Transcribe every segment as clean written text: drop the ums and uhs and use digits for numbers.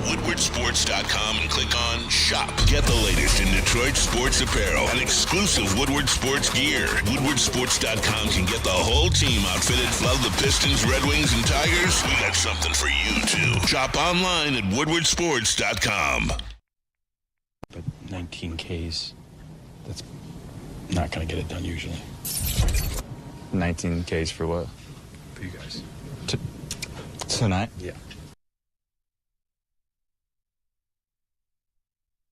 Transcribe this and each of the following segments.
WoodwardSports.com and click on Shop. Get the latest in Detroit sports apparel and exclusive Woodward Sports gear. WoodwardSports.com can get the whole team outfitted. Love the Pistons, Red Wings, and Tigers? We got something for you, too. Shop online at WoodwardSports.com. But 19 Ks, that's not going to get it done usually. 19 Ks for what? For you guys. Tonight? Yeah.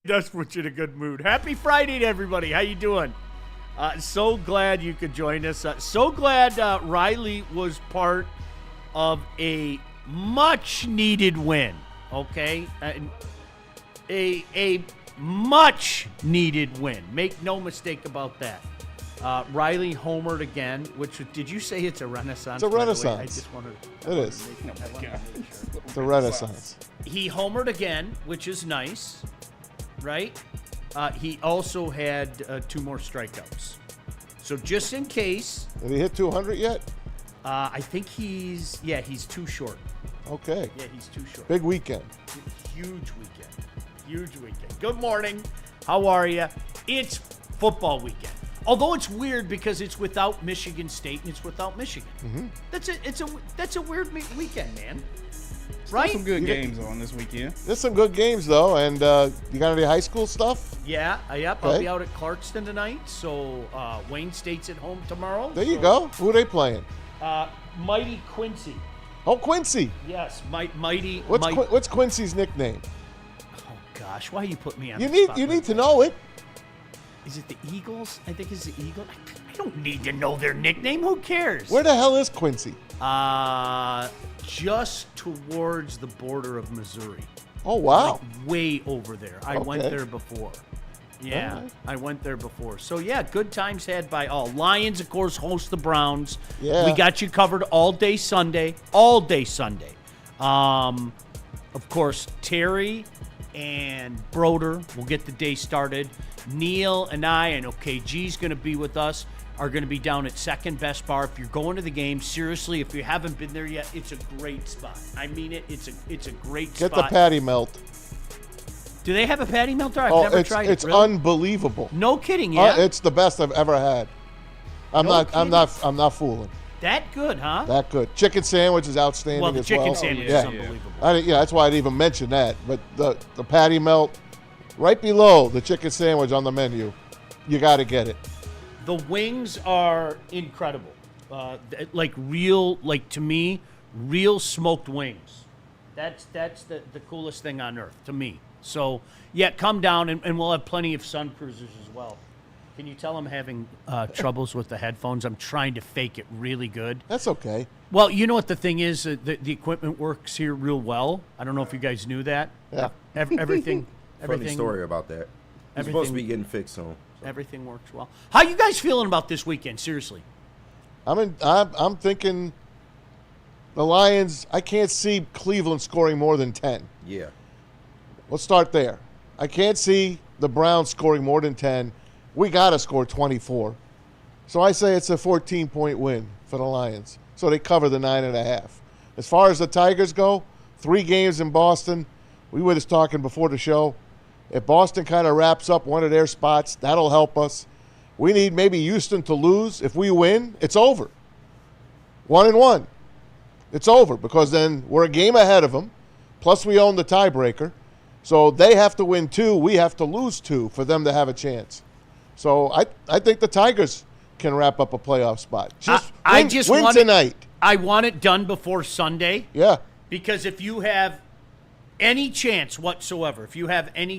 Does put you in a good mood. Happy Friday to everybody. How you doing? So glad you could join us. So glad Riley was part of a much-needed win, okay? A much-needed win. Make no mistake about that. Riley homered again, which, did you say it's a renaissance? It's a renaissance. I just wanted to... It is. It's a renaissance. He homered again, which is nice, right? He also had 2 more strikeouts. So just in case... Did he hit 200 yet? I think he's too short. Okay. Yeah, he's too short. Big weekend. Huge weekend. Good morning. How are you? It's football weekend. Although it's weird because it's without Michigan State and it's without Michigan. Mm-hmm. That's a weird weekend, man. Right? Some good games on this weekend. There's some good games though, and you got any high school stuff? Yeah, yep. Okay. I'll be out at Clarkston tonight. So Wayne State's at home tomorrow. There you go. Who are they playing? Mighty Quincy. Oh, Quincy. Yes, Mighty. What's Quincy's nickname? Oh gosh, why you put me on? You the spot need like to that? know it. Is it the Eagles? I think it's the Eagles. I don't need to know their nickname. Who cares? Where the hell is Quincy? Just towards the border of Missouri. Oh, wow. Like way over there. I went Okay. there before. Yeah, right. I went there before. So, yeah, good times had by all. Lions, of course, host the Browns. Yeah. We got you covered all day Sunday. All day Sunday. Of course, Terry and Broder will get the day started. Neil and I, and OKG's going to be with us, are going to be down at Second Best Bar. If you're going to the game, seriously, if you haven't been there yet, it's a great spot. I mean it. It's a great Get spot. the patty melt. Do they have a patty melt there? I've never tried it. It's really. unbelievable. No kidding, yeah. It's the best I've ever had. I'm not fooling. That good, huh? That good. Chicken sandwich is outstanding Well, the as chicken well. sandwich Yeah. is unbelievable. That's why I didn't even mention that. But the patty melt, right below the chicken sandwich on the menu, you got to get it. The wings are incredible. To me, real smoked wings. That's the coolest thing on earth to me. So, yeah, come down, and we'll have plenty of sun cruisers as well. Can you tell I'm having troubles with the headphones? I'm trying to fake it really good. That's okay. Well, you know what the thing is? The equipment works here real well. I don't know if you guys knew that. Yeah. Everything. Funny story about that. He's supposed to be getting fixed soon. Everything works well. How you guys feeling about this weekend? Seriously. I'm thinking the Lions. I can't see Cleveland scoring more than 10. Yeah. Let's start there. I can't see the Browns scoring more than 10. We got to score 24. So I say it's a 14-point win for the Lions. So they cover the 9.5. As far as the Tigers go, 3 games in Boston. We were just talking before the show. If Boston kind of wraps up one of their spots, that'll help us. We need maybe Houston to lose. If we win, it's over. 1-1. It's over because then we're a game ahead of them. Plus we own the tiebreaker. So they have to win 2. We have to lose 2 for them to have a chance. So I think the Tigers can wrap up a playoff spot. Win tonight. I want it done before Sunday. Yeah. Because if you have any chance whatsoever, you need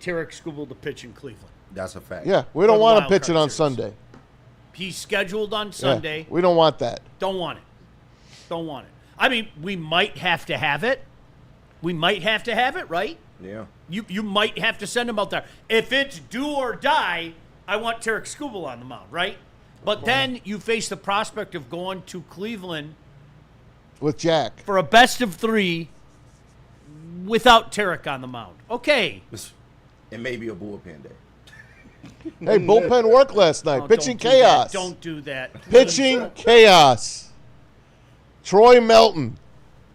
Tarek Skubal to pitch in Cleveland. That's a fact. Yeah, we don't want to pitch it on Sunday. He's scheduled on Sunday. Yeah, we don't want that. Don't want it. I mean, we might have to have it. Right? Yeah. You might have to send him out there. If it's do or die, I want Tarek Skubal on the mound, right? But then you face the prospect of going to Cleveland with Jack for a best of 3 without Tarek on the mound. Okay. It may be a bullpen day. Hey, bullpen work last night. Pitching chaos. Don't do that. Pitching chaos. Troy Melton.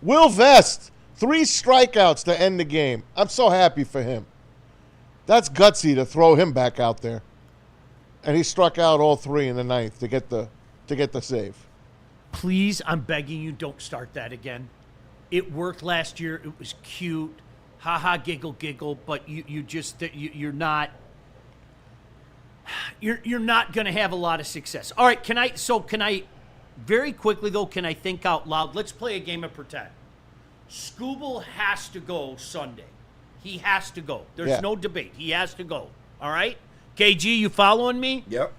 Will Vest 3 strikeouts to end the game. I'm so happy for him. That's gutsy to throw him back out there. And he struck out all 3 in the 9th to get the save. Please, I'm begging you, don't start that again. It worked last year. It was cute. Ha ha, giggle, giggle. But you're not going to have a lot of success. All right, can I very quickly though, can I think out loud? Let's play a game of pretend. Scooble has to go Sunday. He has to go. There's no debate. He has to go. All right? KG, you following me? Yep.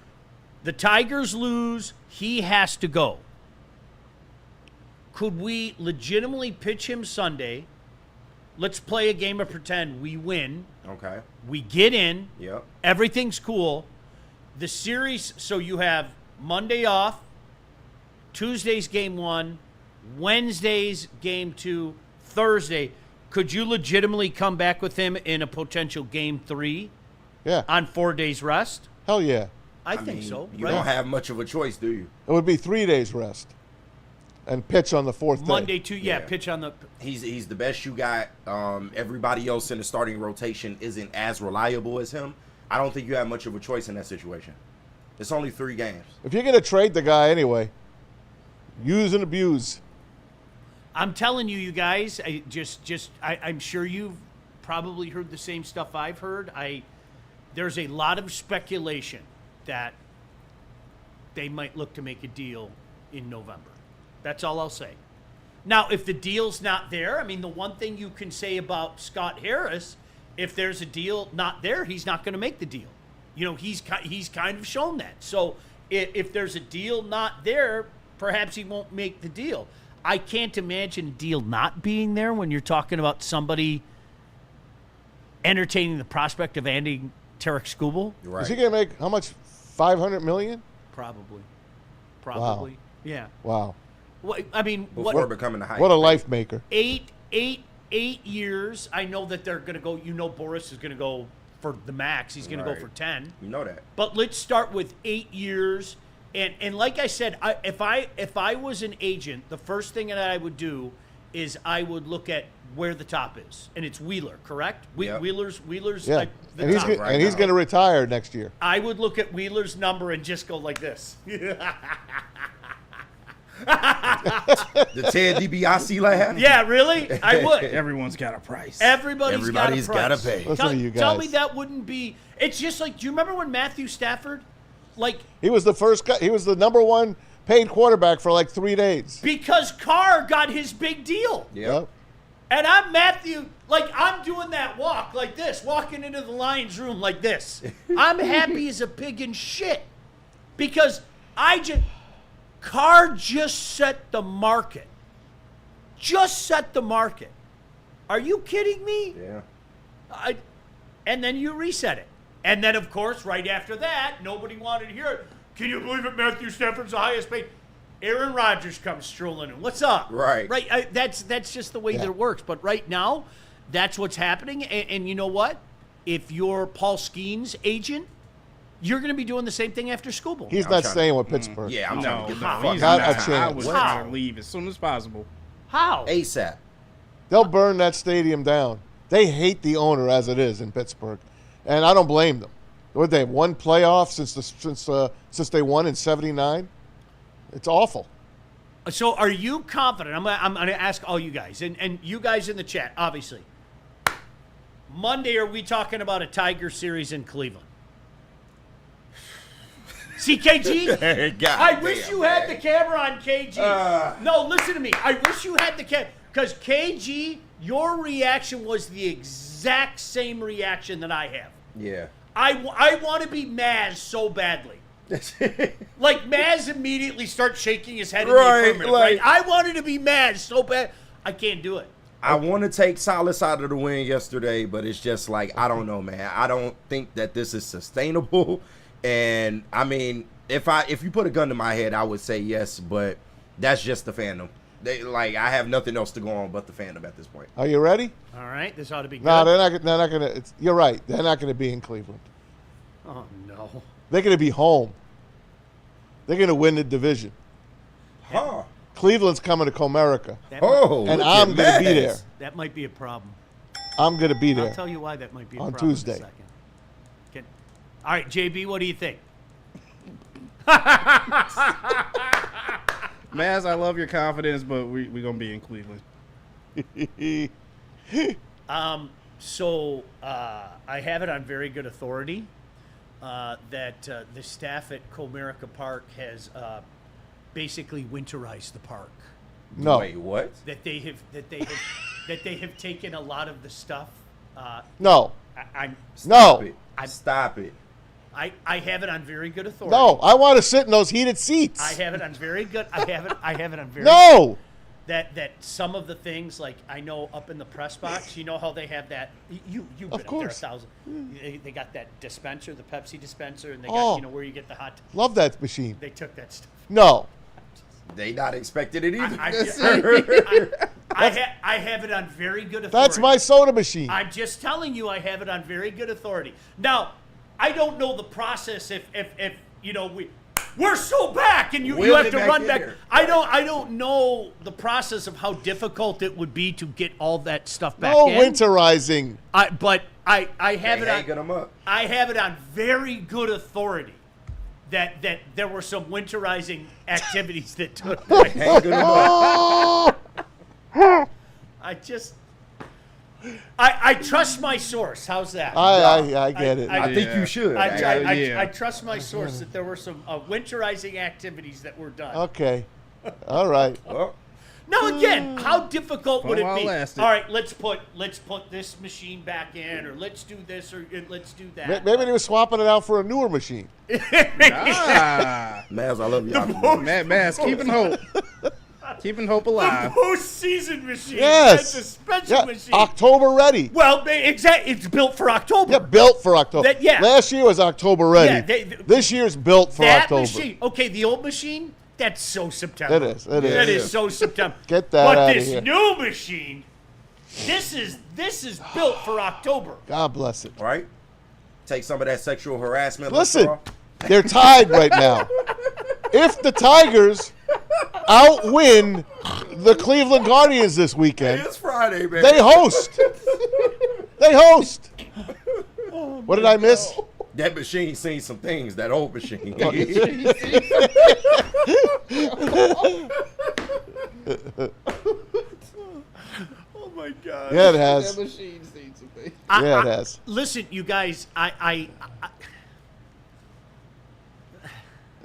The Tigers lose. He has to go. Could we legitimately pitch him Sunday? Let's play a game of pretend. We win. Okay. We get in. Yep. Everything's cool. The series, so you have Monday off, Tuesday's game 1, Wednesday's game 2, Thursday. Could you legitimately come back with him in a potential game 3? Yeah. On 4 days rest? Hell yeah. I think so. You right? don't have much of a choice, do you? It would be 3 days rest. And pitch on the 4th day. Monday, Yeah. pitch on the. He's the best you got. Everybody else in the starting rotation isn't as reliable as him. I don't think you have much of a choice in that situation. It's only 3 games. If you're going to trade the guy anyway, use and abuse. I'm telling you, you guys, I'm sure you've probably heard the same stuff I've heard. There's a lot of speculation that they might look to make a deal in November. That's all I'll say. Now, if the deal's not there, I mean, the one thing you can say about Scott Harris, if there's a deal not there, he's not going to make the deal. You know, he's kind of shown that. So if there's a deal not there, perhaps he won't make the deal. I can't imagine a deal not being there when you're talking about somebody entertaining the prospect of ending Tarek Skubal. Right. Is he going to make how much? $500 million? Probably. Wow. Yeah. Wow. Well, I mean, Before becoming the highest. What a life maker. 8 years. I know that they're going to go. You know, Boris is going to go for the max. He's going to go for 10. You know that. But let's start with 8 years. And like I said, if I was an agent, the first thing that I would do is I would look at where the top is, and it's Wheeler, correct? Yep. Wheeler's Yeah. like the And top. he's going to retire next year. I would look at Wheeler's number and just go like this. The Ted DiBiase laugh? Yeah, really? I would. Everyone's got a price. Everybody's Everybody's got gotta to pay. Listen to you Tell guys. me that wouldn't be. It's just like, do you remember when Matthew Stafford, like, He was the first guy. He was the number 1 paid quarterback for like 3 days. because Carr got his big deal, Yep. and I'm Matthew, like I'm doing that walk like this, walking into the Lions room like this. I'm happy as a pig in shit because Carr just set the market. Just set the market. Are you kidding me? Yeah. And then you reset it. And then, of course, right after that, nobody wanted to hear it. Can you believe it? Matthew Stafford's the highest paid. Aaron Rodgers comes strolling in. What's up? Right. Right. That's just the way that it works. But right now, that's what's happening. And you know what? If you're Paul Skeen's agent, you're going to be doing the same thing after Skubal. He's not staying with Pittsburgh. Yeah, I'm trying to get the how? fuck He's Not out a of chance. town. I would How? try to leave as soon as possible. How? ASAP. They'll burn that stadium down. They hate the owner as it is in Pittsburgh, and I don't blame them. What, they won playoffs since they won in '79? It's awful. So are you confident? I'm going to ask all you guys, and you guys in the chat, obviously. Monday, are we talking about a Tiger series in Cleveland? See, KG? I wish you had the camera on KG. No, listen to me. I wish you had the camera. Because KG, your reaction was the exact same reaction that I have. Yeah. I want to be Maz so badly. Like, Maz immediately starts shaking his head in the affirmative, right? I wanted to be Maz so bad. I can't do it. I want to take solace out of the win yesterday, but it's just like, I don't know, man. I don't think that this is sustainable. And, I mean, if you put a gun to my head, I would say yes, but that's just the fandom. I have nothing else to go on but the fandom at this point. Are you ready? All right, this ought to be good. No, they're not going to. You're right. They're not going to be in Cleveland. Oh, no. They're going to be home. They're going to win the division. Huh. Cleveland's coming to Comerica, Oh, and look I'm at going to be Maz. there. That might be a problem. I'm going to be there. I'll tell you why that might be a On problem Tuesday. in a second. All right, JB, what do you think? Maz, I love your confidence, but we're going to be in Cleveland. So I have it on very good authority that the staff at Comerica Park has basically winterized the park. No. Wait, what? That they have taken a lot of the stuff. No. I'm No. Stop it. I have it on very good authority. No. I want to sit in those heated seats. I have it on very good. I have it on very. No. That some of the things, like I know up in the press box, you know how they have that. You've been up there course. 1,000. They got that dispenser, the Pepsi dispenser, and they Oh. got where you get the hot. Love that machine. They took that stuff. No. They not expected it either. I have it on very good authority. That's my soda machine. I'm just telling you, I have it on very good authority. Now, I don't know the process if you know we're so back and you Wheel have it to back run in back. here. I don't know the process of how difficult it would be to get all that stuff back No in. winterizing. But I have it hanging on. them up. I have it on very good authority that there were some winterizing activities that took place. Hanging them up. Oh. I trust my source. How's that? I get it. I think you should. I trust my source that there were some winterizing activities that were done. Okay. All right. Well, Now again, how difficult would Fun while it be? lasted. All right, let's put this machine back in, or let's do this, or let's do that. Maybe they were swapping it out for a newer machine. Ah. Maz, I love you. Maz, keeping hope. Keeping hope alive. Postseason machine. Yes. That's a special Yeah. machine. October ready. Well, exactly. It's built for October. Yeah, built for October. That- yeah. Last year was October ready. Yeah, This year's built for that October. machine. Okay, the old machine. That's so September. It is. It is. That is so September. Get that But outta this here. new machine, this is built for October. God bless it. All right. Take some of that sexual harassment. Listen, Latrell. they're tied right now. If the Tigers outwin the Cleveland Guardians this weekend, It's Friday, man. they host. They host. What did I miss? That machine seen some things. That old machine. Oh my God. Yeah, it has. machine seen some things. Yeah, it has. Listen, you guys, I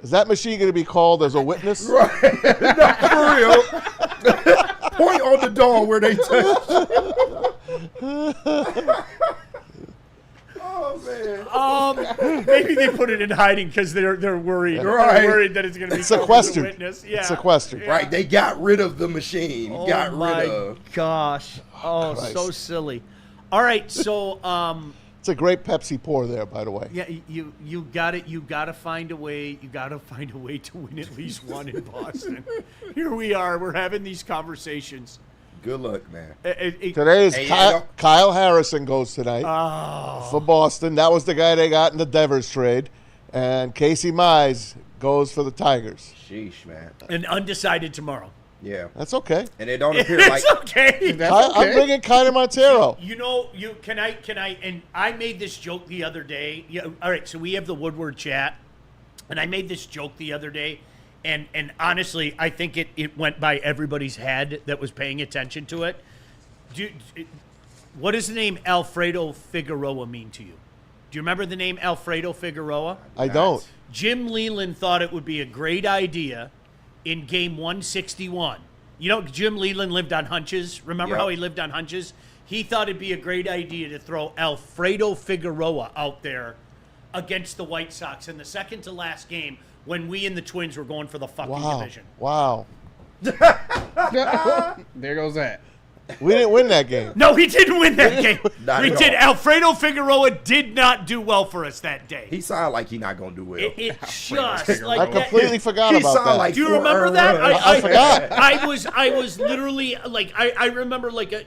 Is that machine going to be called as a witness? For real. Point on the door where they touch. Oh man. maybe they put it in hiding because they're worried. Right. They're worried that it's going to be called as a Sequestered. witness. Yeah. Sequestered. Right, they got rid of the machine. Oh got my rid of. gosh. Oh, Christ. so silly. All right, so It's a great Pepsi pour there, by the way. yeah, you got it. You got to find a way. You got to find a way to win at least one in Boston. Here we are. We're having these conversations. Good luck, man. Today is Hey, Kyle Harrison goes tonight for Boston. That was the guy they got in the Devers trade. And Casey Mize goes for the Tigers. Sheesh, man. And undecided tomorrow. Yeah. That's okay. And it don't appear like It's okay. I'm bringing Kyler Montero. You know, can I and I made this joke the other day. Yeah, all right, so we have the Woodward chat, and I made this joke the other day, and honestly, I think it went by everybody's head that was paying attention to it. What does the name Alfredo Figueroa mean to you? Do you remember the name Alfredo Figueroa? I don't. Jim Leland thought it would be a great idea in game 161. You know, Jim Leland lived on hunches. Remember Yep. how he lived on hunches? He thought it'd be a great idea to throw Alfredo Figueroa out there against the White Sox in the second to last game when we and the Twins were going for the fucking Wow. division. Wow. There goes that. We didn't win that game. No, he didn't win that game. Not We at did. all. Alfredo Figueroa did not do well for us that day. he sound like he not gonna do well. It just Figueroa. like I that. completely forgot he about sound that. like Do you 4 remember earned that? runs. I forgot. I was literally like I remember like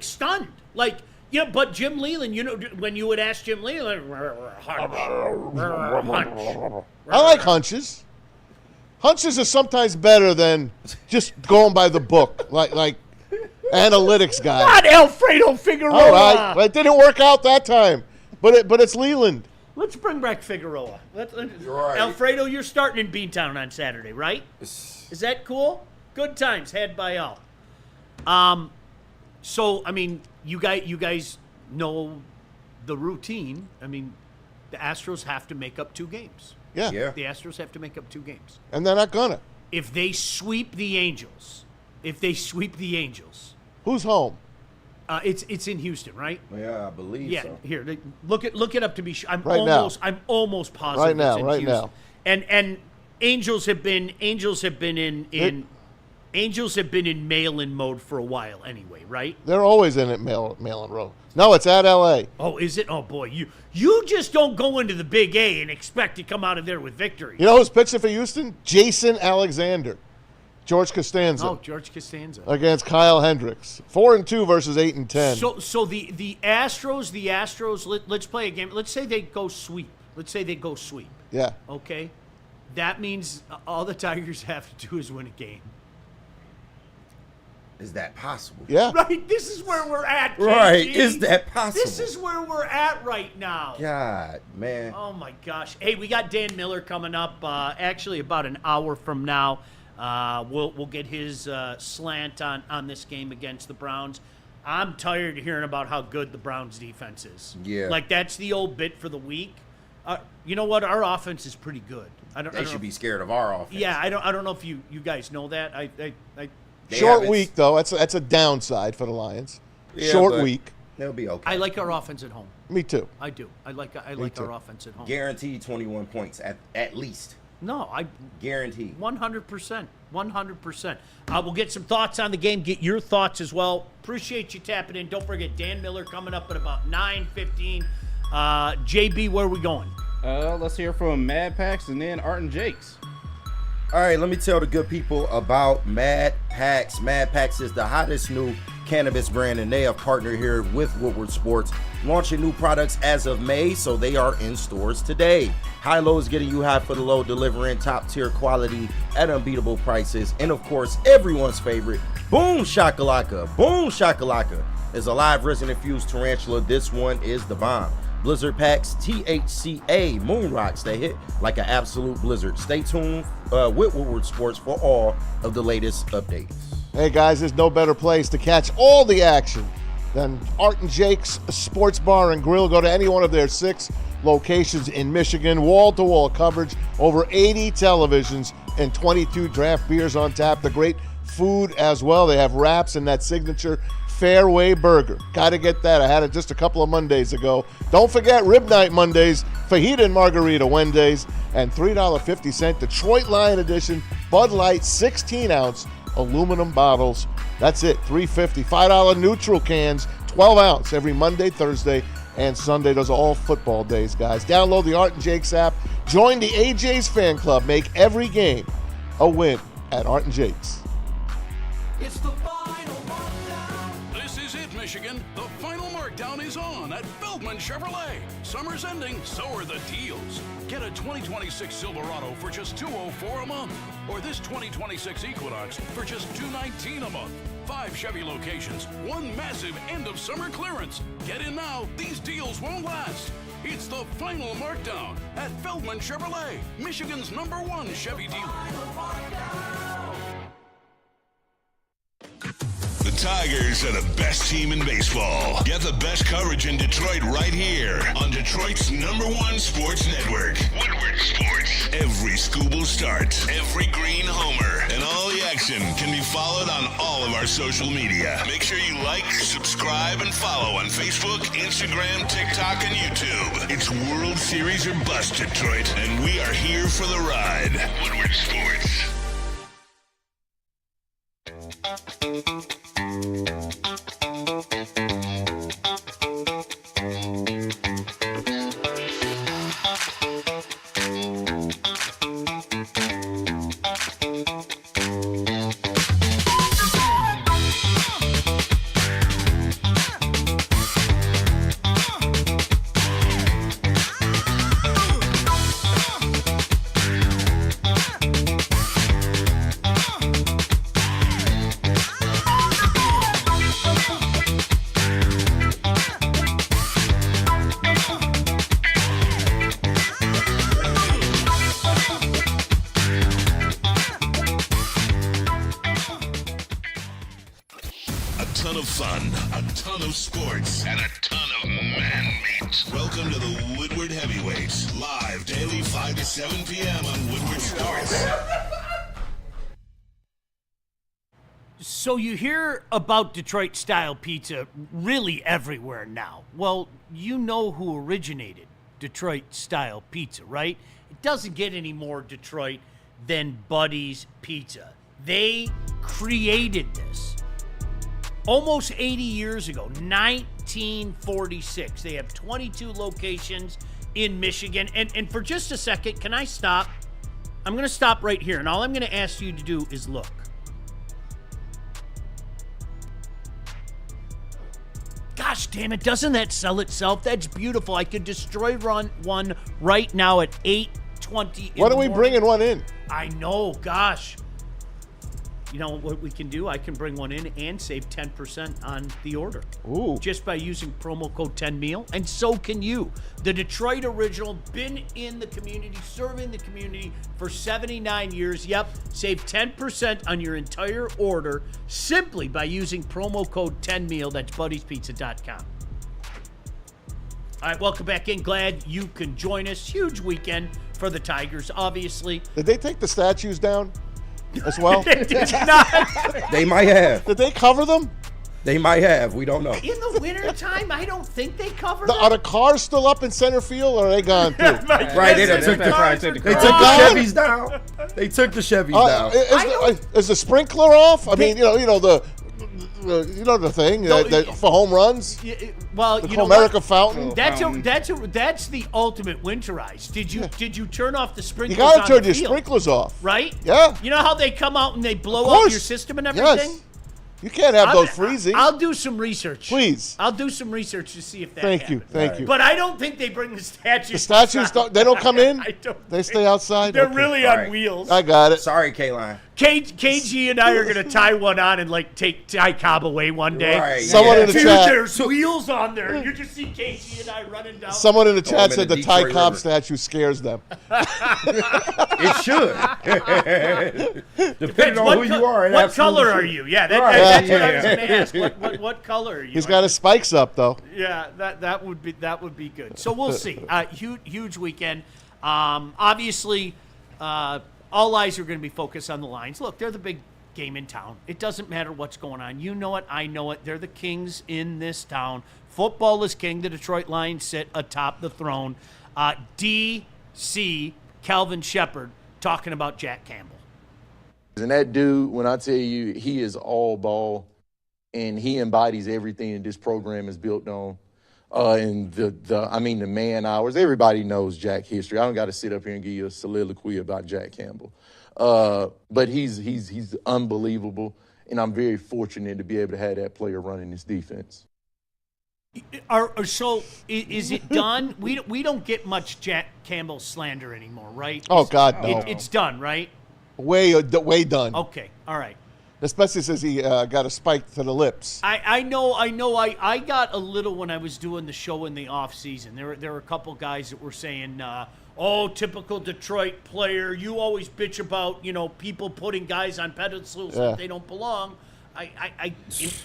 stunned. Like, yeah, but Jim Leland, you know, when you would ask Jim Leland, hunch. I like hunches. Hunches are sometimes better than just going by the book, like analytics guy. Not Alfredo Figueroa. All right, it didn't work out that time, but it's Leland. Let's bring back Figueroa. Right. Alfredo, you're starting in Beantown on Saturday, right? Is that cool? Good times had by all. So I mean, you guys know the routine. I mean, the Astros have to make up 2 games. Yeah. The Astros have to make up 2 games. And they're not gonna. If they sweep the Angels, Who's home? it's in Houston, right? Yeah, I believe Yeah. so. Here, look it up to be sure. I'm Right now. almost positive. Right now, it's in right Houston. now. And Angels have been in mail-in mode for a while anyway, right? They're always in it, mail and row. No, it's at L.A. Oh, is it? Oh boy, you just don't go into the Big A and expect to come out of there with victory. You know who's pitching for Houston? Jason Alexander. George Costanza. Oh, George Costanza. Against Kyle Hendricks. 4-2 versus 8-10. So the Astros. Let's play a game. Let's say they go sweep. Yeah. Okay, that means all the Tigers have to do is win a game. Is that possible? Yeah. Right. This is where we're at. KG. Right. Is that possible? This is where we're at right now. God, man. Oh my gosh. Hey, we got Dan Miller coming up. Actually, about an hour from now. We'll get his slant on this game against the Browns. I'm tired of hearing about how good the Browns defense is. Yeah. Like that's the old bit for the week. You know what? Our offense is pretty good. They should be scared of our offense. Yeah, I don't know if you guys know that. Short week, though. That's a downside for the Lions. Yeah, Short but week. They'll be okay. I like our offense at home. Me too. I do. I like too. our offense at home. Guaranteed 21 points at least. No, I Guaranteed. 100%. 100%. We'll get some thoughts on the game. Get your thoughts as well. Appreciate you tapping in. Don't forget Dan Miller coming up at about 9:15. JB, where are we going? Let's hear from Mad Pax and then Art and Jakes. All right, let me tell the good people about Mad Pax. Mad Pax is the hottest new cannabis brand, and they have partnered here with Woodward Sports, launching new products as of May, so they are in stores today. High Low is getting you high for the low, delivering top-tier quality at unbeatable prices. And, of course, everyone's favorite, Boom Shakalaka. Boom Shakalaka is a live resin-infused tarantula. This one is the bomb. Blizzard packs, THCA moon rocks that hit like an absolute blizzard. Stay tuned with Woodward Sports for all of the latest updates. Hey, guys, there's no better place to catch all the action than Art and Jake's Sports Bar and Grill. Go to any one of their 6 locations in Michigan. Wall-to-wall coverage, over 80 televisions, and 22 draft beers on tap. The great food as well. They have wraps and that signature Fairway Burger. Got to get that. I had it just a couple of Mondays ago. Don't forget Rib Night Mondays, Fajita and Margarita Wednesdays, and $3.50 Detroit Lion Edition Bud Light 16-ounce aluminum bottles. That's it, $3.50. $5 neutral cans, 12-ounce every Monday, Thursday, and Sunday. Those are all football days, guys. Download the Art and Jakes app. Join the AJ's fan club. Make every game a win at Art and Jakes. It's the final markdown. This is it, Michigan. The final markdown is on at Feldman Chevrolet. Summer's ending, so are the deals. Get a 2026 Silverado for just $204 a month, or this 2026 Equinox for just $219 a month. 5 Chevy locations, 1 massive end of summer clearance. Get in now, these deals won't last. It's the final markdown at Feldman Chevrolet, Michigan's #1 Chevy dealer. The Tigers are the best team in baseball. Get the best coverage in Detroit right here on Detroit's #1 sports network, Woodward Sports. Every Scooble start, every green homer, and all the action can be followed on all of our social media. Make sure you like, subscribe, and follow on Facebook, Instagram, TikTok, and YouTube. It's World Series or bust, Detroit, and we are here for the ride. Woodward Sports. ton of fun, a ton of sports, and a ton of man meat. Welcome to the Woodward Heavyweights, live daily 5 to 7 p.m. on Woodward Sports. So you hear about Detroit-style pizza really everywhere now. Well, you know who originated Detroit-style pizza, right? It doesn't get any more Detroit than Buddy's Pizza. They created this almost 80 years ago, 1946. They have 22 locations in Michigan. And for just a second, can I stop? I'm going to stop right here, and all I'm going to ask you to do is look. Gosh damn it, doesn't that sell itself? That's beautiful. I could destroy one right now at 8:20. When are we bringing one in? I know, gosh. You know what we can do? I can bring one in and save 10% on the order. Ooh. Just by using promo code 10meal, and so can you. The Detroit original, been in the community, serving the community for 79 years. Yep, save 10% on your entire order simply by using promo code 10meal. That's buddyspizza.com. All right, welcome back in. Glad you can join us. Huge weekend for the Tigers, obviously. Did they take the statues down as well? Did not. They might have. Did they cover them? They might have. We don't know. In the wintertime, I don't think they cover Are the cars still up in center field, or are they gone too? Right, they took the Chevys down. They took the Chevys down. Is the sprinkler off? I mean, you know the thing for home runs. Well, The you know Comerica what? fountain. That's the ultimate winterize. Did you turn off the sprinklers? You gotta on turn the your field? sprinklers off. Right? Yeah. You know how they come out and they blow Of up course. your system and everything? Yes. You can't have those freezing. I'll do some research. Please. I'll do some research to see if that Thank you. happens. Thank you. But I don't think they bring the statues. The statues they don't come in? I don't. They stay outside? They're Okay. really All on right. wheels. I got it. Sorry, K-Line. KG and I are going to tie one on and take Ty Cobb away one day. Right. Someone in the Dude, chat. there's wheels on there. You just see KG and I running down. Someone in the chat in said the the Ty Detroit Cobb River. statue scares them. It should. Depending on What who you are. it What absolutely color are should. you? Yeah, Right. that's what I was going to ask. What color are you? He's got his spikes up though. Yeah, that would be good. So we'll see. Huge weekend. Obviously, all eyes are going to be focused on the Lions. Look, they're the big game in town. It doesn't matter what's going on. You know it. I know it. They're the kings in this town. Football is king. The Detroit Lions sit atop the throne. DC Calvin Shepard talking about Jack Campbell. And that dude, when I tell you, he is all ball, and he embodies everything that this program is built on. And the man hours. Everybody knows Jack history. I don't got to sit up here and give you a soliloquy about Jack Campbell. But he's unbelievable, and I'm very fortunate to be able to have that player running this defense. So is it done? We don't get much Jack Campbell slander anymore, right? Oh God, no. It's done, right? Way done. Okay, all right. Especially since he got a spike to the lips. I know. I got a little when I was doing the show in the off season. There were a couple guys that were saying, "Oh, typical Detroit player. You always bitch about people putting guys on pedestals that they don't belong."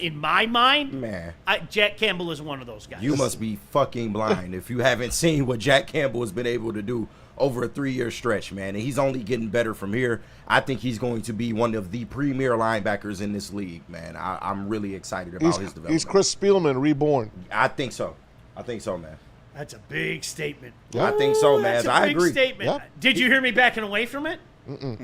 In my mind, Man. Jack Campbell is one of those guys. You must be fucking blind if you haven't seen what Jack Campbell has been able to do over a 3-year stretch, man. And he's only getting better from here. I think he's going to be one of the premier linebackers in this league, man. I'm really excited about his development. He's Chris Spielman reborn. I think so, man. That's a big statement. I think so, man. That's a I big agree. statement. Yep. Did you hear me backing away from it?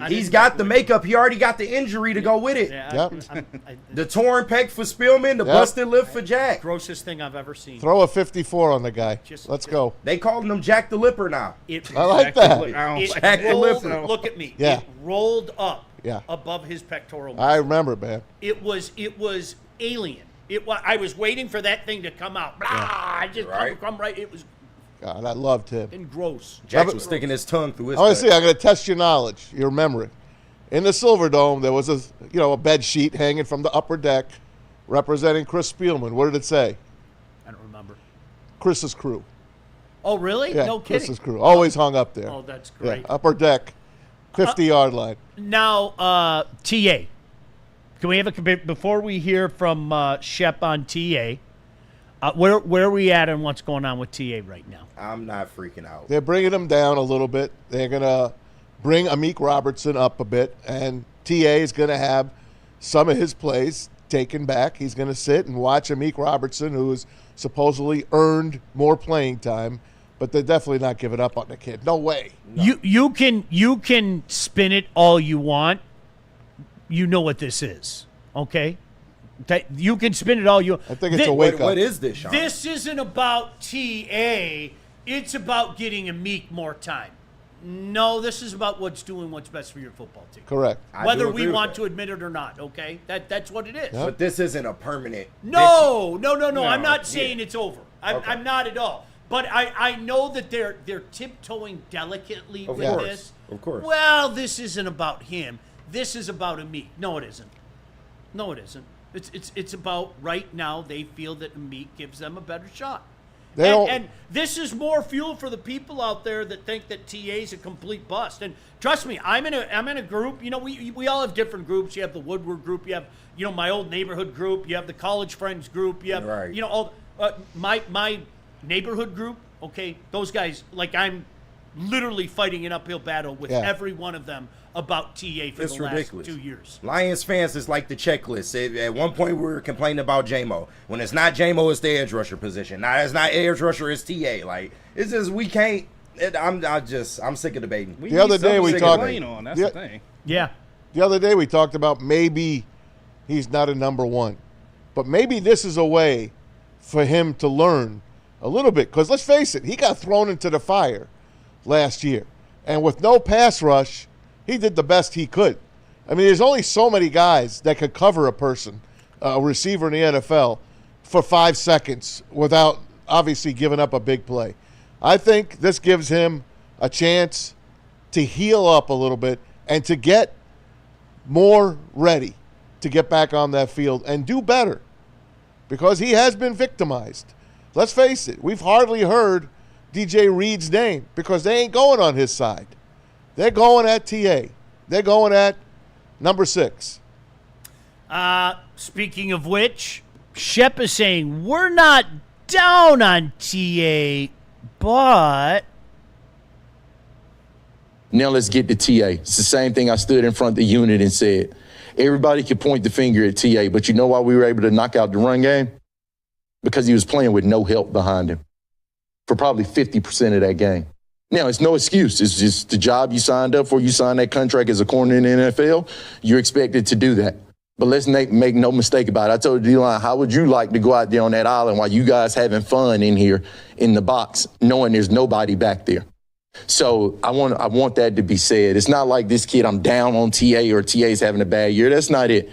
He's got the makeup. He already got the injury to go with it. Yeah, Yep. The torn pec for Spielman, the busted lip for Jack. Grossest thing I've ever seen. Throw a 54 on the guy. Let's go. They calling him Jack the Lipper now. I like that. Jack the rolled, Lipper. look at me. Yeah. It rolled up Yeah. above his pectoral muscle. I remember, man. It was alien. I was waiting for that thing to come out. Blah, I just come right. It was God, I loved him. and gross. Jack was sticking his tongue through his I want to pec. see. I'm going to test your knowledge, your memory. In the Silverdome, there was a bed sheet hanging from the upper deck, representing Chris Spielman. What did it say? I don't remember. Chris's crew. Oh, really? Yeah, No kidding. Chris's crew. Always hung up there. Oh, that's Yeah, great. upper deck, 50-yard line. Now, TA. Can we have before we hear from Shep on TA? Where are we at and what's going on with TA right now? I'm not freaking out. They're bringing him down a little bit. They're going to bring Amik Robertson up a bit, and TA is going to have some of his plays taken back. He's going to sit and watch Amik Robertson, who has supposedly earned more playing time, but they're definitely not giving up on the kid. No way. No. You can spin it all you want. You know what this is, okay? You can spin it all you. I think it's a wake up. What is this, Sean? This isn't about TA. It's about getting Amik more time. No, this is about what's best for your football team. Correct. Whether we want to admit it or not, okay? That's what it is. Yep. But this isn't a permanent. No. I'm not saying it's over. Okay. I'm not at all. But I know that they're tiptoeing delicately with this. Of course. Well, this isn't about him. This is about Amik. No, it isn't. No, it isn't. It's about right now they feel that Amik gives them a better shot. And this is more fuel for the people out there that think that TA is a complete bust. And trust me, I'm in a group. You know, we all have different groups. You have the Woodward group. You have my old neighborhood group. You have the college friends group. You have all my neighborhood group. Okay, those guys, like, I'm literally fighting an uphill battle with every one of them about TA for the last 2 years. Lions fans is like the checklist. At one point, we were complaining about J-Mo. When it's not J-Mo, it's the edge rusher position. Now it's not edge rusher, it's TA. Like, it's just we can't. I'm sick of debating. The other day we talked. That's the thing. Yeah. The other day we talked about maybe he's not a number one, but maybe this is a way for him to learn a little bit. Because let's face it, he got thrown into the fire last year, and with no pass rush, he did the best he could. I mean, there's only so many guys that could cover a person, a receiver in the NFL, for 5 seconds without obviously giving up a big play. I think this gives him a chance to heal up a little bit and to get more ready to get back on that field and do better, because he has been victimized. Let's face it, we've hardly heard DJ Reed's name because they ain't going on his side. They're going at TA. They're going at number 6. Speaking of which, Shep is saying we're not down on TA, but now let's get to TA. It's the same thing I stood in front of the unit and said. Everybody could point the finger at TA, but you know why we were able to knock out the run game? Because he was playing with no help behind him for probably 50% of that game. Now, it's no excuse. It's just the job you signed up for. You signed that contract as a corner in the NFL. You're expected to do that. But let's make no mistake about it. I told the D-line, how would you like to go out there on that island while you guys having fun in here in the box, knowing there's nobody back there? So I want that to be said. It's not like this kid, I'm down on TA or TA's having a bad year. That's not it.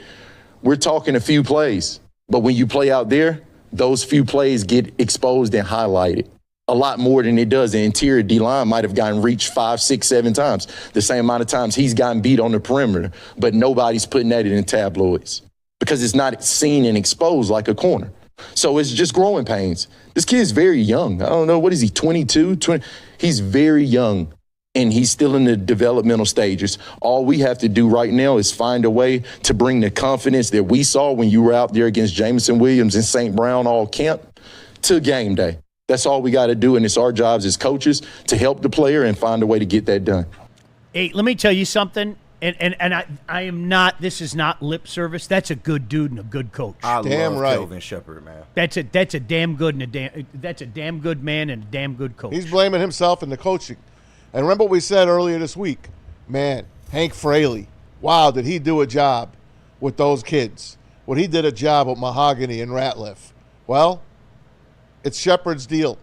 We're talking a few plays. But when you play out there, those few plays get exposed and highlighted. A lot more than it does. The interior D-line might have gotten reached 5, 6, 7 times. The same amount of times he's gotten beat on the perimeter, but nobody's putting that in the tabloids because it's not seen and exposed like a corner. So it's just growing pains. This kid's very young. I don't know, what is he, 22? 20? He's very young, and he's still in the developmental stages. All we have to do right now is find a way to bring the confidence that we saw when you were out there against Jameson Williams and St. Brown all camp to game day. That's all we got to do, and it's our jobs as coaches to help the player and find a way to get that done. Hey, let me tell you something, and I am not, this is not lip service. That's a good dude and a good coach. I Damn love right. Kelvin Shepard, man. That's a damn good that's a damn good man and a damn good coach. He's blaming himself in the coaching. And remember what we said earlier this week? Man, Hank Fraley, wow, did he do a job with those kids? Well, he did a job with Mahogany and Ratliff. Well, it's Shepard's deal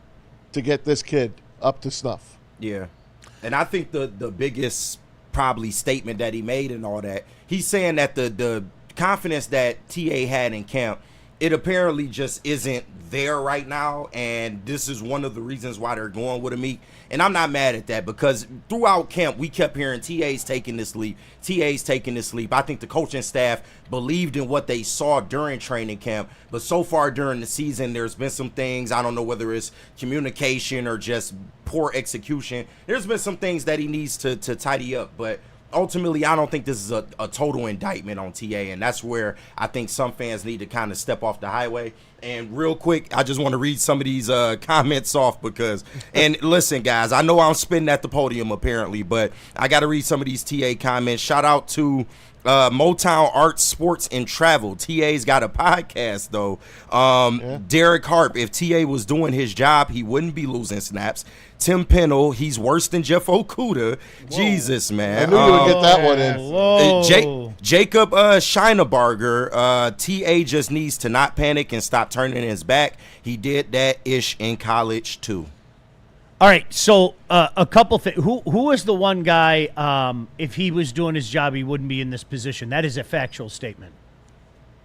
to get this kid up to snuff. Yeah. And I think the biggest probably statement that he made and all that, he's saying that the confidence that TA had in camp, it apparently just isn't there right now, and this is one of the reasons why they're going with Amik. And I'm not mad at that, because throughout camp we kept hearing TA's taking this leap, TA's taking this leap. I think the coaching staff believed in what they saw during training camp, but so far during the season there's been some things, I don't know whether it's communication or just poor execution. There's been some things that he needs to tidy up, but ultimately, I don't think this is a total indictment on TA, and that's where I think some fans need to kind of step off the highway. And real quick, I just want to read some of these comments off because, and listen, guys, I know I'm spitting at the podium apparently, but I got to read some of these TA comments. Shout out to Motown Arts, Sports, and Travel. TA's got a podcast, though. Derek Harp, if TA was doing his job, he wouldn't be losing snaps. Tim Pennell, he's worse than Jeff Okuda. Whoa. Jesus, man. I knew you would get that one in. Jacob Scheinebarger, TA just needs to not panic and stop turning his back. He did that ish in college, too. All right, so a couple things. Who was the one guy, if he was doing his job, he wouldn't be in this position? That is a factual statement.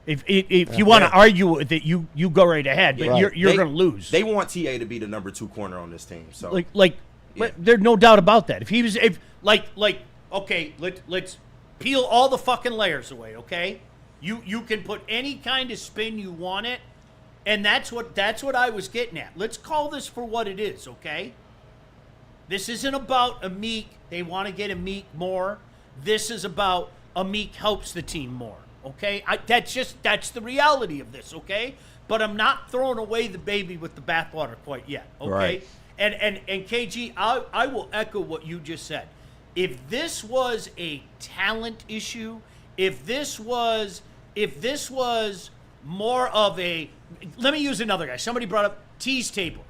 If you want to argue that, you go right ahead, but you're going to lose. They want TA to be the number 2 corner on this team. So but there's no doubt about that. If he was, okay, let's peel all the fucking layers away. Okay, you can put any kind of spin you want it, and that's what I was getting at. Let's call this for what it is. Okay, this isn't about Amik. They want to get Amik more. This is about Amik helps the team more. Okay, that's the reality of this. Okay, but I'm not throwing away the baby with the bathwater quite yet. Okay, right. And KG, I will echo what you just said. If this was a talent issue, if this was more of a, let me use another guy. Somebody brought up Tease Tabor.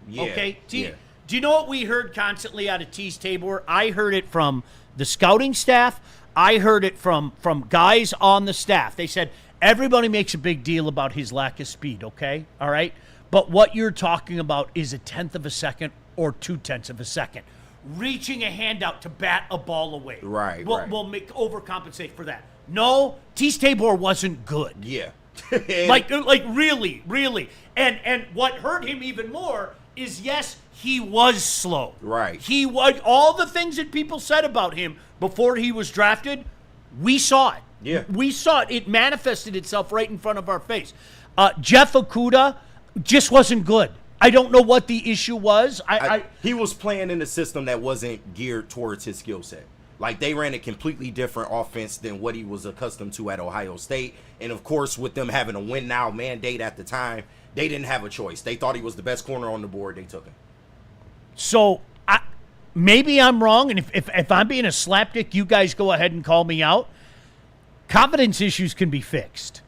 Yeah. Okay, yeah. Do you know what we heard constantly out of Tease Tabor? I heard it from the scouting staff. I heard it from guys on the staff. They said everybody makes a big deal about his lack of speed, okay? All right? But what you're talking about is 1/10 of a second or 2/10 of a second. Reaching a hand out to bat a ball away. Right, We'll overcompensate for that. No, Tease Tabor wasn't good. Yeah. like really. And what hurt him even more is, yes, he was slow. Right. He was, all the things that people said about him before he was drafted, we saw it. Yeah. We saw it. It manifested itself right in front of our face. Jeff Okuda just wasn't good. I don't know what the issue was. He was playing in a system that wasn't geared towards his skill set. Like, they ran a completely different offense than what he was accustomed to at Ohio State. And, of course, with them having a win-now mandate at the time, they didn't have a choice. They thought he was the best corner on the board. They took him. So, maybe I'm wrong, and if I'm being a slapdick, you guys go ahead and call me out. Confidence issues can be fixed.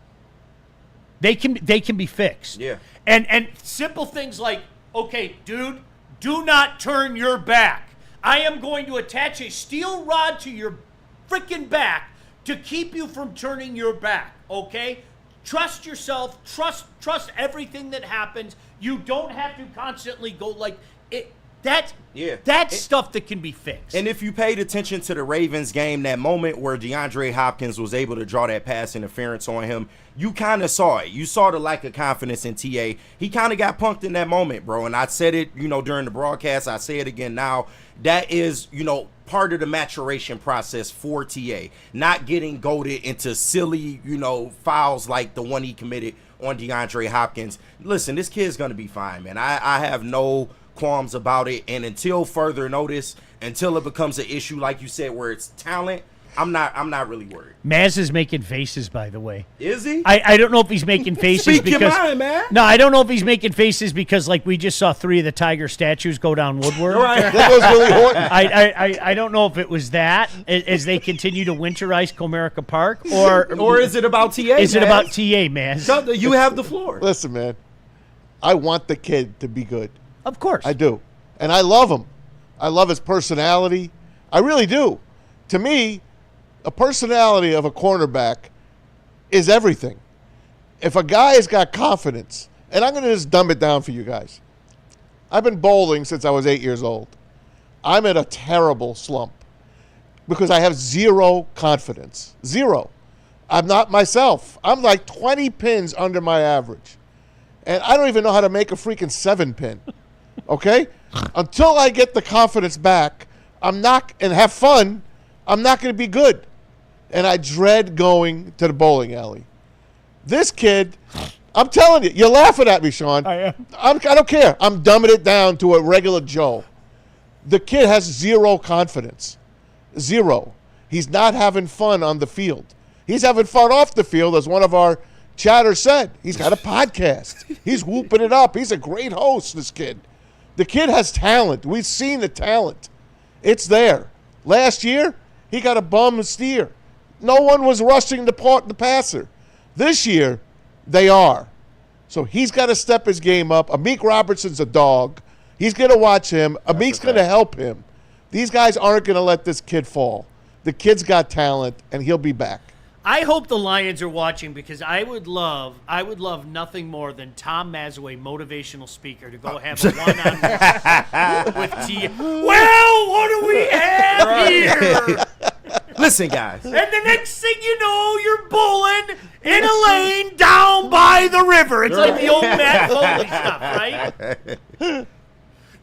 They can be fixed. Yeah. And simple things like, okay, dude, do not turn your back. I am going to attach a steel rod to your freaking back to keep you from turning your back, okay? Trust yourself. Trust everything that happens. You don't have to constantly go like it. That's stuff that can be fixed. And if you paid attention to the Ravens game, that moment where DeAndre Hopkins was able to draw that pass interference on him, you kind of saw it. You saw the lack of confidence in TA. He kind of got punked in that moment, bro. And I said it, during the broadcast. I say it again now. That is, part of the maturation process for TA. Not getting goaded into silly, fouls like the one he committed on DeAndre Hopkins. Listen, this kid's going to be fine, man. I have no qualms about it, and until further notice, until it becomes an issue like you said where it's talent, I'm not really worried. Maz is making faces, by the way. Is he? I don't know if he's making faces Speak because your mind, man. No, I don't know if he's making faces because like we just saw 3 of the Tiger statues go down Woodward. Right. That was really Horton. I don't know if it was that as they continue to winterize Comerica Park or is it about TA? Is it about TA, man? You have the floor. Listen, man, I want the kid to be good. Of course. I do. And I love him. I love his personality. I really do. To me, a personality of a cornerback is everything. If a guy has got confidence, and I'm going to just dumb it down for you guys. I've been bowling since I was 8 years old. I'm in a terrible slump because I have zero confidence. Zero. I'm not myself. I'm like 20 pins under my average. And I don't even know how to make a freaking 7-pin. Okay? Until I get the confidence back, and have fun, I'm not going to be good. And I dread going to the bowling alley. This kid, I'm telling you, you're laughing at me, Sean. I am. I don't care. I'm dumbing it down to a regular Joe. The kid has zero confidence. Zero. He's not having fun on the field. He's having fun off the field, as one of our chatters said. He's got a podcast. He's whooping it up. He's a great host, this kid. The kid has talent. We've seen the talent. It's there. Last year, he got a bum steer. No one was rushing the passer. This year, they are. So he's got to step his game up. Amik Robertson's a dog. He's going to watch him. Amik's going to help him. These guys aren't going to let this kid fall. The kid's got talent, and he'll be back. I hope the Lions are watching, because I would love nothing more than Tom Mazaway, motivational speaker, to go have a one-on-one with T. Well, what do we have here? Listen, guys. And the next thing you know, you're bowling in a lane down by the river. It's like the old Matt Foley stuff, right?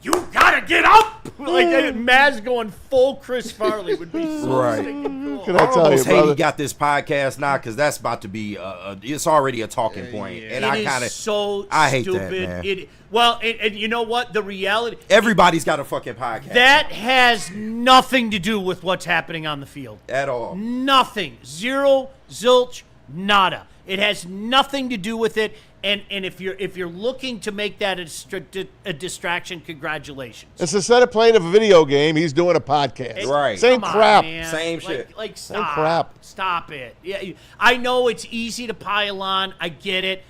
You gotta get up! Like Maz going full Chris Farley would be so Right. cool. Can I tell you, almost hate brother? he got this podcast now, because that's about to be it's already a talking point, and It I is kind of so I hate stupid. that, man. And you know what? The reality, Everybody's got a fucking podcast that has nothing to do with what's happening on the field. at all. Nothing. Zero, zilch, nada. It has nothing to do with it. And if you're looking to make that a distraction, congratulations. It's instead of playing a video game, he's doing a podcast. Right. Same Come on, crap. man. Same shit. Like stop. crap. Stop it. Yeah, I know it's easy to pile on. I get it.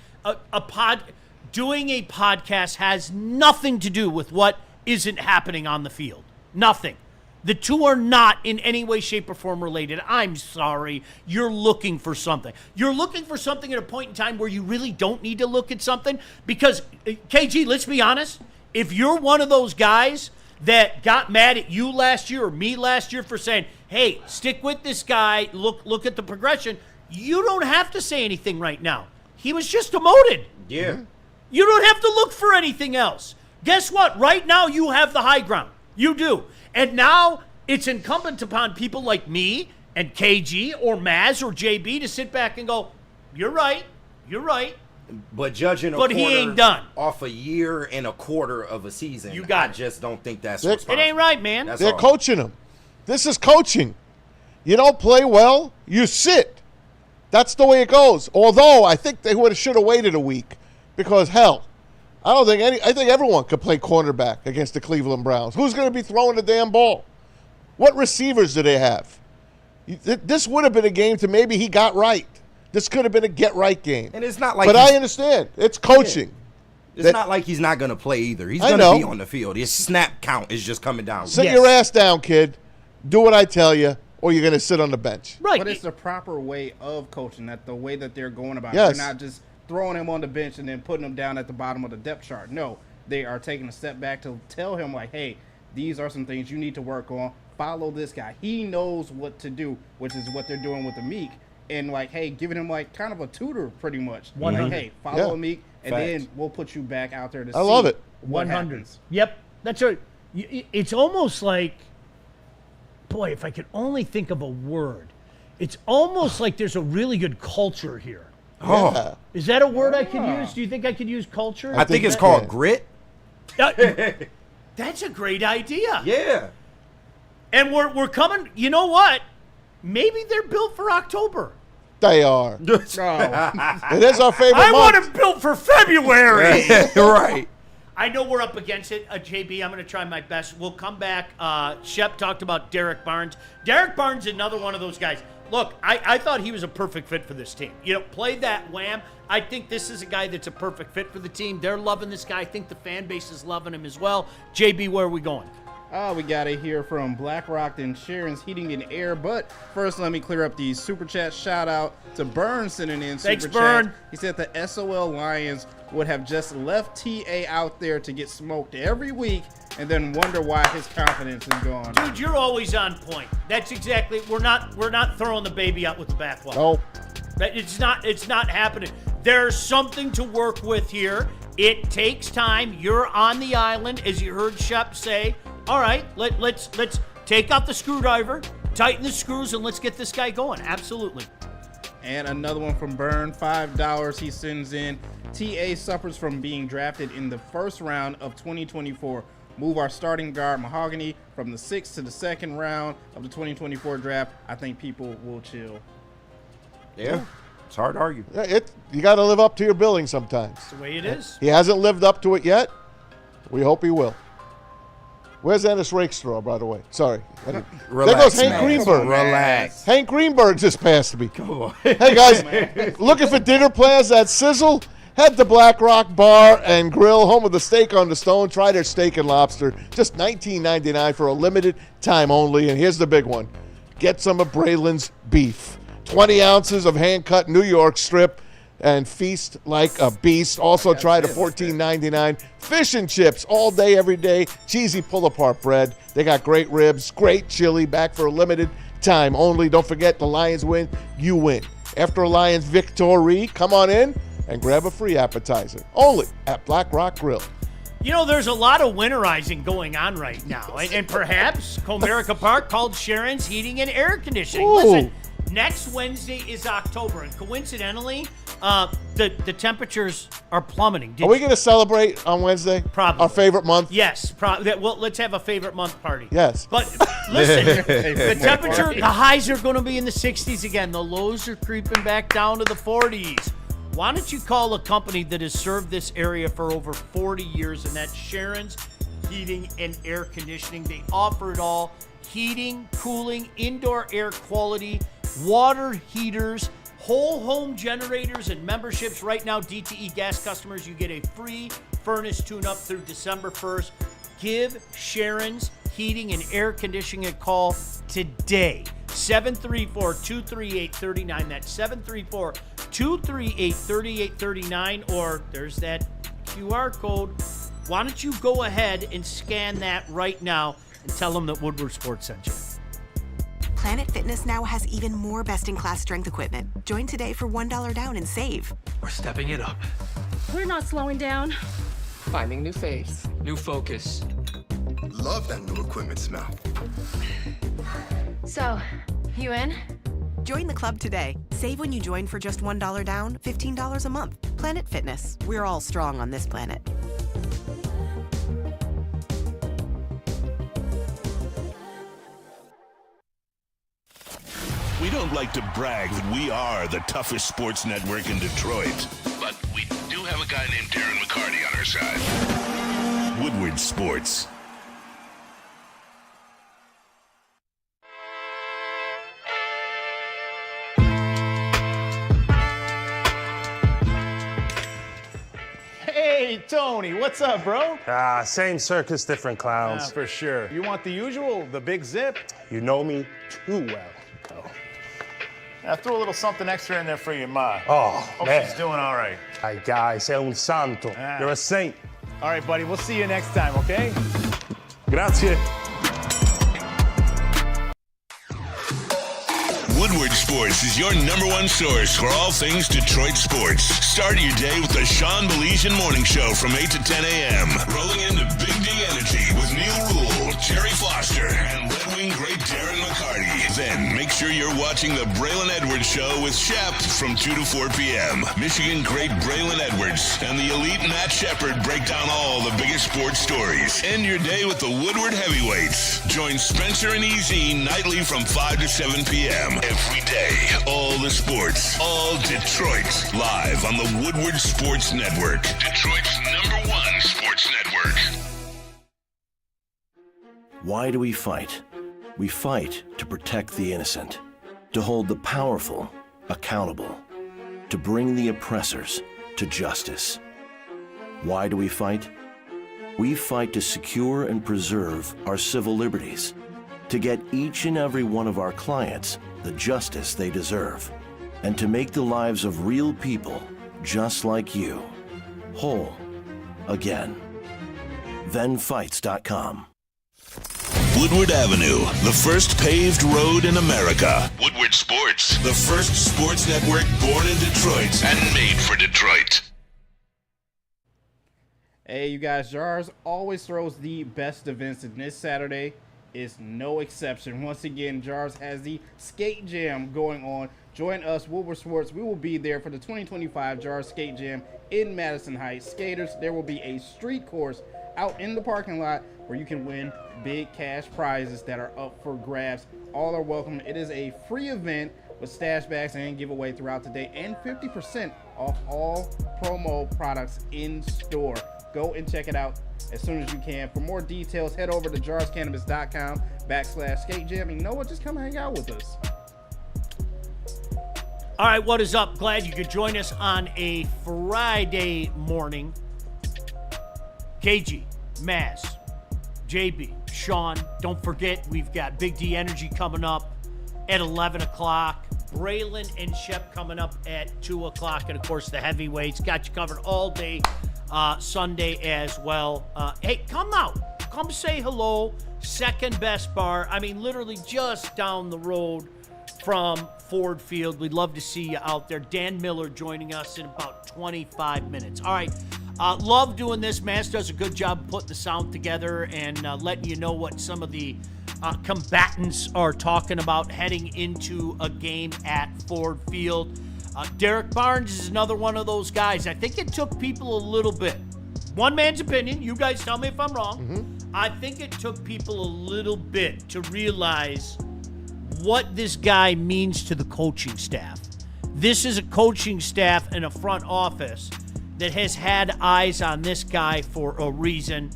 Doing a podcast has nothing to do with what isn't happening on the field. Nothing. The two are not in any way, shape, or form related. I'm sorry. You're looking for something. You're looking for something at a point in time where you really don't need to look at something. Because, KG, let's be honest. If you're one of those guys that got mad at you last year or me last year for saying, hey, stick with this guy, look at the progression, you don't have to say anything right now. He was just demoted. Yeah. You don't have to look for anything else. Guess what? Right now, you have the high ground. You do. And now it's incumbent upon people like me and KG or Maz or JB to sit back and go, you're right. But judging But he ain't done. off a year and a quarter of a season, You got I it. just don't think that's It responsible. It ain't right, man. That's They're all. coaching him. This is coaching. You don't play well, you sit. That's the way it goes. Although I think they should have waited a week, because hell, I think everyone could play cornerback against the Cleveland Browns. Who's going to be throwing the damn ball? What receivers do they have? This would have been a game to maybe he got right. This could have been a get-right game. And it's not like But I understand. It's coaching. It's not like he's not going to play either. He's I going to be know. on the field. His snap count is just coming down. Sit Yes. your ass down, kid. Do what I tell you, or you're going to sit on the bench. Right. But it's the proper way of coaching, that the way that they're going about Yes. it. They're not just throwing him on the bench and then putting him down at the bottom of the depth chart. No, they are taking a step back to tell him, like, hey, these are some things you need to work on. Follow this guy. He knows what to do, which is what they're doing with Amik. And, like, hey, giving him, like, kind of a tutor pretty much. Like, hey, follow Amik, and Facts. then we'll put you back out there to see I love it. what 100. happens. Yep. That's right. It's almost like, boy, if I could only think of a word. It's almost like there's a really good culture here. Oh, Yeah. Is that a word I could use? Do you think I could use culture? I think it's that- called yeah. grit. That's a great idea. Yeah. And we're coming. You know what? Maybe they're built for October. They are. Oh, It is our favorite I month. want them built for February. Right. I know we're up against it. JB, I'm going to try my best. We'll come back. Shep talked about Derek Barnes. Derek Barnes is another one of those guys. Look, I thought he was a perfect fit for this team. You know, play that wham. I think this is a guy that's a perfect fit for the team. They're loving this guy. I think the fan base is loving him as well. JB, where are we going? we got to hear from BlackRock and Sharon's Heating and Air. But first, let me clear up the Super Chat. Shout out to Burn sending in Thanks, Super Burn. Chat. He said the SOL Lions would have just left TA out there to get smoked every week and then wonder why his confidence is gone. Dude, you're always on point. That's exactly. We're not throwing the baby out with the bathwater. No. It's not happening. There's something to work with here. It takes time. You're on the island, as you heard Shep say. All right, let's take out the screwdriver, tighten the screws, and let's get this guy going. Absolutely. And another one from Burn, $5 he sends in. TA suffers from being drafted in the first round of 2024. move our starting guard, Mahogany, from the 6th to the 2nd round of the 2024 draft, I think people will chill. Yeah, it's hard to argue. Yeah, you got to live up to your billing sometimes. That's the way it is. He hasn't lived up to it yet. We hope he will. Where's Ennis Rakestraw, by the way? Sorry. Relax, there goes Hank man. Greenberg. Relax. Hank Greenberg just passed me. Come on. Hey, guys, looking for dinner plans at Sizzle? Head to Black Rock Bar and Grill, home of the Steak on the Stone. Try their steak and lobster. Just $19.99 for a limited time only. And here's the big one. Get some of Braylon's beef. 20 ounces of hand-cut New York strip and feast like a beast. Also try the $14.99 fish and chips all day, every day. Cheesy pull-apart bread. They got great ribs, great chili, back for a limited time only. Don't forget, the Lions win, you win. After a Lions victory, come on in and grab a free appetizer. Only at Black Rock Grill. You know, there's a lot of winterizing going on right now. And perhaps Comerica Park called Sharon's Heating and Air Conditioning. Ooh. Listen, next Wednesday is October, and coincidentally, the temperatures are plummeting. Are we going to celebrate on Wednesday? Probably. Our favorite month? Yes. Well, let's have a favorite month party. Yes. But listen, the temperature, the highs are going to be in the 60s again. The lows are creeping back down to the 40s. Why don't you call a company that has served this area for over 40 years, and that's Sharon's Heating and Air Conditioning. They offer it all: heating, cooling, indoor air quality, water heaters, whole home generators, and memberships. Right now, DTE gas customers, you get a free furnace tune-up through December 1st. Give Sharon's Heating and Air Conditioning a call today. 734-238-39. That's 734-238-3839. Or there's that QR code. Why don't you go ahead and scan that right now and tell them that Woodward Sports sent you. Planet Fitness now has even more best-in-class strength equipment. Join today for $1 down and save. We're stepping it up. We're not slowing down. Finding new faith, new focus. Love that new equipment smell. So, you in? Join the club today. Save when you join for just $1 down, $15 a month. Planet Fitness. We're all strong on this planet. We don't like to brag that we are the toughest sports network in Detroit, but we do have a guy named Darren McCarty on our side. Woodward Sports. Hey, Tony, what's up, bro? Same circus, different clowns. For sure. You want the usual, the big zip? You know me too well. I threw a little something extra in there for your ma. Oh, Hope man. she's doing all right. Ay, guy, sei un santo. You're a saint. All right, buddy, we'll see you next time, okay? Grazie. Woodward Sports is your #1 source for all things Detroit sports. Start your day with the Sean Baligian Morning Show from 8 to 10 a.m. Rolling into Big D Energy with Neil Rule, Jerry Foster, and Red Wing great Darren McCarty. Then make sure you're watching the Braylon Edwards Show with Shep from 2 to 4 p.m. Michigan great Braylon Edwards and the elite Matt Shepard break down all the biggest sports stories. End your day with the Woodward Heavyweights. Join Spencer and EZ nightly from 5 to 7 p.m. Every day, all the sports, all Detroit, live on the Woodward Sports Network. Detroit's #1 sports network. Why do we fight? We fight to protect the innocent, to hold the powerful accountable, to bring the oppressors to justice. Why do we fight? We fight to secure and preserve our civil liberties, to get each and every one of our clients the justice they deserve, and to make the lives of real people just like you whole again. ThenFights.com. Woodward Avenue, the first paved road in America. Woodward Sports, the first sports network born in Detroit and made for Detroit. Hey, you guys, Jars always throws the best events, and this Saturday is no exception. Once again, Jars has the Skate Jam going on. Join us, Woodward Sports. We will be there for the 2025 Jars Skate Jam in Madison Heights. Skaters, there will be a street course out in the parking lot where you can win big cash prizes that are up for grabs. All are welcome. It is a free event with stash bags and giveaway throughout the day, and 50% off all promo products in store. Go and check it out as soon as you can. For more details, head over to jarscannabis.com/skate jam. And you know what? Just come hang out with us. All right, what is up? Glad you could join us on a Friday morning. KG, Maz, JB, Sean, don't forget we've got Big D Energy coming up at 11 o'clock. Braylon and Shep coming up at 2 o'clock. And, of course, the heavyweights. Got you covered all day Sunday as well. Hey, come out. Come say hello. Second best bar. I mean, literally just down the road from Ford Field. We'd love to see you out there. Dan Miller joining us in about 25 minutes. All right. Love doing this. Maz does a good job putting the sound together and letting you know what some of the combatants are talking about heading into a game at Ford Field. Derek Barnes is another one of those guys. I think it took people a little bit. One man's opinion. You guys tell me if I'm wrong. Mm-hmm. I think it took people a little bit to realize what this guy means to the coaching staff. This is a coaching staff and a front office that has had eyes on this guy for a reason.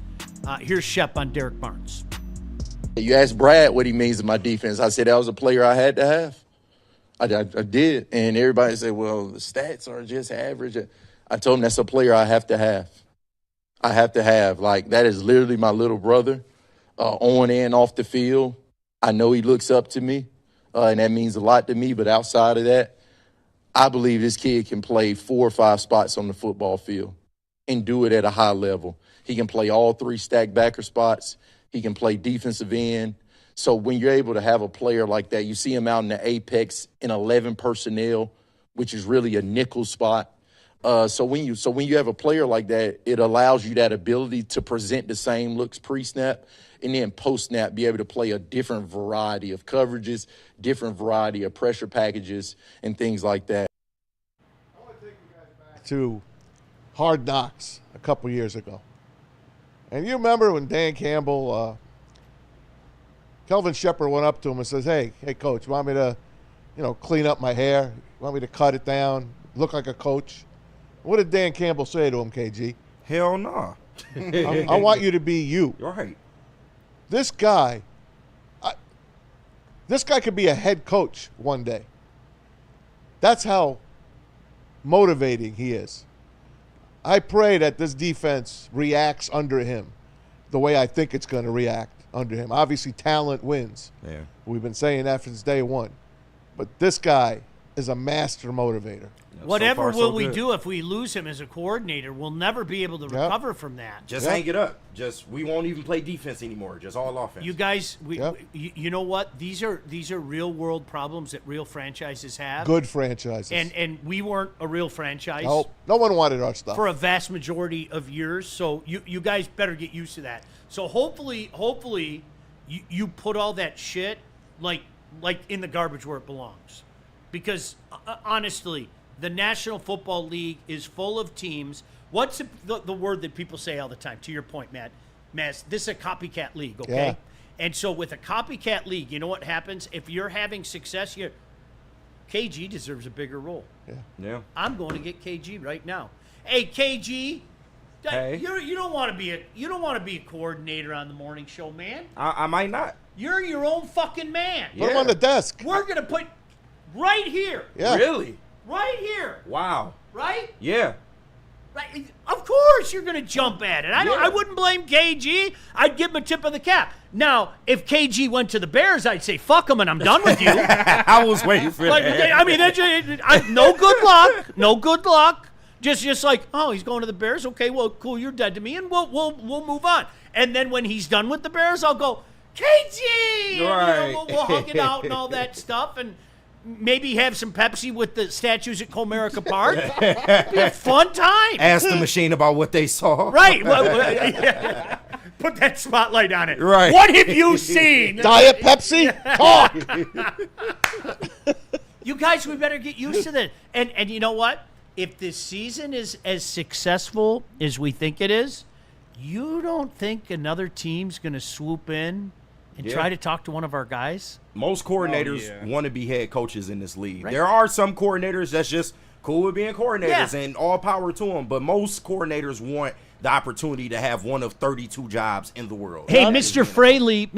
Here's Shep on Derek Barnes. You asked Brad what he means to my defense. I said that was a player I had to have. I did. And everybody said, well, the stats are just average. I told him that's a player I have to have. I have to have. Like, that is literally my little brother on and off the field. I know he looks up to me, and that means a lot to me. But outside of that, I believe this kid can play 4 or 5 spots on the football field and do it at a high level. He can play all 3 stack backer spots. He can play defensive end. So when you're able to have a player like that, you see him out in the apex in 11 personnel, which is really a nickel spot. So when you have a player like that, it allows you that ability to present the same looks pre-snap and then post-snap be able to play a different variety of coverages, different variety of pressure packages, and things like that. I want to take you guys back to Hard Knocks a couple years ago. And you remember when Dan Campbell, Kelvin Shepard went up to him and says, hey, coach, you want me to, clean up my hair? You want me to cut it down, look like a coach? What did Dan Campbell say to him, KG? Hell no. I want you to be you. Right. This guy could be a head coach one day. That's how motivating he is. I pray that this defense reacts under him the way I think it's going to react under him. Obviously, talent wins. Yeah. We've been saying that since day one. But this guy is a master motivator. Whatever will we do if we lose him as a coordinator? We'll never be able to recover from that. Just hang it up. We won't even play defense anymore. Just all offense. You guys, you know what? These are real world problems that real franchises have. Good franchises. And we weren't a real franchise. No one wanted our stuff for a vast majority of years. So you guys better get used to that. So hopefully you put all that shit like in the garbage where it belongs, because honestly, the National Football League is full of teams. What's the word that people say all the time? To your point, Matt, this is a copycat league, okay? Yeah. And so with a copycat league, you know what happens? If you're having success, KG deserves a bigger role. Yeah. I'm going to get KG right now. Hey, KG, hey. You don't want to be a coordinator on the morning show, man. I might not. You're your own fucking man. Put him on the desk. We're gonna put right here. Yeah. Really? Right here. Wow. Right? Yeah. Right. Of course you're going to jump at it. I wouldn't blame KG. I'd give him a tip of the cap. Now, if KG went to the Bears, I'd say, fuck him and I'm done with you. I was waiting for that. I mean, no good luck. No good luck. Just like, oh, he's going to the Bears? Okay, well, cool, you're dead to me, and we'll move on. And then when he's done with the Bears, I'll go, KG! Right. We'll hug it out and all that stuff, and maybe have some Pepsi with the statues at Comerica Park. Be a fun time. Ask the machine about what they saw. Right. Yeah. Put that spotlight on it. Right. What have you seen? Diet Pepsi? Talk. You guys, we better get used to that. And you know what? If this season is as successful as we think it is, You don't think another team's going to swoop in and try to talk to one of our guys? Most coordinators want to be head coaches in this league. Right. There are some coordinators that's just cool with being coordinators and all power to them, but most coordinators want the opportunity to have one of 32 jobs in the world. Hey, Mr. Fraley,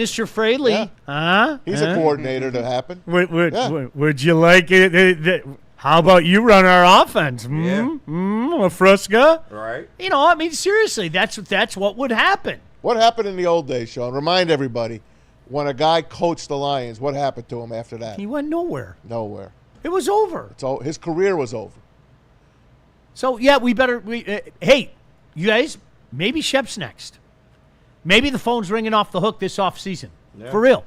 He's a coordinator to happen. Would you like it? How about you run our offense? Fruska? Right. You know, I mean, seriously, that's what would happen. What happened in the old days, Sean? Remind everybody, when a guy coached the Lions, what happened to him after that? He went nowhere. Nowhere. It was over. His career was over. So, yeah, hey, you guys, maybe Shep's next. Maybe the phone's ringing off the hook this offseason. Yeah. For real.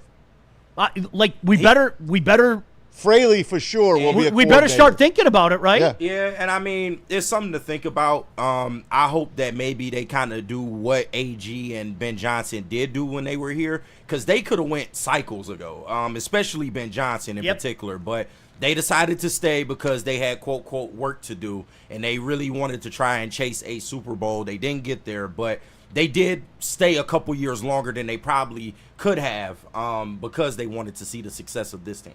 We better Fraley for sure will be a we better start thinking about it, right? Yeah, and I mean, it's something to think about. I hope that maybe they kind of do what AG and Ben Johnson did do when they were here, because they could have went cycles ago, especially Ben Johnson in particular. But they decided to stay because they had, quote, quote, work to do, and they really wanted to try and chase a Super Bowl. They didn't get there, but they did stay a couple years longer than they probably could have because they wanted to see the success of this team.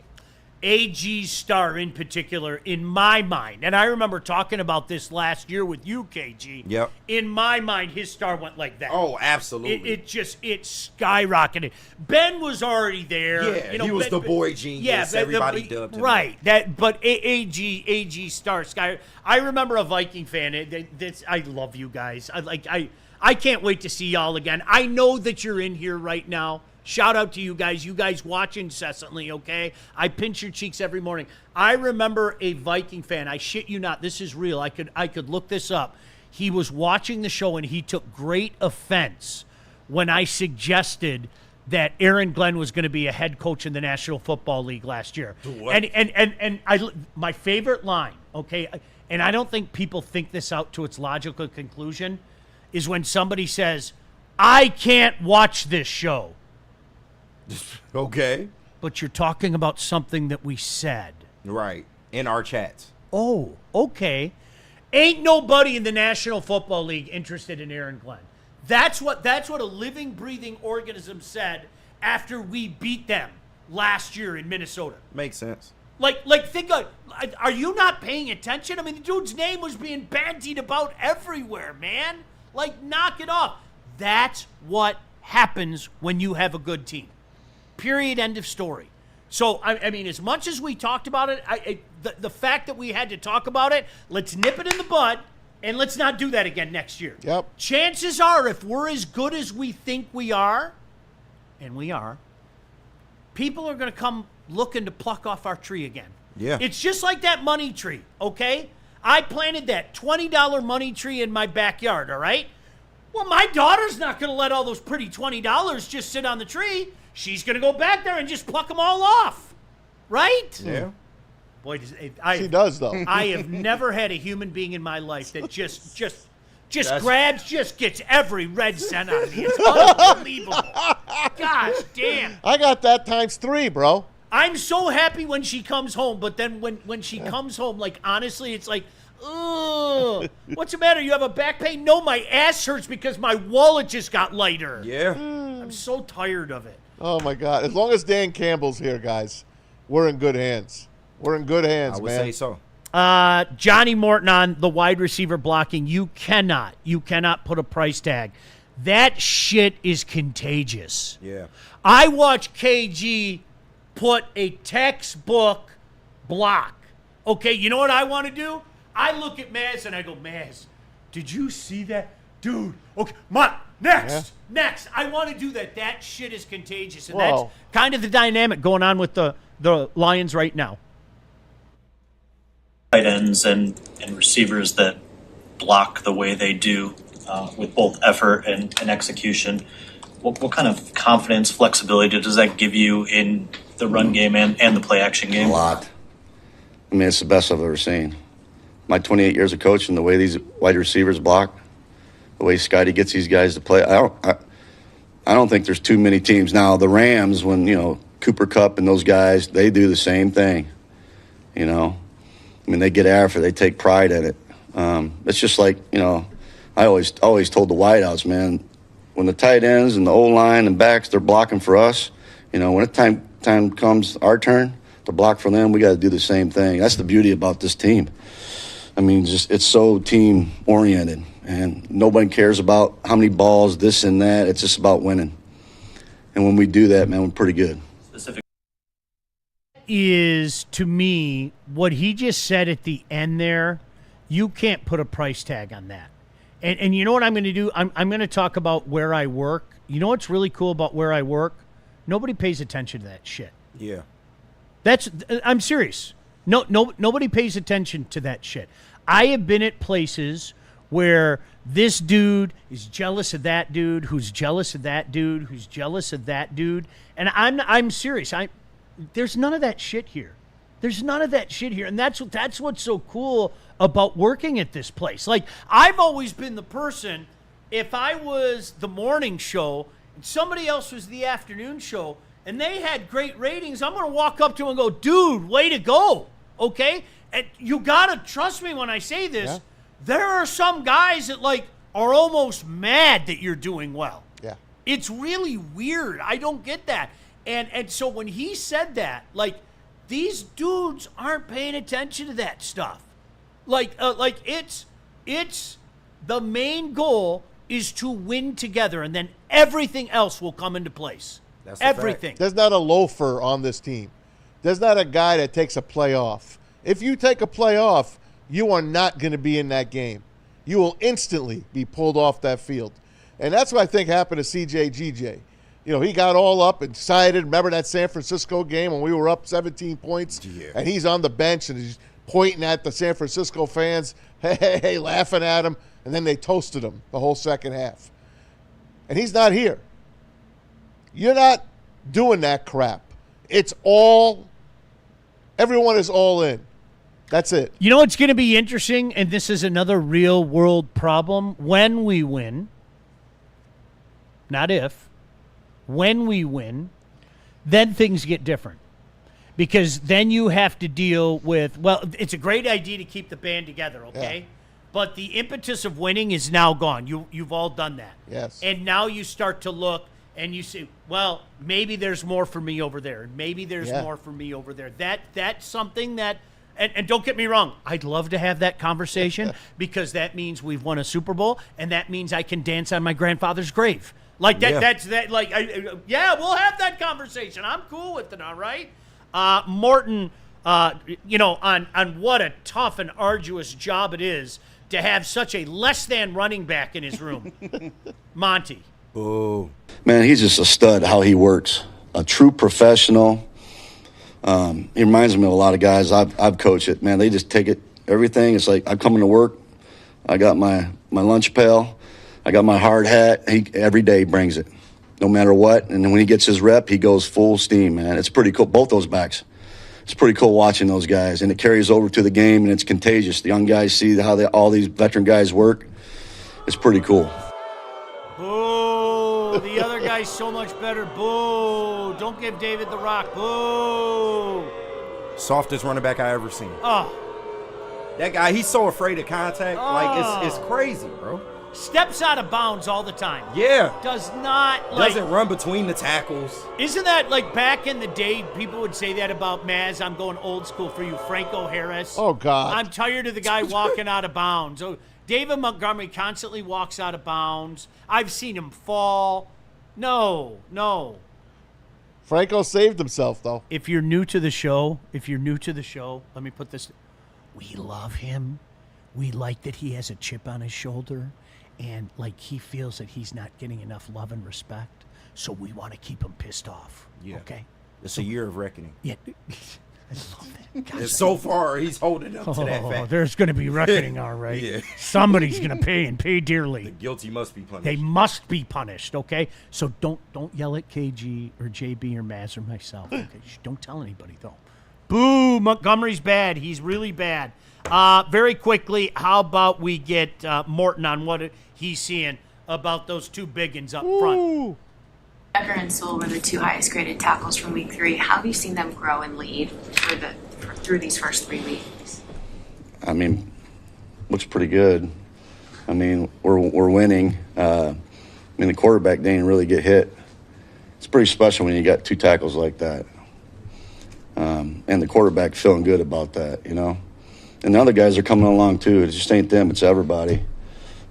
AG's star in particular, in my mind, and I remember talking about this last year with you, KG. Yep. In my mind, his star went like that. Oh, absolutely. It skyrocketed. Ben was already there. Yeah, he was the boy genius. Yeah, everybody dubbed him. Right. But AG star sky. I remember a Viking fan. I love you guys. I can't wait to see y'all again. I know that you're in here right now. Shout out to you guys. You guys watch incessantly, okay? I pinch your cheeks every morning. I remember a Viking fan. I shit you not. This is real. I could look this up. He was watching the show, and he took great offense when I suggested that Aaron Glenn was going to be a head coach in the National Football League last year. What? And my favorite line, okay, and I don't think people think this out to its logical conclusion, is when somebody says, I can't watch this show. Okay. But you're talking about something that we said. Right. In our chats. Oh, okay. Ain't nobody in the National Football League interested in Aaron Glenn. That's what a living, breathing organism said after we beat them last year in Minnesota. Makes sense. Think of, are you not paying attention? I mean, the dude's name was being bandied about everywhere, man. Knock it off. That's what happens when you have a good team. Period. End of story. So, I mean, as much as we talked about it, the fact that we had to talk about it, let's nip it in the bud, and let's not do that again next year. Yep. Chances are, if we're as good as we think we are, and we are, people are going to come looking to pluck off our tree again. Yeah. It's just like that money tree, okay? I planted that $20 money tree in my backyard, all right? Well, my daughter's not going to let all those pretty $20 just sit on the tree. She's going to go back there and just pluck them all off, right? Yeah. Boy, she does, though. I have never had a human being in my life that just gets every red cent out of me. It's unbelievable. Gosh damn. I got that times 3, bro. I'm so happy when she comes home, but then when she comes home, honestly, it's like, ugh, what's the matter? You have a back pain? No, my ass hurts because my wallet just got lighter. Yeah. I'm so tired of it. Oh, my God. As long as Dan Campbell's here, guys, we're in good hands. We're in good hands, man. I would say so. Johnny Morton on the wide receiver blocking. You cannot put a price tag. That shit is contagious. Yeah. I watch KG put a textbook block. Okay, you know what I want to do? I look at Maz and I go, Maz, did you see that? Dude, okay, next. I want to do that. That shit is contagious. And that's kind of the dynamic going on with the Lions right now. Tight ends and receivers that block the way they do with both effort and execution. What kind of confidence, flexibility does that give you in the run game and the play action game? A lot. I mean, it's the best I've ever seen. My 28 years of coaching, the way these wide receivers block, the way Scotty gets these guys to play, I don't think there's too many teams. Now, the Rams, when, Cooper Kupp and those guys, they do the same thing, I mean, they get after it. They take pride in it. It's just like, I always told the wideouts, man, when the tight ends and the O-line and backs, they're blocking for us, you know, when the time comes our turn to block for them, we got to do the same thing. That's the beauty about this team. I mean, just it's so team-oriented, and nobody cares about how many balls, this and that. It's just about winning. And when we do that, man, we're pretty good. Is, to me, what he just said at the end there, you can't put a price tag on that. And you know what I'm going to do? I'm going to talk about where I work. You know what's really cool about where I work? Nobody pays attention to that shit. Yeah. I'm serious. Nobody pays attention to that shit. I have been at places where this dude is jealous of that dude, who's jealous of that dude, who's jealous of that dude, and I'm serious. There's none of that shit here. There's none of that shit here, and that's what's so cool about working at this place. Like, I've always been the person, if I was the morning show and somebody else was the afternoon show and they had great ratings, I'm going to walk up to him and go, dude, way to go, okay? And you got to trust me when I say this. Yeah. There are some guys that, like, are almost mad that you're doing well. Yeah. It's really weird. I don't get that. And so when he said that, like, these dudes aren't paying attention to that stuff. Like it's the main goal is to win together, and then everything else will come into place. That's everything. There's not a loafer on this team. There's not a guy that takes a play off. If you take a play off, you are not going to be in that game. You will instantly be pulled off that field. And that's what I think happened to CJ GJ. You know, he got all up and excited. Remember that San Francisco game when we were up 17 points? Yeah. And he's on the bench and he's pointing at the San Francisco fans, hey, laughing at him. And then they toasted him the whole second half. And he's not here. You're not doing that crap. Everyone is all in. That's it. You know what's going to be interesting, and this is another real world problem, when we win, not if, when we win, then things get different. Because then you have to deal with, well, it's a great idea to keep the band together, okay? Yeah. But the impetus of winning is now gone. You've all done that. Yes. And now you start to look and you say, well, maybe there's more for me over there. Maybe there's more for me over there. That's something that, and don't get me wrong, I'd love to have that conversation because that means we've won a Super Bowl, and that means I can dance on my grandfather's grave. Like that. Yeah. That's that. Like, we'll have that conversation. I'm cool with it. All right, Morton. On what a tough and arduous job it is to have such a less than running back in his room, Monty. Oh, man, he's just a stud. How he works, a true professional. He reminds me of a lot of guys I've coached it. Man, they just take it everything. It's like I'm coming to work. I got my lunch pail. I got my hard hat. He every day brings it, no matter what. And then when he gets his rep, he goes full steam, man. It's pretty cool. Both those backs. It's pretty cool watching those guys, and it carries over to the game, and it's contagious. The young guys see how all these veteran guys work. It's pretty cool. Boo! The other guy's so much better. Boo! Don't give David the rock. Boo! Softest running back I ever seen. Oh. That guy, he's so afraid of contact. Oh. Like, it's crazy, bro. Steps out of bounds all the time. Yeah. Does not, doesn't run between the tackles. Isn't that, like, back in the day, people would say that about Maz? I'm going old school for you, Franco Harris. Oh, God. I'm tired of the guy walking out of bounds. Oh, David Montgomery constantly walks out of bounds. I've seen him fall. No. Franco saved himself, though. If you're new to the show, let me put this. We love him. We like that he has a chip on his shoulder. And, like, he feels that he's not getting enough love and respect, so we want to keep him pissed off. Yeah. Okay? It's a year of reckoning. Yeah. I love that. God, and so far, he's holding up to that fact. There's going to be reckoning, all right? Yeah. Somebody's going to pay, and pay dearly. The guilty must be punished. They must be punished, okay? So don't yell at KG or JB or Maz or myself. Okay? Don't tell anybody, though. Boo! Montgomery's bad. He's really bad. Very quickly, how about we get Morton on what he's seeing about those two big uns up front? Becker and Sewell were the two highest graded tackles from week 3. How have you seen them grow and lead through these first 3 weeks? I mean, looks pretty good. I mean, we're winning. I mean, the quarterback didn't really get hit. It's pretty special when you got 2 tackles like that. And the quarterback feeling good about that, you know. And the other guys are coming along too. It just ain't them, it's everybody.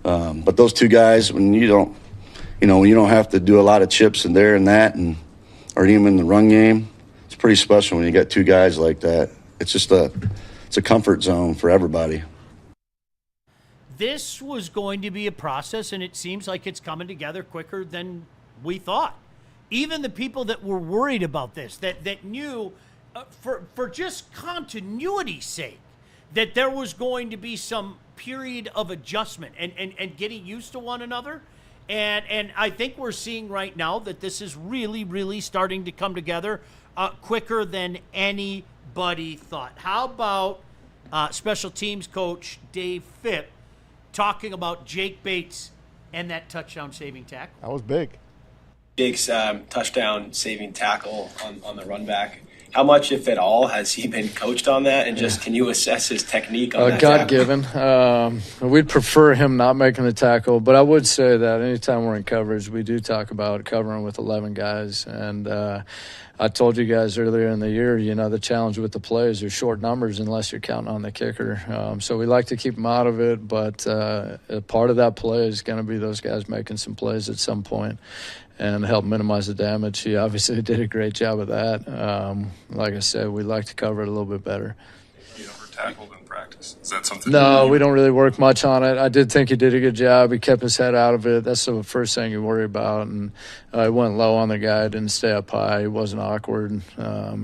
But those 2 guys, when you don't have to do a lot of chips and there and that, or even in the run game, it's pretty special when you got 2 guys like that. It's just it's a comfort zone for everybody. This was going to be a process, and it seems like it's coming together quicker than we thought. Even the people that were worried about this, that knew for just continuity's sake, that there was going to be some period of adjustment and getting used to one another. And I think we're seeing right now that this is really, really starting to come together quicker than anybody thought. How about special teams coach Dave Phipp talking about Jake Bates and that touchdown-saving tackle? That was big. Jake's touchdown-saving tackle on the run back. How much, if at all, has he been coached on that? And just can you assess his technique on that God-given. We'd prefer him not making the tackle, but I would say that anytime we're in coverage, we do talk about covering with 11 guys. And I told you guys earlier in the year, the challenge with the play is there's short numbers unless you're counting on the kicker. So we like to keep them out of it, but part of that play is going to be those guys making some plays at some point and help minimize the damage. He obviously did a great job of that. Like I said, we like to cover it a little bit better. You never tackled in practice. Is that something? No, we don't really work much on it. I did think he did a good job. He kept his head out of it. That's the first thing you worry about. And he went low on the guy, didn't stay up high. He wasn't awkward.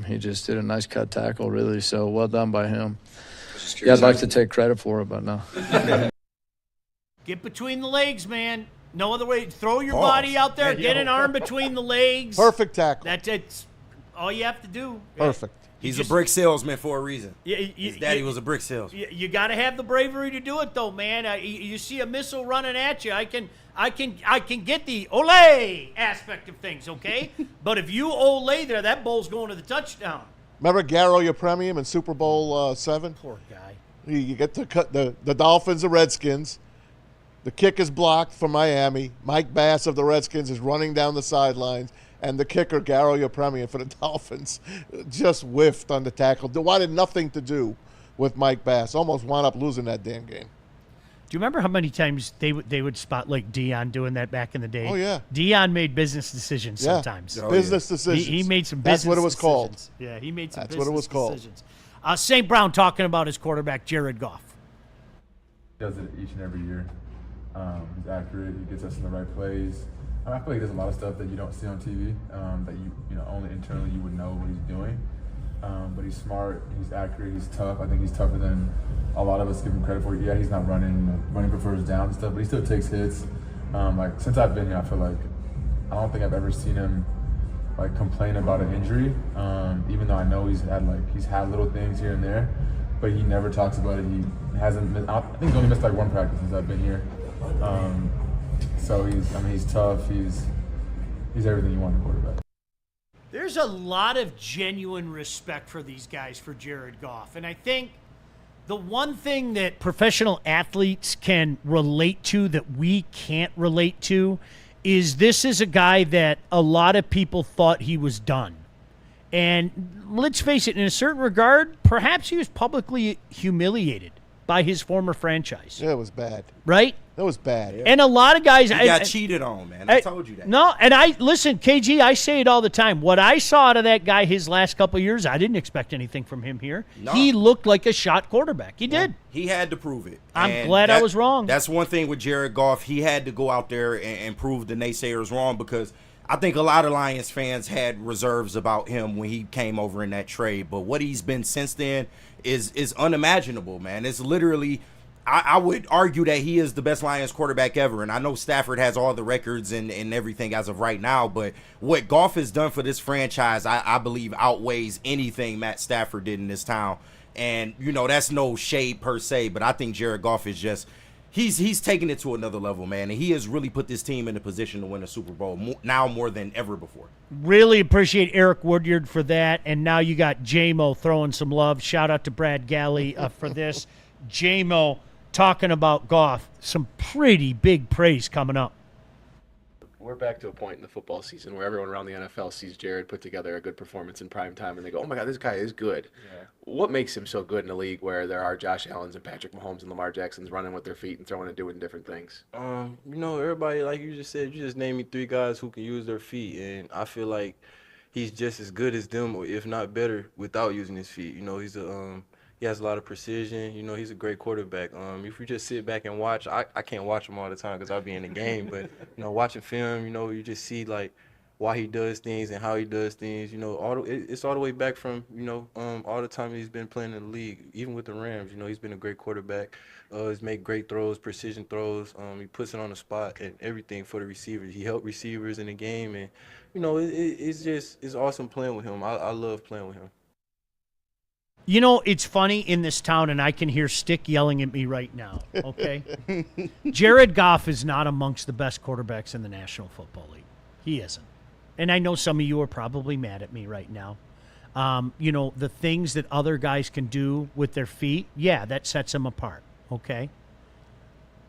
He just did a nice cut tackle, really. So well done by him. Yeah, I'd like to take credit for it, but no. Get between the legs, man. No other way. Throw your body out there. Get an arm between the legs. Perfect tackle. That's all you have to do. Perfect. He's a brick salesman for a reason. His daddy was a brick salesman. You got to have the bravery to do it, though, man. You see a missile running at you, I can get the ole aspect of things, okay? But if you ole there, that ball's going to the touchdown. Remember Garo Yepremian in Super Bowl 7? Poor guy. You get to cut the Dolphins, the Redskins. The kick is blocked for Miami. Mike Bass of the Redskins is running down the sidelines. And the kicker, Garo Yepremian for the Dolphins, just whiffed on the tackle. Wanted nothing to do with Mike Bass. Almost wound up losing that damn game. Do you remember how many times they would spot like Dion doing that back in the day? Oh, yeah. Dion made business decisions sometimes. Business decisions. He made some business decisions. That's what it was called. Yeah, he made some That's business what it was called. decisions. St. Brown talking about his quarterback, Jared Goff. He does it each and every year. He's accurate. He gets us in the right plays. I feel like there's a lot of stuff that you don't see on TV that you only internally you would know what he's doing. But he's smart. He's accurate. He's tough. I think he's tougher than a lot of us give him credit for. Yeah, he's not running for first down and stuff, but he still takes hits. Since I've been here, I feel like I don't think I've ever seen him complain about an injury. Even though I know he's had little things here and there, but he never talks about it. He hasn't missed. I think he's only missed one practice since I've been here. So he's tough. He's everything you want in a quarterback. There's a lot of genuine respect for these guys for Jared Goff. And I think the one thing that professional athletes can relate to that we can't relate to is this is a guy that a lot of people thought he was done. And let's face it, in a certain regard, perhaps he was publicly humiliated by his former franchise. Yeah, it was bad. Right? That was bad. Yeah. And a lot of guys... He got cheated on, man. I told you that. No, and listen, KG, I say it all the time. What I saw out of that guy his last couple of years, I didn't expect anything from him here. No. He looked like a shot quarterback. He did. He had to prove it. I'm glad I was wrong. That's one thing with Jared Goff. He had to go out there and prove the naysayers wrong, because I think a lot of Lions fans had reserves about him when he came over in that trade. But what he's been since then is unimaginable, man. It's literally... I would argue that he is the best Lions quarterback ever, and I know Stafford has all the records and everything as of right now, but what Goff has done for this franchise, I believe, outweighs anything Matt Stafford did in this town. And, that's no shade per se, but I think Jared Goff is just he's taking it to another level, man, and he has really put this team in a position to win a Super Bowl now more than ever before. Really appreciate Eric Woodward for that, and now you got J-Mo throwing some love. Shout out to Brad Galley for this. J-Mo, talking about Goff, some pretty big praise coming up. We're back to a point in the football season where everyone around the NFL sees Jared put together a good performance in prime time, and they go, oh, my God, this guy is good. Yeah. What makes him so good in a league where there are Josh Allens and Patrick Mahomes and Lamar Jacksons running with their feet and throwing and doing different things? Everybody, like you just said, you just named me 3 guys who can use their feet, and I feel like he's just as good as them, or if not better, without using his feet. He has a lot of precision. He's a great quarterback. If you just sit back and watch, I can't watch him all the time because I'll be in the game. But, watching film, you just see, like, why he does things and how he does things. It's all the way back from, all the time he's been playing in the league, even with the Rams. He's been a great quarterback. He's made great throws, precision throws. He puts it on the spot and everything for the receivers. He helped receivers in the game. And, it's awesome playing with him. I love playing with him. It's funny in this town, and I can hear Stick yelling at me right now, okay? Jared Goff is not amongst the best quarterbacks in the National Football League. He isn't. And I know some of you are probably mad at me right now. The things that other guys can do with their feet, yeah, that sets them apart, okay?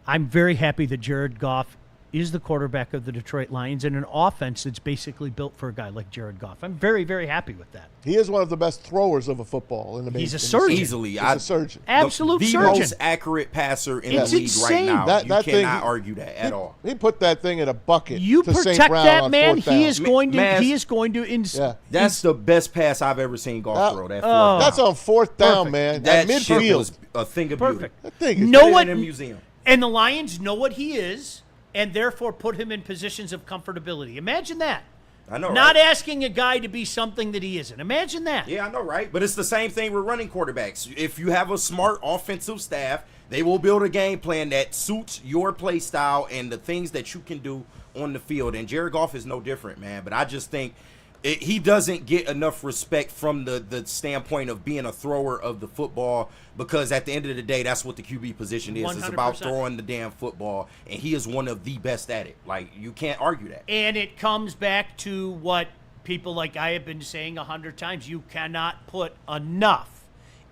I'm very happy that Jared Goff is the quarterback of the Detroit Lions in an offense that's basically built for a guy like Jared Goff. I'm very, very happy with that. He is one of the best throwers of a football in the He's a surgeon. Easily. He's a surgeon. Absolute the surgeon. most accurate passer in It's the league insane. right now. That You thing, cannot argue that at all. He put that thing in a bucket. You to St. protect Brown that on man, 4th down. he is going to Maz, he is going to That's the best pass I've ever seen Goff throw. That That's on 4th down, man. That At shit midfield. was a thing of Perfect. beauty. That thing is know what in a museum. And the Lions know what he is, and therefore put him in positions of comfortability. Imagine that. I know, Not right? asking a guy to be something that he isn't. Imagine that. Yeah, I know, right? But it's the same thing with running quarterbacks. If you have a smart offensive staff, they will build a game plan that suits your play style and the things that you can do on the field. And Jared Goff is no different, man. But I just think he doesn't get enough respect from the standpoint of being a thrower of the football, because at the end of the day, that's what the QB position is. 100%. It's about throwing the damn football, and he is one of the best at it. Like, you can't argue that. And it comes back to what people like I have been saying 100 times. You cannot put enough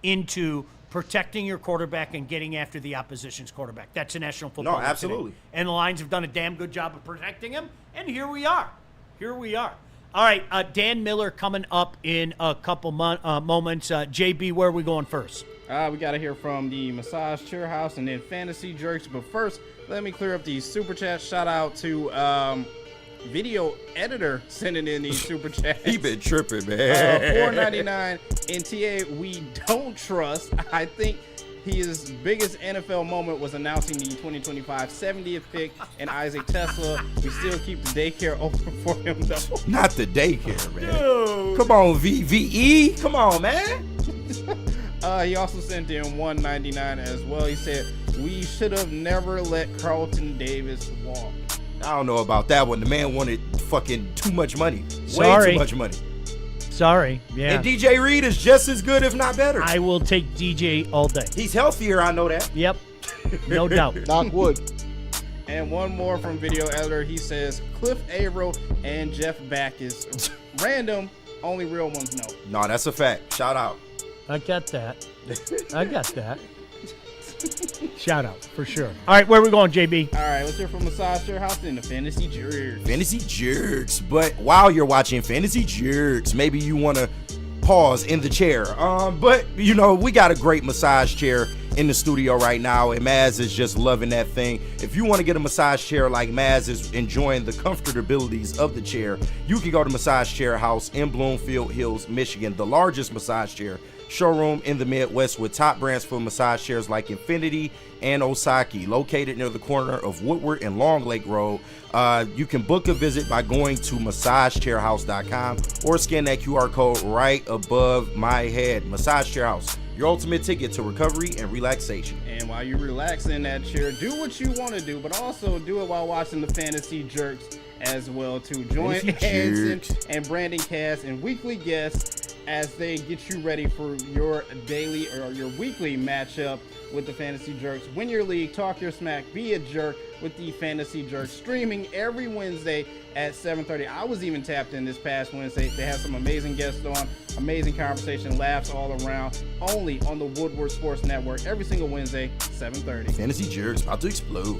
into protecting your quarterback and getting after the opposition's quarterback. That's a National Football League today. Absolutely. And the Lions have done a damn good job of protecting him, and here we are. All right, Dan Miller coming up in a couple moments. JB, where are we going first? We got to hear from the Massage Chair House and then Fantasy Jerks. But first, let me clear up these super chats. Shout out to Video Editor sending in these super chats. He been tripping, man. $4.99 in TA we don't trust. I think his biggest NFL moment was announcing the 2025 70th pick and Isaac Tesla. We still keep the daycare open for him, though. Not the daycare, man. Dude. Come on, VVE. Come on, man. He also sent in $1.99 as well. He said, we should have never let Carlton Davis walk. I don't know about that one. The man wanted fucking too much money. Sorry. Way too much money. Sorry, yeah. And DJ Reed is just as good, if not better. I will take DJ all day. He's healthier, I know that. Yep, no doubt. Knock wood. And one more from Video Editor. He says, Cliff Averill and Jeff Backus. Random, only real ones know. No, that's a fact. Shout out. I got that. Shout out, for sure. All right, where are we going, JB? All right, let's hear from Massage Chair House and the Fantasy Jerks. Fantasy Jerks. But while you're watching Fantasy Jerks, maybe you want to pause in the chair. But, we got a great massage chair in the studio right now, and Maz is just loving that thing. If you want to get a massage chair like Maz is enjoying the comfortabilities of the chair, you can go to Massage Chair House in Bloomfield Hills, Michigan, the largest massage chair showroom in the Midwest with top brands for massage chairs like Infinity and Osaki, located near the corner of Woodward and Long Lake Road. You can book a visit by going to massagechairhouse.com or scan that QR code right above my head. Massage Chair House, your ultimate ticket to recovery and relaxation. And while you relax in that chair, do what you want to do, but also do it while watching the Fantasy Jerks as well, too. Join Hanson and Brandon Cass and weekly guests as they get you ready for your daily or your weekly matchup with the Fantasy Jerks. Win your league, talk your smack, be a jerk with the Fantasy Jerks, streaming every Wednesday at 7:30. I was even tapped in this past Wednesday. They had some amazing guests on, amazing conversation, laughs all around, only on the Woodward Sports Network every single Wednesday, 7:30. Fantasy Jerks about to explode.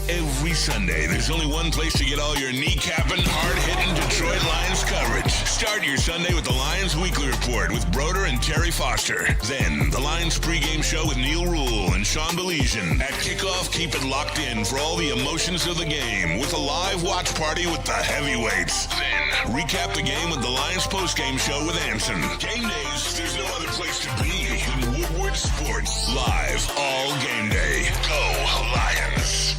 Every Sunday, there's only one place to get all your kneecapping, hard-hitting Detroit Lions coverage. Start your Sunday with the Lions Weekly Report with Broder and Terry Foster. Then, the Lions pregame show with Neil Rule and Sean Baligian. At kickoff, keep it locked in for all the emotions of the game with a live watch party with the heavyweights. Then, recap the game with the Lions postgame show with Anson. Game days, there's no other place to be than Woodward Sports. Live all game day. Go Lions.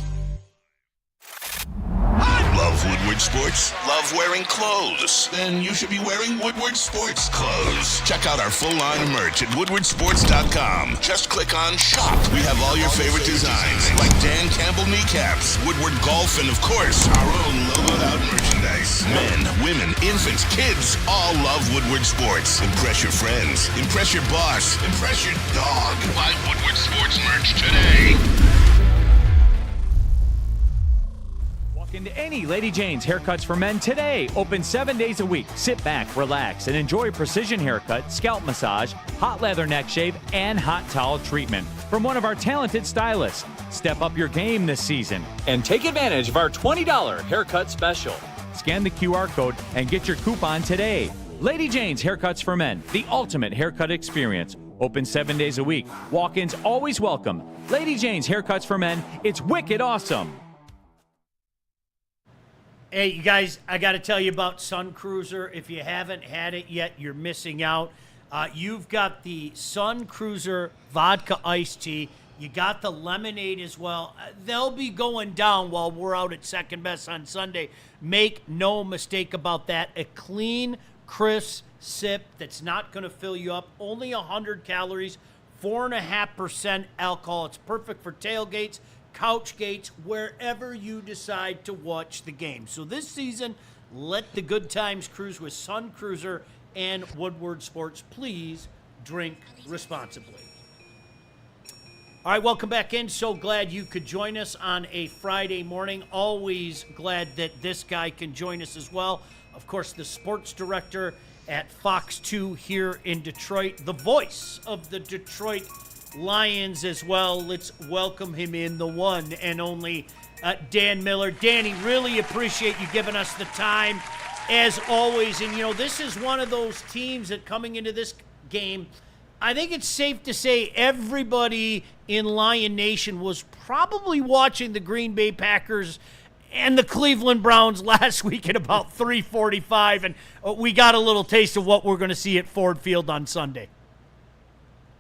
Love Woodward Sports? Love wearing clothes? Then you should be wearing Woodward Sports clothes. Check out our full line of merch at woodwardsports.com. Just click on Shop. We have all your favorite designs, like Dan Campbell kneecaps, Woodward Golf, and of course, our own logoed out merchandise. Men, women, infants, kids all love Woodward Sports. Impress your friends. Impress your boss. Impress your dog. Buy Woodward Sports merch today. Into any Lady Jane's Haircuts for Men today. Open 7 days a week. Sit back, relax, and enjoy precision haircut, scalp massage, hot leather neck shave, and hot towel treatment from one of our talented stylists. Step up your game this season and take advantage of our $20 haircut special. Scan the QR code and get your coupon today. Lady Jane's Haircuts for Men, the ultimate haircut experience. Open 7 days a week. Walk-ins always welcome. Lady Jane's Haircuts for Men. It's wicked awesome. Hey, you guys, I got to tell you about Sun Cruiser. If you haven't had it yet, you're missing out. You've got the Sun Cruiser vodka iced tea. You got the lemonade as well. They'll be going down while we're out at Second Best on Sunday. Make no mistake about that. A clean, crisp sip that's not going to fill you up. Only 100 calories, 4.5% alcohol. It's perfect for tailgates, couch gates, wherever you decide to watch the game. So this season, let the good times cruise with Sun Cruiser and Woodward Sports. Please drink responsibly. All right, welcome back in. So glad you could join us on a Friday morning. Always glad that this guy can join us as well. Of course, the sports director at Fox 2 here in Detroit, the voice of the Detroit Lions as well. Let's welcome him in, the one and only Dan Miller. Danny, really appreciate you giving us the time as always. And, you know, this is one of those teams that coming into this game, I think it's safe to say everybody in Lion Nation was probably watching the Green Bay Packers and the Cleveland Browns last week at about 3:45, and we got a little taste of what we're going to see at Ford Field on Sunday.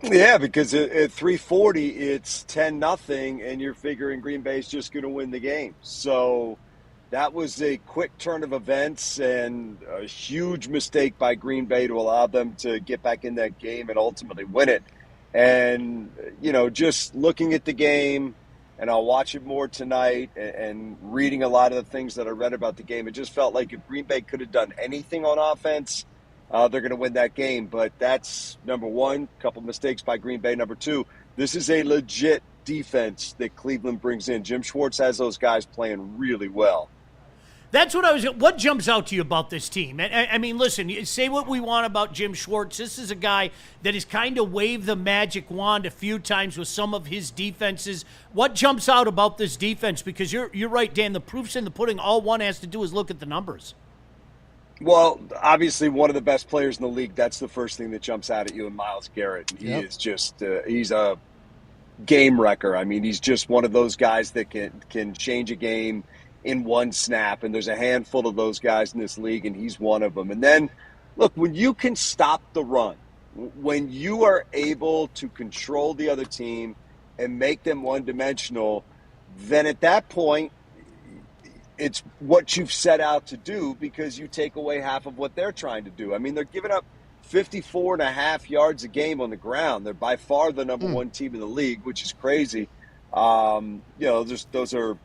Yeah, because at 3:40 it's 10-0, and you're figuring Green Bay's just going to win the game. So that was a quick turn of events and a huge mistake by Green Bay to allow them to get back in that game and ultimately win it. And, you know, just looking at the game, and I'll watch it more tonight, and reading a lot of the things that I read about the game, it just felt like if Green Bay could have done anything on offense, they're going to win that game. But that's number one, a couple mistakes by Green Bay. Number two, this is a legit defense that Cleveland brings in. Jim Schwartz has those guys playing really well. That's what jumps out to you about this team? I mean, listen, say what we want about Jim Schwartz. This is a guy that has kind of waved the magic wand a few times with some of his defenses. What jumps out about this defense? Because you're right, Dan, the proof's in the pudding. All one has to do is look at the numbers. Well, obviously one of the best players in the league. That's the first thing that jumps out at you in Myles Garrett. And he is just he's a game wrecker. I mean, he's just one of those guys that can change a game in one snap. And there's a handful of those guys in this league, and he's one of them. And then, look, when you can stop the run, when you are able to control the other team and make them one-dimensional, then at that point, it's what you've set out to do, because you take away half of what they're trying to do. I mean, they're giving up 54.5 yards a game on the ground. They're by far the number one team in the league, which is crazy. Those are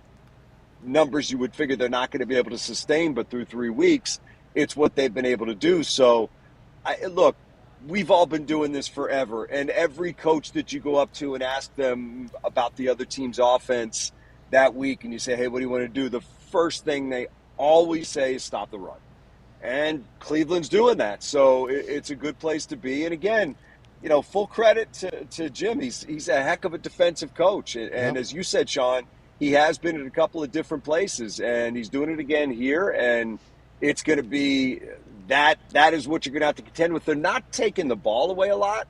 numbers you would figure they're not going to be able to sustain, but through 3 weeks, it's what they've been able to do. So, look, we've all been doing this forever, and every coach that you go up to and ask them about the other team's offense that week, and you say, hey, what do you want to do? The first thing they always say is stop the run. And Cleveland's doing that. So it's a good place to be. And again, full credit to Jim. He's a heck of a defensive coach. And as you said, Sean, he has been in a couple of different places, and he's doing it again here. And it's going to be that is what you're going to have to contend with. They're not taking the ball away a lot.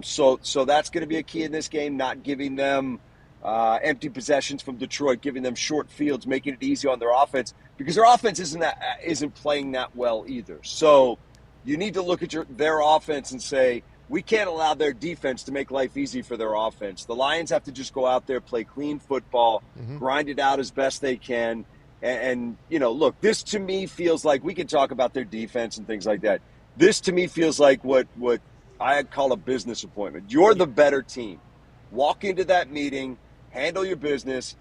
So that's going to be a key in this game, not giving them empty possessions from Detroit, giving them short fields, making it easy on their offense, because their offense isn't playing that well either. So you need to look at their offense and say, we can't allow their defense to make life easy for their offense. The Lions have to just go out there, play clean football, grind it out as best they can. And look, this to me feels like, we can talk about their defense and things like that. This to me feels like what I call a business appointment. You're the better team. Walk into that meeting, handle your business,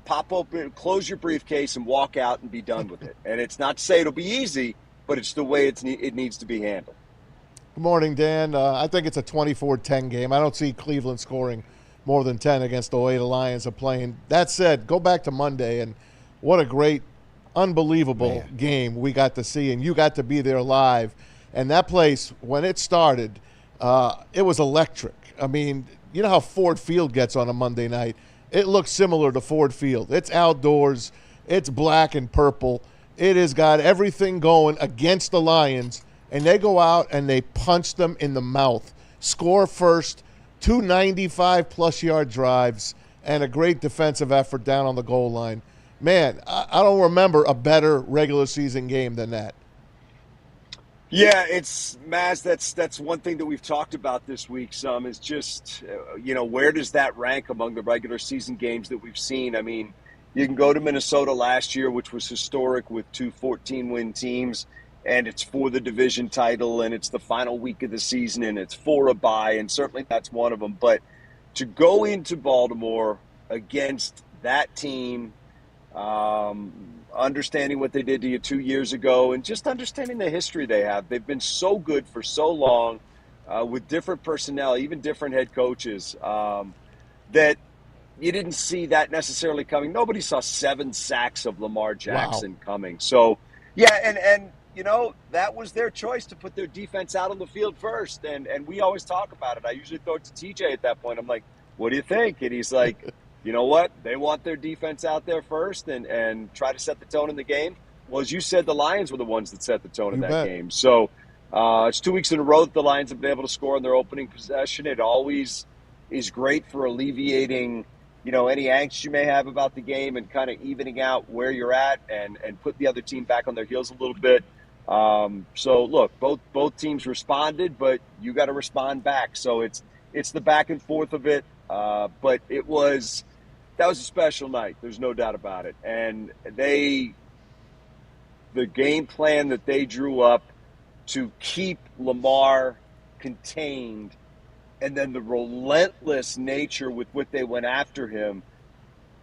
pop open, close your briefcase, and walk out and be done with it. And it's not to say it'll be easy, but it's the way it needs to be handled. Good morning, Dan. I think it's a 24-10 game. I don't see Cleveland scoring more than 10 against the way the Lions are playing. That said, go back to Monday, and what a great, unbelievable game we got to see, and you got to be there live. And that place, when it started, it was electric. I mean, you know how Ford Field gets on a Monday night? It looks similar to Ford Field. It's outdoors. It's black and purple. It has got everything going against the Lions, and they go out and they punch them in the mouth. Score first, 2 95-plus yard drives, and a great defensive effort down on the goal line. Man, I don't remember a better regular season game than that. Yeah, it's Maz. That's one thing that we've talked about this week. Some is just where does that rank among the regular season games that we've seen? I mean, you can go to Minnesota last year, which was historic with 2 14-win teams, and it's for the division title, and it's the final week of the season, and it's for a bye, and certainly that's one of them. But to go into Baltimore against that team, understanding what they did to you 2 years ago, and just understanding the history they have. They've been so good for so long with different personnel, even different head coaches, that you didn't see that necessarily coming. Nobody saw 7 sacks of Lamar Jackson coming. So, yeah, and that was their choice to put their defense out on the field first. And we always talk about it. I usually throw it to TJ at that point. I'm like, what do you think? And he's like, you know what? They want their defense out there first and try to set the tone in the game. Well, as you said, the Lions were the ones that set the tone in that game. So it's 2 weeks in a row that the Lions have been able to score on their opening possession. It always is great for alleviating, any angst you may have about the game and kind of evening out where you're at and put the other team back on their heels a little bit. So, look, both teams responded, but you got to respond back. So it's the back and forth of it. But that was a special night. There's no doubt about it. And the game plan that they drew up to keep Lamar contained, and then the relentless nature with which they went after him,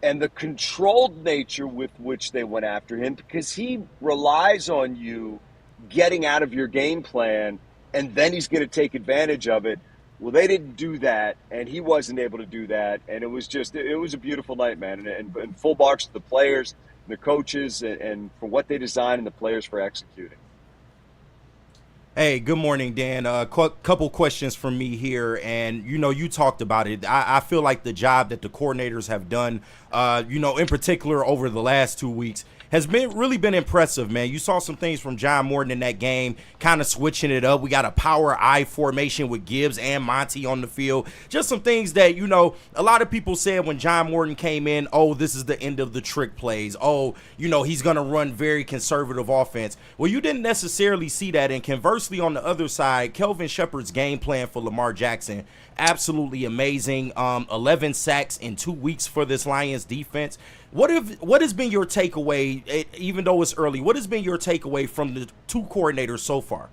and the controlled nature with which they went after him, because he relies on you getting out of your game plan, and then he's going to take advantage of it. Well, they didn't do that, and he wasn't able to do that, and it was a beautiful night, man, and full marks to the players, the coaches, and for what they designed, and the players for executing. Hey, good morning, Dan. Couple questions from me here, and you talked about it. I feel like the job that the coordinators have done, in particular over the last 2 weeks, has really been impressive, man. You saw some things from John Morton in that game, kind of switching it up. We got a power I formation with Gibbs and Monty on the field. Just some things that, you know, a lot of people said when John Morton came in, oh, this is the end of the trick plays. Oh, you know, he's going to run very conservative offense. Well, you didn't necessarily see that. And conversely, on the other side, Kelvin Shepard's game plan for Lamar Jackson, absolutely amazing. 11 sacks in 2 weeks for this Lions defense. What has been your takeaway, even though it's early, what has been your takeaway from the two coordinators so far?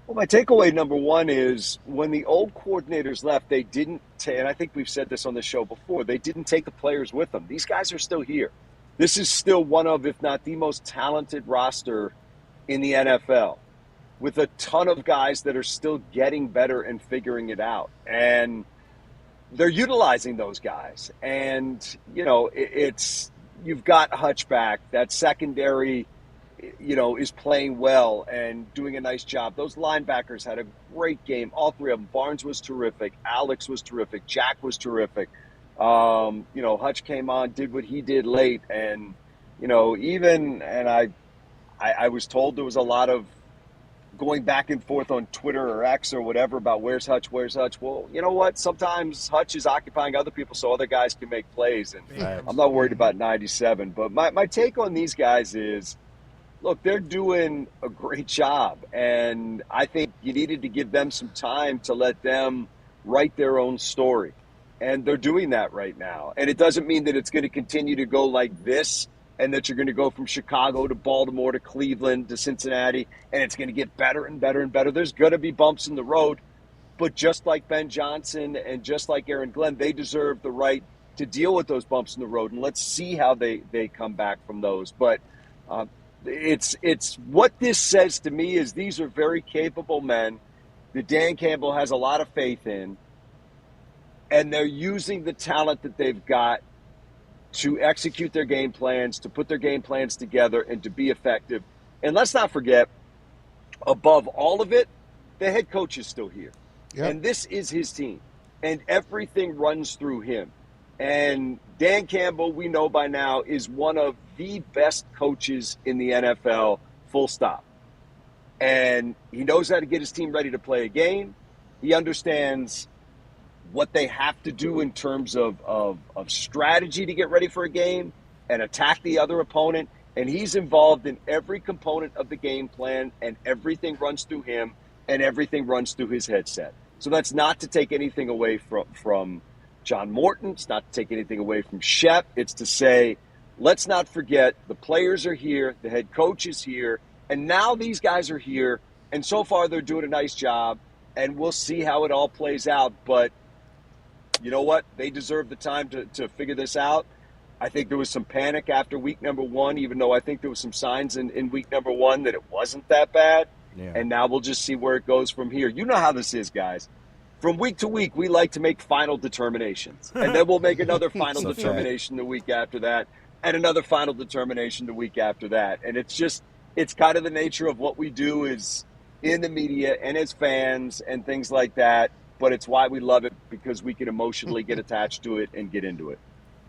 Well, my takeaway number one is when the old coordinators left, they didn't, and I think we've said this on the show before, they didn't take the players with them. These guys are still here. This is still one of, if not the most talented roster in the NFL, with a ton of guys that are still getting better and figuring it out. And they're utilizing those guys. And, you know, you've got Hutch back. That secondary, you know, is playing well and doing a nice job. Those linebackers had a great game. All three of them. Barnes was terrific. Alex was terrific. Jack was terrific. You know, Hutch came on, did what he did late. And, you know, I was told there was a lot of going back and forth on Twitter or X or whatever about where's Hutch. Well, you know what? Sometimes Hutch is occupying other people so other guys can make plays. And I'm not worried about 97. But my take on these guys is, look, they're doing a great job. And I think you needed to give them some time to let them write their own story. And they're doing that right now. And it doesn't mean that it's going to continue to go like this and that you're going to go from Chicago to Baltimore to Cleveland to Cincinnati, and it's going to get better and better and better. There's going to be bumps in the road, but just like Ben Johnson and just like Aaron Glenn, they deserve the right to deal with those bumps in the road, and let's see how they come back from those. But it's what this says to me is these are very capable men that Dan Campbell has a lot of faith in, and they're using the talent that they've got to execute their game plans, to put their game plans together, and to be effective. And let's not forget, above all of it, the head coach is still here. Yep. And this is his team. And everything runs through him. And Dan Campbell, we know by now, is one of the best coaches in the NFL, full stop. And he knows how to get his team ready to play a game. He understands what they have to do in terms of strategy to get ready for a game and attack the other opponent. And he's involved in every component of the game plan, and everything runs through him and everything runs through his headset. So that's not to take anything away from John Morton. It's not to take anything away from Shep. It's to say, let's not forget the players are here, the head coach is here, and now these guys are here. And so far they're doing a nice job, and we'll see how it all plays out. But you know what? They deserve the time to figure this out. I think there was some panic after week number one, even though I think there was some signs in week number one that it wasn't that bad. Yeah. And now we'll just see where it goes from here. You know how this is, guys. From week to week, we like to make final determinations. And then we'll make another final determination the week after that, and another final determination the week after that. And it's kind of the nature of what we do is in the media and as fans and things like that. But it's why we love it, because we can emotionally get attached to it and get into it.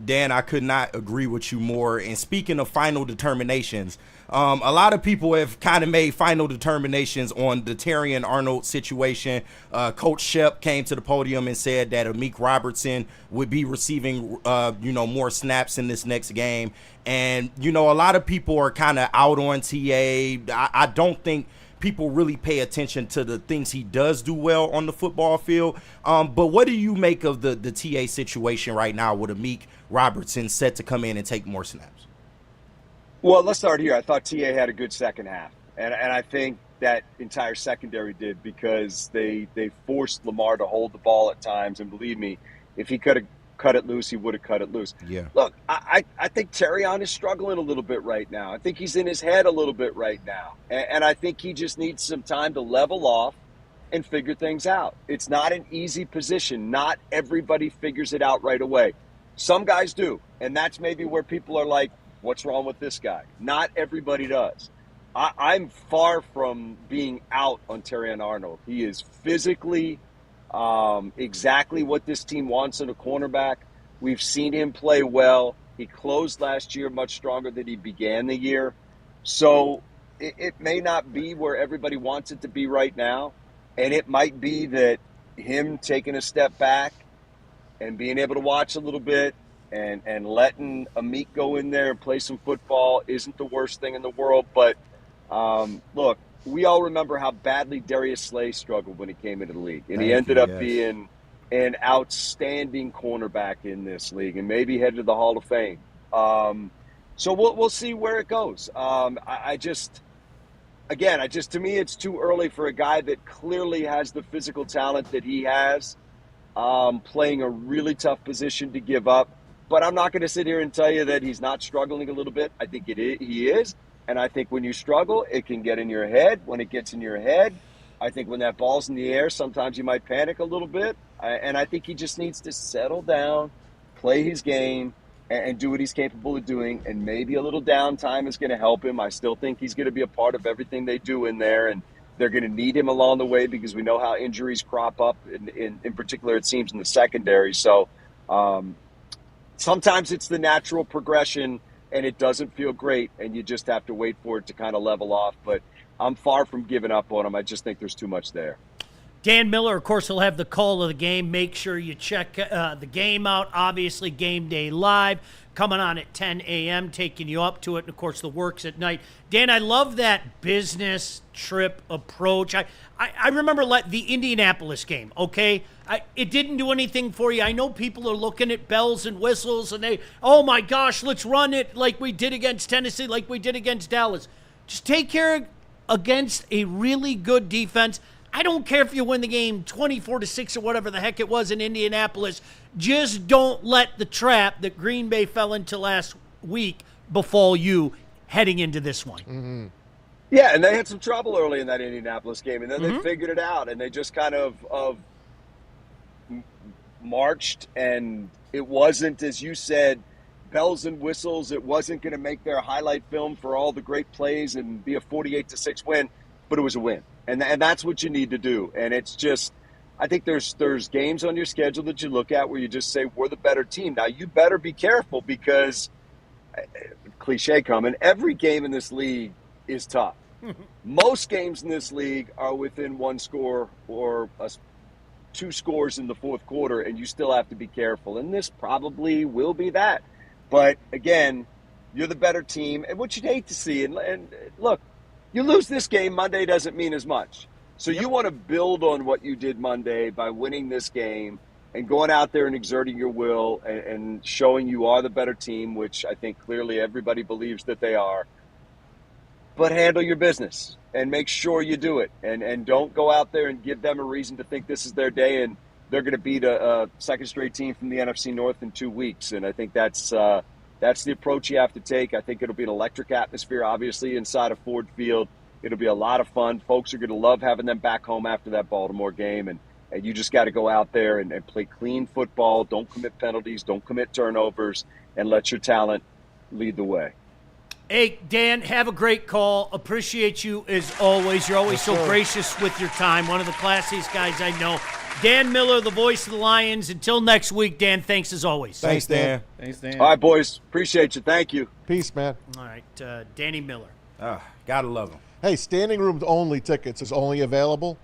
Dan, I could not agree with you more. And speaking of final determinations, a lot of people have kind of made final determinations on the Terrion Arnold situation. Coach Shep came to the podium and said that Amik Robertson would be receiving, more snaps in this next game. And, a lot of people are kind of out on TA. I don't think people really pay attention to the things he does do well on the football field. But what do you make of the TA situation right now with Amik Robertson set to come in and take more snaps? Well, let's start here. I thought TA had a good second half. And I think that entire secondary did, because they forced Lamar to hold the ball at times. And believe me, if he could have cut it loose, he would have cut it loose. Yeah. Look, I think Terrion is struggling a little bit right now. I think he's in his head a little bit right now. And I think he just needs some time to level off and figure things out. It's not an easy position. Not everybody figures it out right away. Some guys do. And that's maybe where people are like, what's wrong with this guy? Not everybody does. I'm far from being out on Terrion Arnold. He is physically exactly what this team wants in a cornerback. We've seen him play well. He closed last year much stronger than he began the year. So it may not be where everybody wants it to be right now. And it might be that him taking a step back and being able to watch a little bit and letting Amit go in there and play some football isn't the worst thing in the world. But look, we all remember how badly Darius Slay struggled when he came into the league. And he ended up being an outstanding cornerback in this league and maybe headed to the Hall of Fame. So we'll see where it goes. To me, it's too early for a guy that clearly has the physical talent that he has, playing a really tough position to give up. But I'm not going to sit here and tell you that he's not struggling a little bit. I think he is. And I think when you struggle, it can get in your head. When it gets in your head, I think when that ball's in the air, sometimes you might panic a little bit. And I think he just needs to settle down, play his game, and do what he's capable of doing. And maybe a little downtime is going to help him. I still think he's going to be a part of everything they do in there. And they're going to need him along the way because we know how injuries crop up, in particular, it seems, in the secondary. So sometimes it's the natural progression, and it doesn't feel great, and you just have to wait for it to kind of level off. But I'm far from giving up on him. I just think there's too much there. Dan Miller, of course, will have the call of the game. Make sure you check the game out. Obviously, Game Day Live coming on at 10 a.m., taking you up to it. And, of course, the works at night. Dan, I love that business trip approach. I remember the Indianapolis game, okay? It didn't do anything for you. I know people are looking at bells and whistles, and oh, my gosh, let's run it like we did against Tennessee, like we did against Dallas. Just take care against a really good defense. I don't care if you win the game 24-6 or whatever the heck it was in Indianapolis. Just don't let the trap that Green Bay fell into last week befall you heading into this one. Mm-hmm. Yeah, and they had some trouble early in that Indianapolis game, and then they figured it out, and they just kind of marched, and it wasn't, as you said, bells and whistles. It wasn't going to make their highlight film for all the great plays and be a 48-6 win, but it was a win. And that's what you need to do. And it's just, I think there's games on your schedule that you look at where you just say, we're the better team. Now, you better be careful because, cliche coming, every game in this league is tough. Most games in this league are within one score or two scores in the fourth quarter, and you still have to be careful. And this probably will be that. But, again, you're the better team. And what you'd hate to see, and look, you lose this game, Monday doesn't mean as much. So you want to build on what you did Monday by winning this game and going out there and exerting your will and showing you are the better team, which I think clearly everybody believes that they are. But handle your business and make sure you do it. And don't go out there and give them a reason to think this is their day and they're going to beat a second straight team from the NFC North in 2 weeks. And I think that's the approach you have to take. I think it'll be an electric atmosphere, obviously, inside of Ford Field. It'll be a lot of fun. Folks are going to love having them back home after that Baltimore game. And you just got to go out there and play clean football. Don't commit penalties. Don't commit turnovers. And let your talent lead the way. Hey, Dan, have a great call. Appreciate you as always. You're always so gracious with your time. One of the classiest guys I know. Dan Miller, the voice of the Lions. Until next week, Dan, thanks as always. Thanks, Dan. Thanks, Dan. All right, boys. Appreciate you. Thank you. Peace, man. All right, Danny Miller. Gotta love him. Hey, standing room only tickets is only available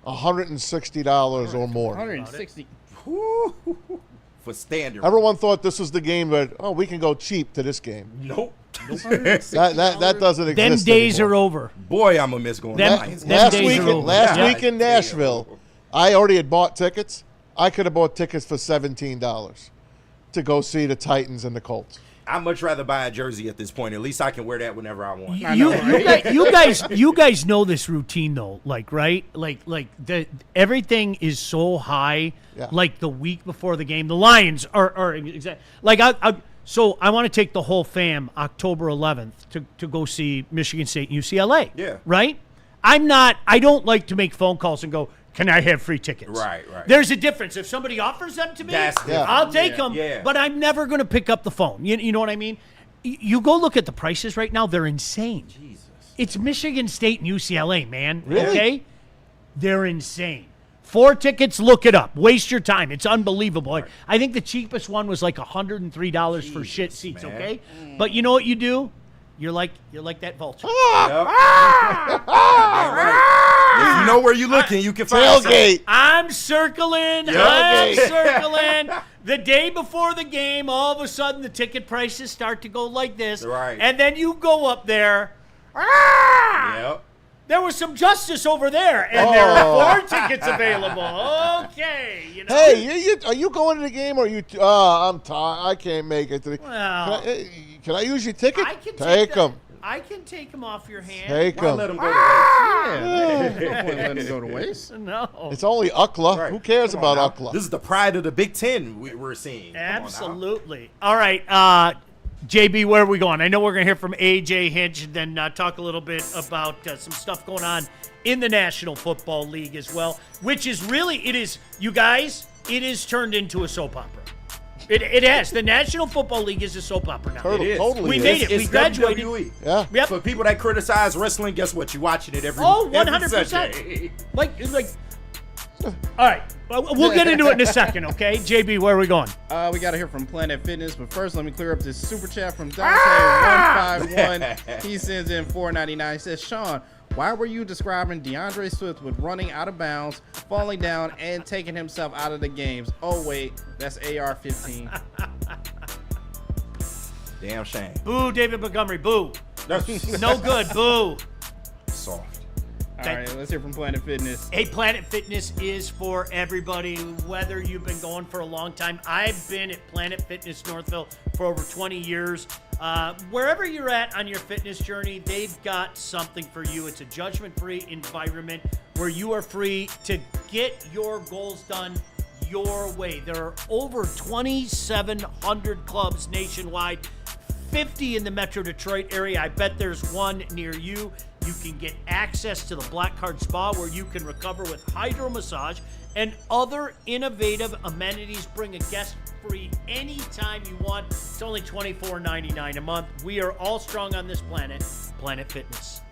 $160 or more. 160 for standard. Everyone thought this was the game that, we can go cheap to this game. Nope. That doesn't exist. Them days anymore. are over. Boy, I'm gonna miss going to Lions. Last week in Nashville, I already had bought tickets. I could have bought tickets for $17 to go see the Titans and the Colts. I'd much rather buy a jersey at this point. At least I can wear that whenever I want. You guys know this routine though, right? Everything is so high. Yeah. Like the week before the game, the Lions are So I want to take the whole fam October 11th to go see Michigan State and UCLA. Yeah. Right? I don't like to make phone calls and go, can I have free tickets? Right. There's a difference. If somebody offers them to me, I'll take them, but I'm never going to pick up the phone. You know what I mean? You go look at the prices right now. They're insane. Jesus. It's Michigan State and UCLA, man. Really? Okay? They're insane. 4 tickets, look it up. Waste your time. It's unbelievable. Right. I think the cheapest one was like $103 for shit seats, man. Okay? But you know what you do? You're like that vulture. If you know where you're looking, you can find tailgate. I'm circling. I'm circling. The day before the game, all of a sudden the ticket prices start to go like this. Right. And then you go up there. Yep. There was some justice over there, and there are 4 tickets available. Okay, you know. Hey, are you going to the game, or are you? I'm tired. I can't make it. Well, can I use your ticket? I can take them. I can take them off your hand. Take them. Let them go to waste. No point letting them go to waste. No. It's only UCLA. Right. Who cares about now. UCLA? This is the pride of the Big Ten we're seeing. Absolutely. All right. JB, where are we going? I know we're going to hear from A.J. Hinch and then talk a little bit about some stuff going on in the National Football League as well, which is really, it is turned into a soap opera. It has. The National Football League is a soap opera now. It is. Totally. We made it. It's We graduated. WWE. Yeah. Yep. For people that criticize wrestling, guess what? You're watching it every 100%. Sunday. Like. All right. We'll get into it in a second, okay? JB, where are we going? We got to hear from Planet Fitness, but first let me clear up this super chat from Dante151. He sends in $4.99. He says, Sean, why were you describing DeAndre Swift with running out of bounds, falling down, and taking himself out of the games? Oh, wait, that's AR-15. Damn shame. Boo, David Montgomery. Boo. No good. Boo. Soft. All right, let's hear from Planet Fitness. Hey, Planet Fitness is for everybody, whether you've been going for a long time. I've been at Planet Fitness Northville for over 20 years. Wherever you're at on your fitness journey, they've got something for you. It's a judgment-free environment where you are free to get your goals done your way. There are over 2,700 clubs nationwide, 50 in the Metro Detroit area. I bet there's one near you. You can get access to the Black Card Spa where you can recover with hydro massage and other innovative amenities. Bring a guest free anytime you want. It's only $24.99 a month. We are all strong on this planet. Planet Fitness.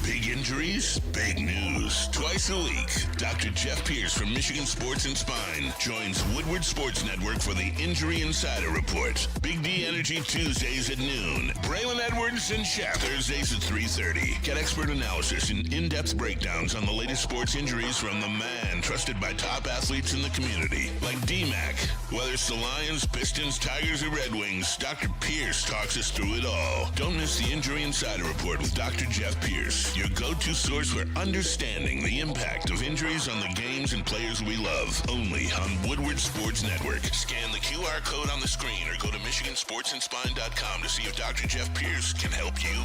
Big injuries, big news. Twice a week, Dr. Jeff Pierce from Michigan Sports and Spine joins Woodward Sports Network for the Injury Insider Report. Big D Energy Tuesdays at noon. Braylon Edwards and Shaq Thursdays at 3:30. Get expert analysis and in-depth breakdowns on the latest sports injuries from the man trusted by top athletes in the community, like D-Mac. Whether it's the Lions, Pistons, Tigers, or Red Wings, Dr. Pierce talks us through it all. Don't miss the Injury Insider Report with Dr. Jeff Pierce, your go-to source for understanding the impact of injuries on the games and players we love. Only on Woodward Sports Network. Scan the QR code on the screen or go to MichiganSportsandSpine.com to see if Dr. Jeff Pierce can help you.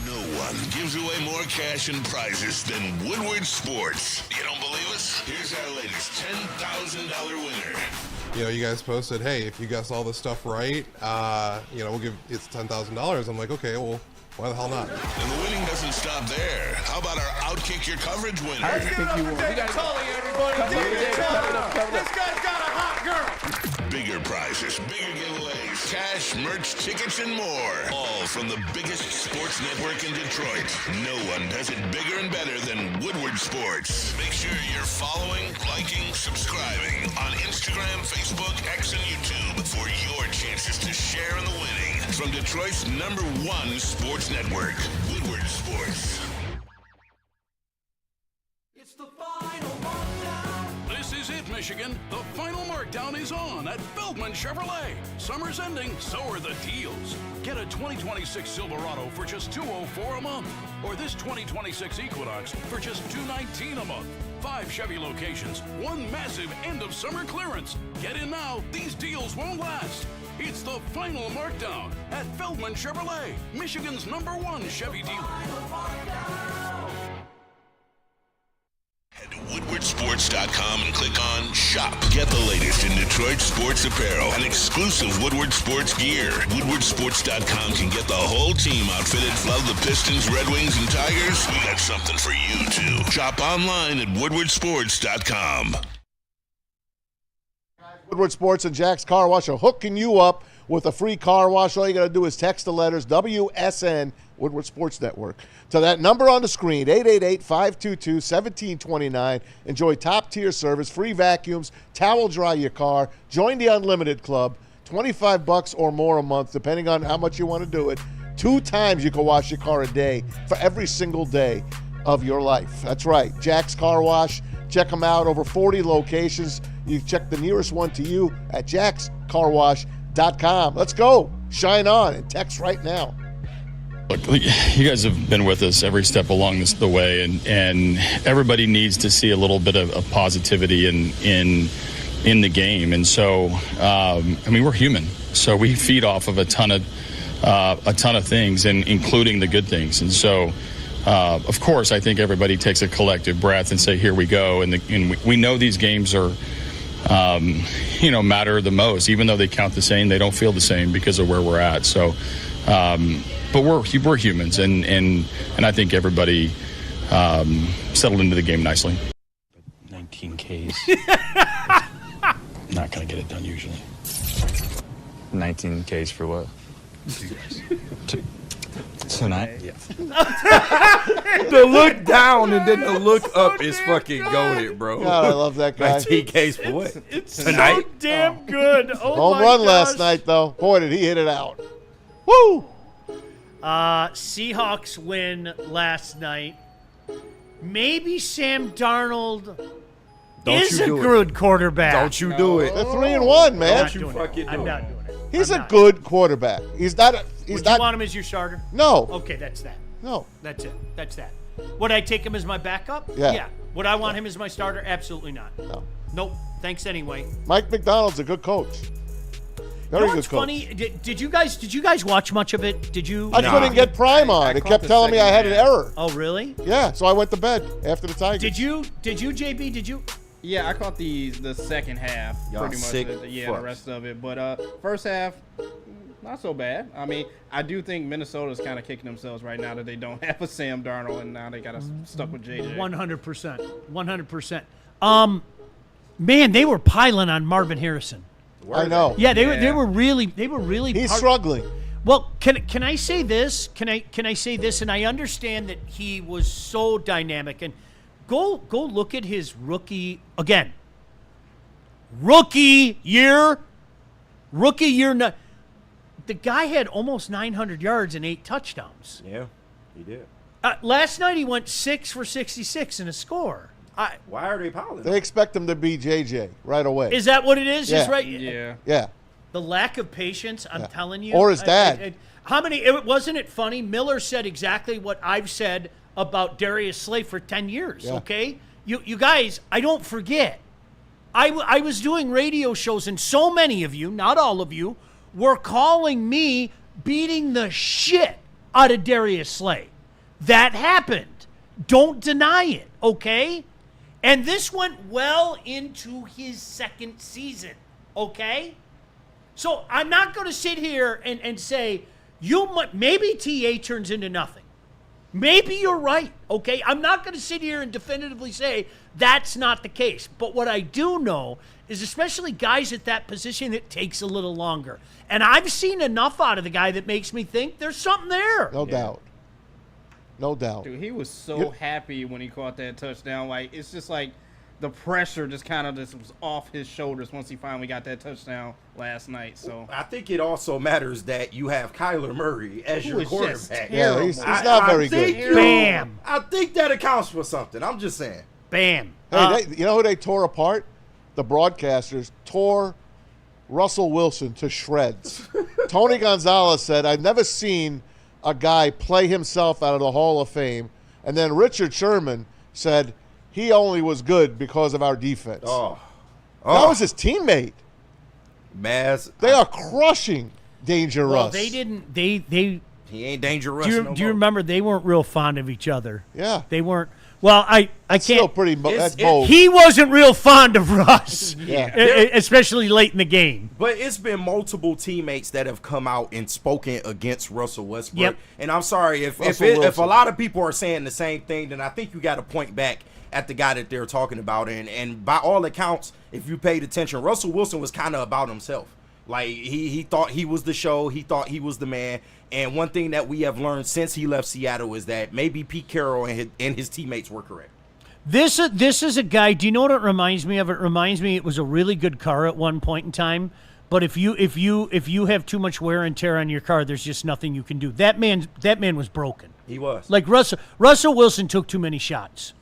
No one gives away more cash and prizes than Woodward Sports. You don't believe us? Here's our latest $10,000 winner. You know, you guys posted, hey, if you guess all this stuff right, we'll give it's $10,000. I'm like, okay, well, why the hell not? And the winning doesn't stop there. How about our Outkick Your Coverage winner? I think you won. David Tully, everybody. David Tully. This guy's got a hot girl. Bigger prizes, bigger giveaways, cash, merch, tickets, and more. All from the biggest sports network in Detroit. No one does it bigger and better than Woodward Sports. Make sure you're following, liking, subscribing on Instagram, Facebook, X, and YouTube for your chances to share in the winning. From Detroit's #1 sports network, Woodward Sports. It's the final markdown. This is it, Michigan. The final markdown is on at Feldman Chevrolet. Summer's ending, so are the deals. Get a 2026 Silverado for just $204 a month, or this 2026 Equinox for just $219 a month. 5 Chevy locations, 1 massive end of summer clearance. Get in now. These deals won't last. It's the final markdown at Feldman Chevrolet, Michigan's #1 Chevy dealer. Head to WoodwardSports.com and click on Shop. Get the latest in Detroit sports apparel and exclusive Woodward Sports gear. WoodwardSports.com can get the whole team outfitted. Love the Pistons, Red Wings, and Tigers? We got something for you, too. Shop online at WoodwardSports.com. Woodward Sports and Jack's Car Wash are hooking you up with a free car wash. All you got to do is text the letters WSN Woodward Sports Network. To that number on the screen, 888-522-1729. Enjoy top-tier service, free vacuums, towel dry your car. Join the Unlimited Club, $25 or more a month, depending on how much you want to do it. 2 times you can wash your car a day for every single day of your life. That's right, Jack's Car Wash. Check them out, over 40 locations. You check the nearest one to you at jackscarwash.com. Let's go. Shine on and text right now. Look, you guys have been with us every step along the way, and everybody needs to see a little bit of positivity in the game. And so, we're human, so we feed off of a ton of things, and including the good things. And so, of course, I think everybody takes a collective breath and say, "Here we go." And we know these games are, matter the most, even though they count the same. They don't feel the same because of where we're at. So, but we're humans, and I think everybody settled into the game nicely. 19 Ks. Not gonna get it done usually. 19 Ks for what? Tonight? Yeah. The look down and then the look up is fucking goated, bro. God, I love that guy. 19 Ks for what? It's Tonight? so damn good. Oh, Home my run gosh. last night, though. Boy, did he hit it out. Woo! Seahawks win last night. Maybe Sam Darnold is a good quarterback. Don't you do it. They're 3-1, man. Don't you fucking do I'm it. not doing it. He's a good quarterback. He's not. Would you want him as your starter? No. Okay, that's that. No. That's it. That's that. Would I take him as my backup? Yeah. Would I want him as my starter? Absolutely not. No. Nope. Thanks anyway. Mike McDonald's a good coach. Very You know good what's coach. funny? Did you guys watch much of it? Did you? I couldn't get Prime on. It kept telling me I had an error. Oh, really? Yeah, so I went to bed after the Tigers. Did you, JB? Did you? Yeah, I caught the second half, Y'all pretty much. sick The fucks. rest of it. But first half, not so bad. I mean, I do think Minnesota's kind of kicking themselves right now that they don't have a Sam Darnold, and now they got us stuck with JJ. 100%. 100%. Man, they were piling on Marvin Harrison. I know. Yeah, they were really. He's struggling. Well, can I say this? Can I say this? And I understand that he was so dynamic. And go look at his rookie again. Rookie year. The guy had almost 900 yards and 8 touchdowns. Yeah, he did. Last night he went 6 for 66 in a score. Why are they piling? They expect him to be JJ right away. Is that what it is? Yeah. Is right? Yeah. Yeah. The lack of patience, I'm telling you. Or his dad. Wasn't it funny? Miller said exactly what I've said about Darius Slay for 10 years, okay? You guys, I don't forget. I was doing radio shows, and so many of you, not all of you, were calling me beating the shit out of Darius Slay. That happened. Don't deny it, okay? And this went well into his second season, okay? So I'm not going to sit here and say, maybe TA turns into nothing. Maybe you're right, okay? I'm not going to sit here and definitively say that's not the case. But what I do know is especially guys at that position, it takes a little longer. And I've seen enough out of the guy that makes me think there's something there. No doubt. No doubt. Dude, he was so happy when he caught that touchdown. Like, it's just like the pressure just kind of just was off his shoulders once he finally got that touchdown last night. So I think it also matters that you have Kyler Murray as your quarterback. Yeah, he's not very good. Bam. I think that accounts for something. I'm just saying. Bam. Hey, you know who they tore apart? The broadcasters tore Russell Wilson to shreds. Tony Gonzalez said, I've never seen a guy play himself out of the Hall of Fame. And then Richard Sherman said he only was good because of our defense. That was his teammate. They are crushing Danger Well, Russ. they didn't. He ain't dangerous. Do you remember they weren't real fond of each other? Yeah. They weren't. Well, I can't. Still pretty. That's bold. He wasn't real fond of Russ, Yeah. especially late in the game. But it's been multiple teammates that have come out and spoken against Russell Westbrook. Yep. And I'm sorry if a lot of people are saying the same thing, then I think you got to point back at the guy that they're talking about. And by all accounts, if you paid attention, Russell Wilson was kind of about himself. Like, he thought he was the show. He thought he was the man. And one thing that we have learned since he left Seattle is that maybe Pete Carroll and his teammates were correct. This is a guy. Do you know what it reminds me of? It reminds me it was a really good car at one point in time. But if you have too much wear and tear on your car, there's just nothing you can do. That man was broken. He was. Like Russell Wilson took too many shots.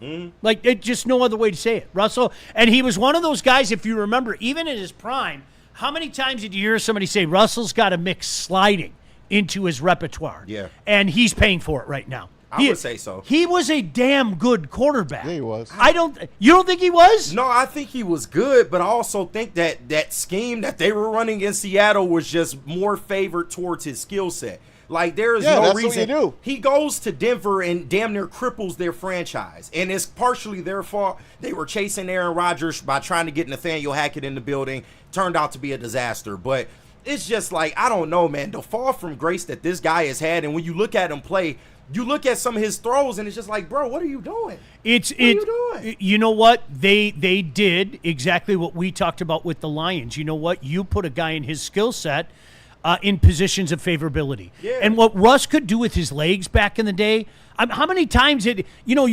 Like, it just no other way to say it. Russell, and he was one of those guys, if you remember, even in his prime, how many times did you hear somebody say Russell's got to mix sliding into his repertoire? Yeah. And he's paying for it right now. I would say so. He was a damn good quarterback. Yeah, he was. You don't think he was? No, I think he was good, but I also think that scheme that they were running in Seattle was just more favored towards his skill set. Like, there is no that's reason. what you do. He goes to Denver and damn near cripples their franchise. And it's partially their fault. They were chasing Aaron Rodgers by trying to get Nathaniel Hackett in the building. Turned out to be a disaster. But it's just like, I don't know, man. The fall from grace that this guy has had, and when you look at him play, you look at some of his throws, and it's just like, bro, what are you doing? What are you doing? You know what? They did exactly what we talked about with the Lions. You know what? You put a guy in his skill set in positions of favorability. Yeah. And what Russ could do with his legs back in the day, how many times you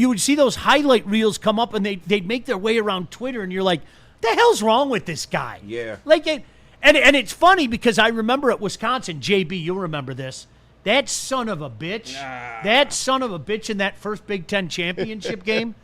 would see those highlight reels come up, and they'd make their way around Twitter, and you're like, the hell's wrong with this guy? Yeah. Like it, and it's funny because I remember at Wisconsin, JB, you'll remember this. That son of a bitch, in that first Big Ten championship game,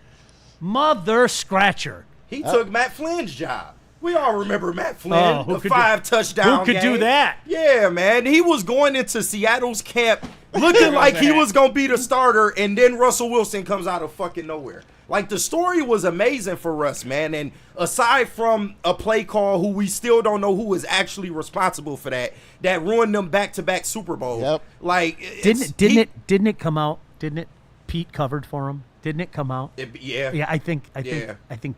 mother scratcher. He took Matt Flynn's job. We all remember Matt Flynn, the 5 touchdown Who could do game. that? Yeah, man. He was going into Seattle's camp looking like he was going to be the starter, and then Russell Wilson comes out of fucking nowhere. Like, the story was amazing for Russ, man. And aside from a play call who we still don't know who is actually responsible for that ruined them back-to-back Super Bowls. Yep. Like, Didn't it come out? Didn't it? Pete covered for him. Didn't it come out? Yeah. Yeah, I think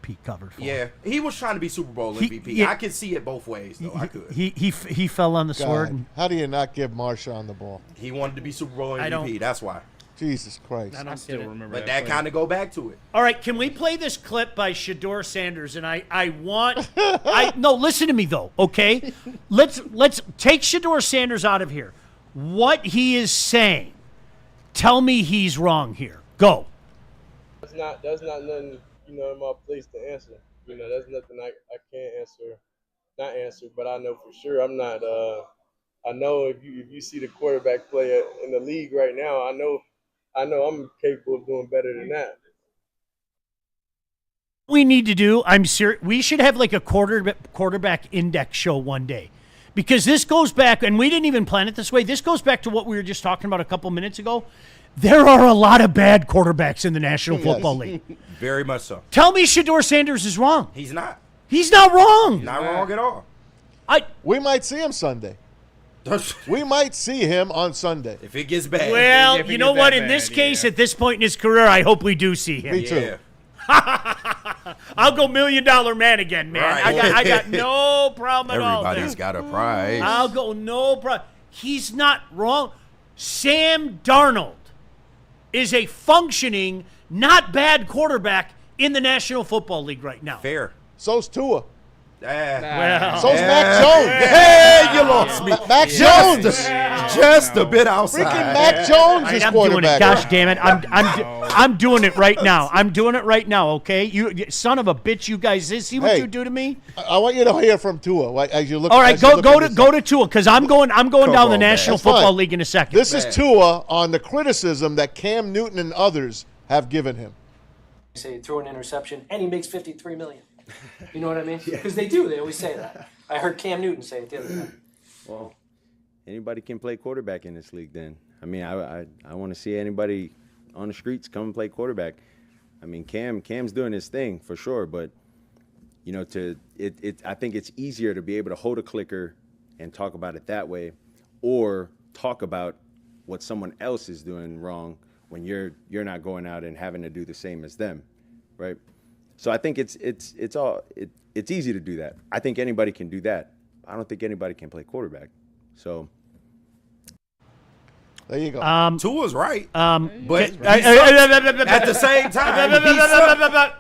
Pete covered for him. Yeah, he was trying to be Super Bowl MVP. I could see it both ways, though. I could. He fell on the sword. God, how do you not give Marshawn the ball? He wanted to be Super Bowl I don't- MVP. That's why. Jesus Christ. I still remember But that kind of go back to it. All right, can we play this clip by Shedeur Sanders? And I want no, listen to me though, okay? Let's take Shedeur Sanders out of here. What he is saying, tell me he's wrong here. Go. That's not nothing, in my place to answer. That's nothing I can't not answer, but I know for sure I'm not I know if you see the quarterback play in the league right now, I know I'm capable of doing better than that. We need to do, I'm serious, we should have like a quarterback index show one day. Because this goes back, and we didn't even plan it this way, this goes back to what we were just talking about a couple minutes ago. There are a lot of bad quarterbacks in the National Football League. Very much so. Tell me Shedeur Sanders is wrong. He's not. He's not wrong. Not wrong at all. We might see him Sunday. We might see him on Sunday. If it gets bad. Well, you know what? In this case, at this point in his career, I hope we do see him. Me too. I'll go $1 million man again, man. Right. I got no problem at all there. Everybody's got a price. I'll go no problem. He's not wrong. Sam Darnold is a functioning, not bad quarterback in the National Football League right now. Fair. So's Tua. Well, So's Mac Jones. Hey, you lost me. Mac Jones. Just a bit outside. Freaking Mac Jones is I'm quarterback. doing it. Gosh damn it. I'm doing it right now. I'm doing it right now, okay? You son of a bitch, you guys. See what you do to me? I want you to hear from Tua as you look. All right, go to Tua, because I'm going down the National Football fine. League in a second. This is Tua on the criticism that Cam Newton and others have given him. Say throw an interception and he makes $53 million. You know what I mean? Because they do. They always say that. I heard Cam Newton say it the other day. Well, anybody can play quarterback in this league. Then I mean, I want to see anybody on the streets come and play quarterback. I mean, Cam's doing his thing for sure, but I think it's easier to be able to hold a clicker and talk about it that way, or talk about what someone else is doing wrong when you're not going out and having to do the same as them, right? So I think it's easy to do that. I think anybody can do that. I don't think anybody can play quarterback. So there you go. Tua's right. But at the same time,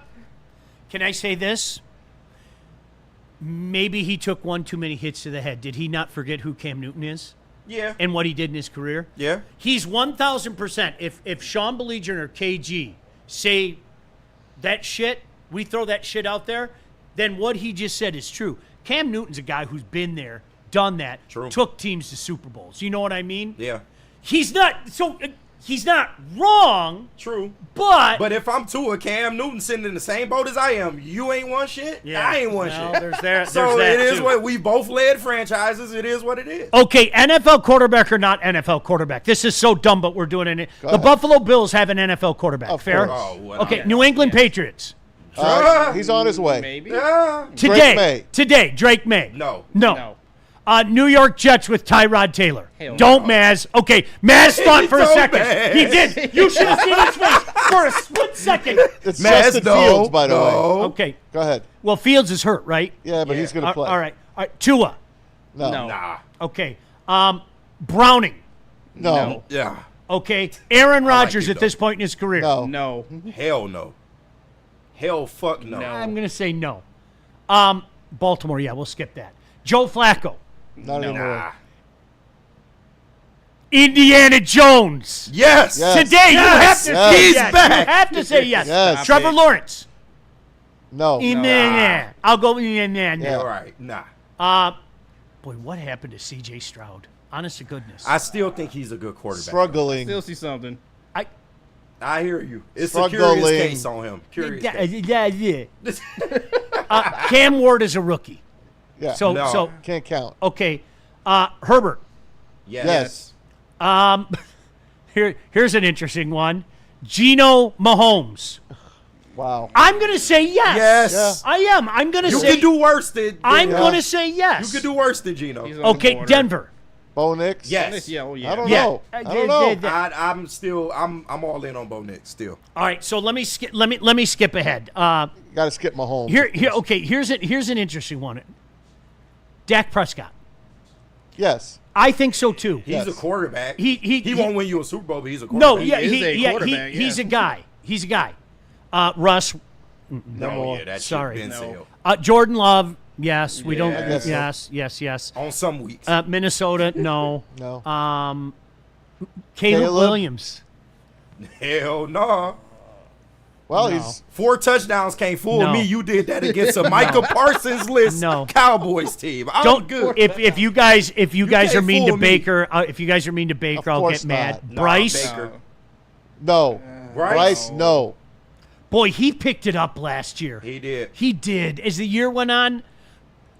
can I say this? maybe he took one too many hits to the head. Did he not forget who Cam Newton is? Yeah. And what he did in his career? Yeah. He's 1,000%. If Sean Baligian or KG say that shit, we throw that shit out there, then what he just said is true. Cam Newton's a guy who's been there, done that, took teams to Super Bowls. You know what I mean? Yeah. He's not wrong. True. But if I'm Tua, Cam Newton sitting in the same boat as I am, you ain't won shit. Yeah. I ain't won Well, shit. there's that. So there's that it is too. what we both led franchises. It is what it is. Okay, NFL quarterback or not NFL quarterback. This is so dumb, but we're doing it. The Buffalo Bills have an NFL quarterback. Of Fair? course. Oh, well, Okay, New England Patriots. He's on his way. Maybe. Yeah. Today, Drake May. No. New York Jets with Tyrod Taylor. Hell Don't Maz. Okay, Maz thought for a Don't second. Maz. He did. You should have seen his face for a split second. It's Maz, Justin no, Fields, by the way. no. Okay. Go ahead. Well, Fields is hurt, right? Yeah, but he's going to play. All right. Tua. No. Nah. Okay. Browning. No. Yeah. Okay. Aaron Rodgers it, at this point in his career. No. No. Hell no. Hell fuck no. I'm going to say no. Baltimore, yeah, we'll skip that. Joe Flacco. Not anymore. Nah. Indiana Jones. Yes. Yes. Today, you have to say He's yes. back. You have to say yes. Yes. Trevor Lawrence. No. Nah. I'll go nah. Yeah. All right. Nah. Boy, what happened to C.J. Stroud? Honest to goodness. I still think he's a good quarterback. Struggling. Still see something. I hear you. It's Struggling. a curious case on him. Curious case. Cam Ward is a rookie. Yeah. So Can't count. okay. Herbert. Yes. Here's an interesting one. Geno Mahomes. Wow. I'm going to say yes. Yes. I am. I'm going to You say can do worse than I'm going to say yes. You can do worse than Geno. He's on the Okay, border. Denver. Bo Nix? Yes. Yeah, oh, yeah. I don't know. I don't know. I'm still I'm all in on Bo Nix still. All right, so let me skip ahead. Got to skip Mahomes. Here's an interesting one. Dak Prescott. Yes. I think so too. He's a quarterback. He won't win you a Super Bowl, but he's a quarterback. No, yeah, he's a guy. He's a guy. Russ. No, yeah, that Sorry. shit been sailed. Jordan Love. Yes, we don't. I guess so. Yes. On some weeks. Minnesota. No. No. Caleb Williams. Hell no. Well, No. he's 4 touchdowns can't fool No. me. You did that against a Micah Parsons list Cowboys team. I'm Don't. good. If you guys are can't mean to fool me. Baker, I'll course get mad. not. Nah, Bryce. Baker. no. Bryce, no. Boy, he picked it up last year. He did. He did. As the year went on,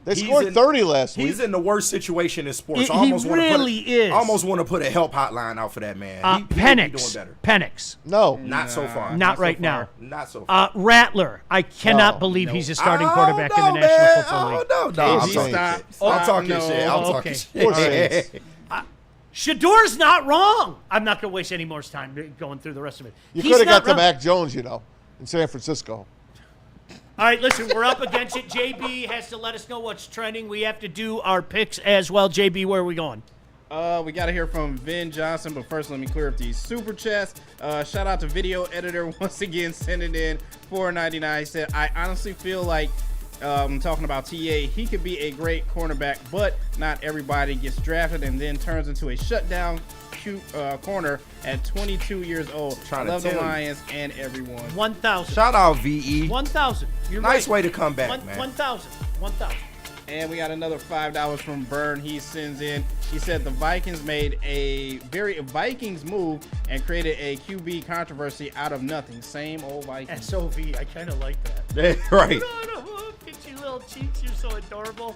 They scored 30 last week. He's in the worst situation in sports. He really is. I almost want to put a help hotline out for that man. He could be doing better. Penix. No. Not so far. Not so right far. now. Not so far. Rattler. I cannot No. believe Nope. he's a starting I quarterback don't in the know, National man. Football League. No, I'm talking shit. I'm talking shit. I'm talking shit. Shador's not wrong. I'm not going to waste any more time going through the rest of it. You He's could have not got to wrong. Mac Jones, in San Francisco. All right, listen, we're up against it. JB has to let us know what's trending. We have to do our picks as well. JB, where are we going? We got to hear from Vin Johnson, but first let me clear up these super chats. Shout out to Video Editor once again sending in $4.99. He said, I honestly feel like, talking about TA, he could be a great cornerback, but not everybody gets drafted and then turns into a shutdown corner at 22 years old. I love the Lions and everyone. 1,000. Shout out VE. 1,000. You're Nice right. way to come back, man. 1,000. And we got another $5 from Byrne. He sends in. He said the Vikings made a very Vikings move and created a QB controversy out of nothing. Same old Vikings. SOV. I kind of like that. Yeah, right. Pitchy little cheeks. You're so adorable.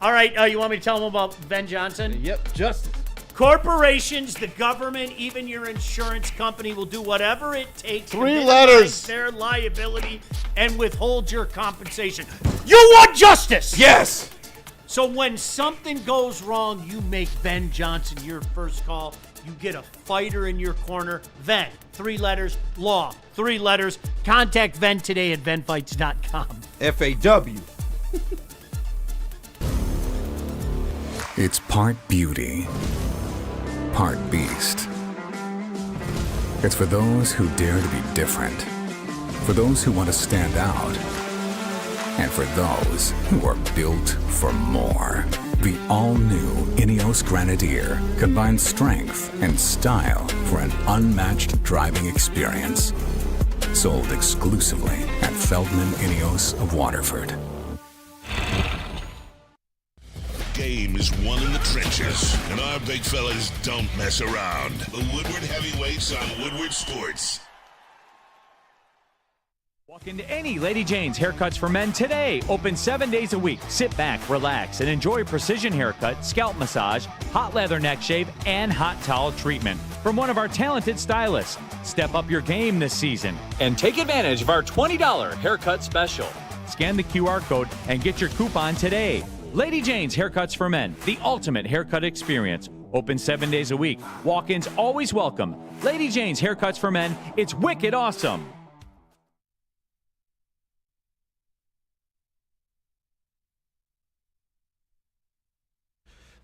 All right. You want me to tell them about Ben Johnson? Yep. Justice. Corporations, the government, even your insurance company will do whatever it takes to 3 minimize letters. their liability and withhold your compensation. You want justice! Yes. So when something goes wrong, you make Ben Johnson your first call. You get a fighter in your corner. Ven, 3 letters, law, 3 letters. Contact Ven today at venfights.com. FAW. It's part beauty, part beast. It's for those who dare to be different, for those who want to stand out, and for those who are built for more. The all-new Ineos Grenadier combines strength and style for an unmatched driving experience. Sold exclusively at Feldman Ineos of Waterford. Game is won in the trenches, and our big fellas don't mess around. The Woodward Heavyweights on Woodward Sports. Walk into any Lady Jane's Haircuts for Men today. Open 7 days a week. Sit back, relax, and enjoy precision haircut, scalp massage, hot leather neck shave, and hot towel treatment from one of our talented stylists. Step up your game this season and take advantage of our $20 haircut special. Scan the QR code and get your coupon today. Lady Jane's Haircuts for Men, the ultimate haircut experience. Open 7 days a week. Walk-ins always welcome. Lady Jane's Haircuts for Men, it's wicked awesome.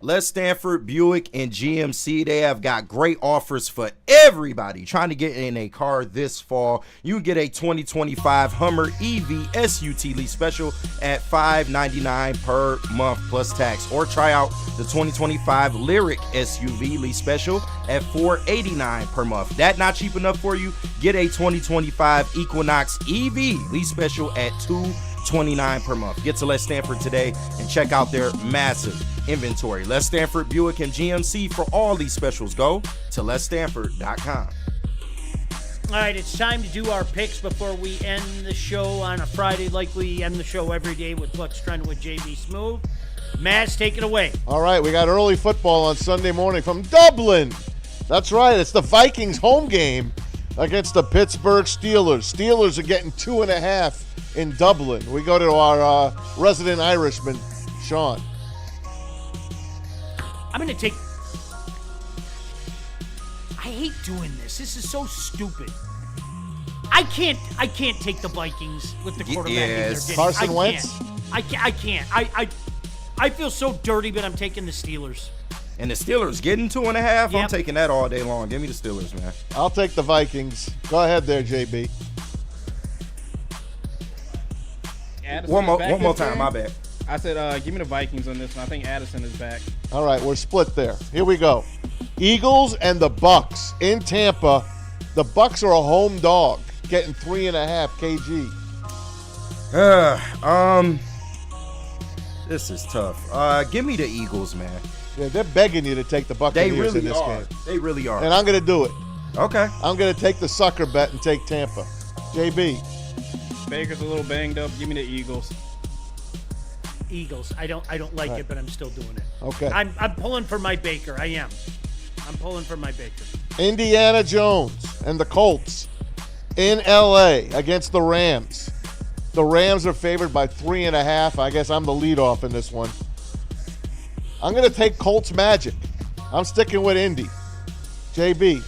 Les Stanford, Buick, and GMC, they have got great offers for everybody trying to get in a car this fall. You can get a 2025 Hummer EV SUT lease special at $599 per month plus tax, or try out the 2025 Lyric SUV lease special at $489 per month. That not cheap enough for you? Get a 2025 Equinox EV lease special at $229 per month. Get to Les Stanford today and check out their massive inventory. Les Stanford, Buick, and GMC for all these specials. Go to lesstanford.com. All right, it's time to do our picks before we end the show on a Friday, like we end the show every day with What's Trending with JB Smoove. Maz, take it away. All right, we got early football on Sunday morning from Dublin. That's right, it's the Vikings home game against the Pittsburgh Steelers. Steelers are getting 2.5 in Dublin. We go to our resident Irishman, Sean. I'm going to take... I hate doing this. This is so stupid. I can't take the Vikings with the quarterback they're getting. Carson Wentz? I can't. I feel so dirty, but I'm taking the Steelers. And the Steelers getting 2.5? Yep. I'm taking that all day long. Give me the Steelers, man. I'll take the Vikings. Go ahead there, JB. One more time, my bad. I said, give me the Vikings on this one. I think Addison is back. All right, we're split there. Here we go. Eagles and the Bucks in Tampa. The Bucks are a home dog, getting 3.5 kg. This is tough. Give me the Eagles, man. Yeah, they're begging you to take the Buccaneers in this game. They really are. And I'm going to do it. Okay. I'm going to take the sucker bet and take Tampa. JB. Baker's a little banged up. Give me the Eagles. Eagles. I don't like it, but I'm still doing it. Okay. I'm pulling for my Baker. I am. I'm pulling for my Baker. Indiana Jones and the Colts in L.A. against the Rams. The Rams are favored by 3.5. I guess I'm the leadoff in this one. I'm going to take Colts Magic. I'm sticking with Indy. JB.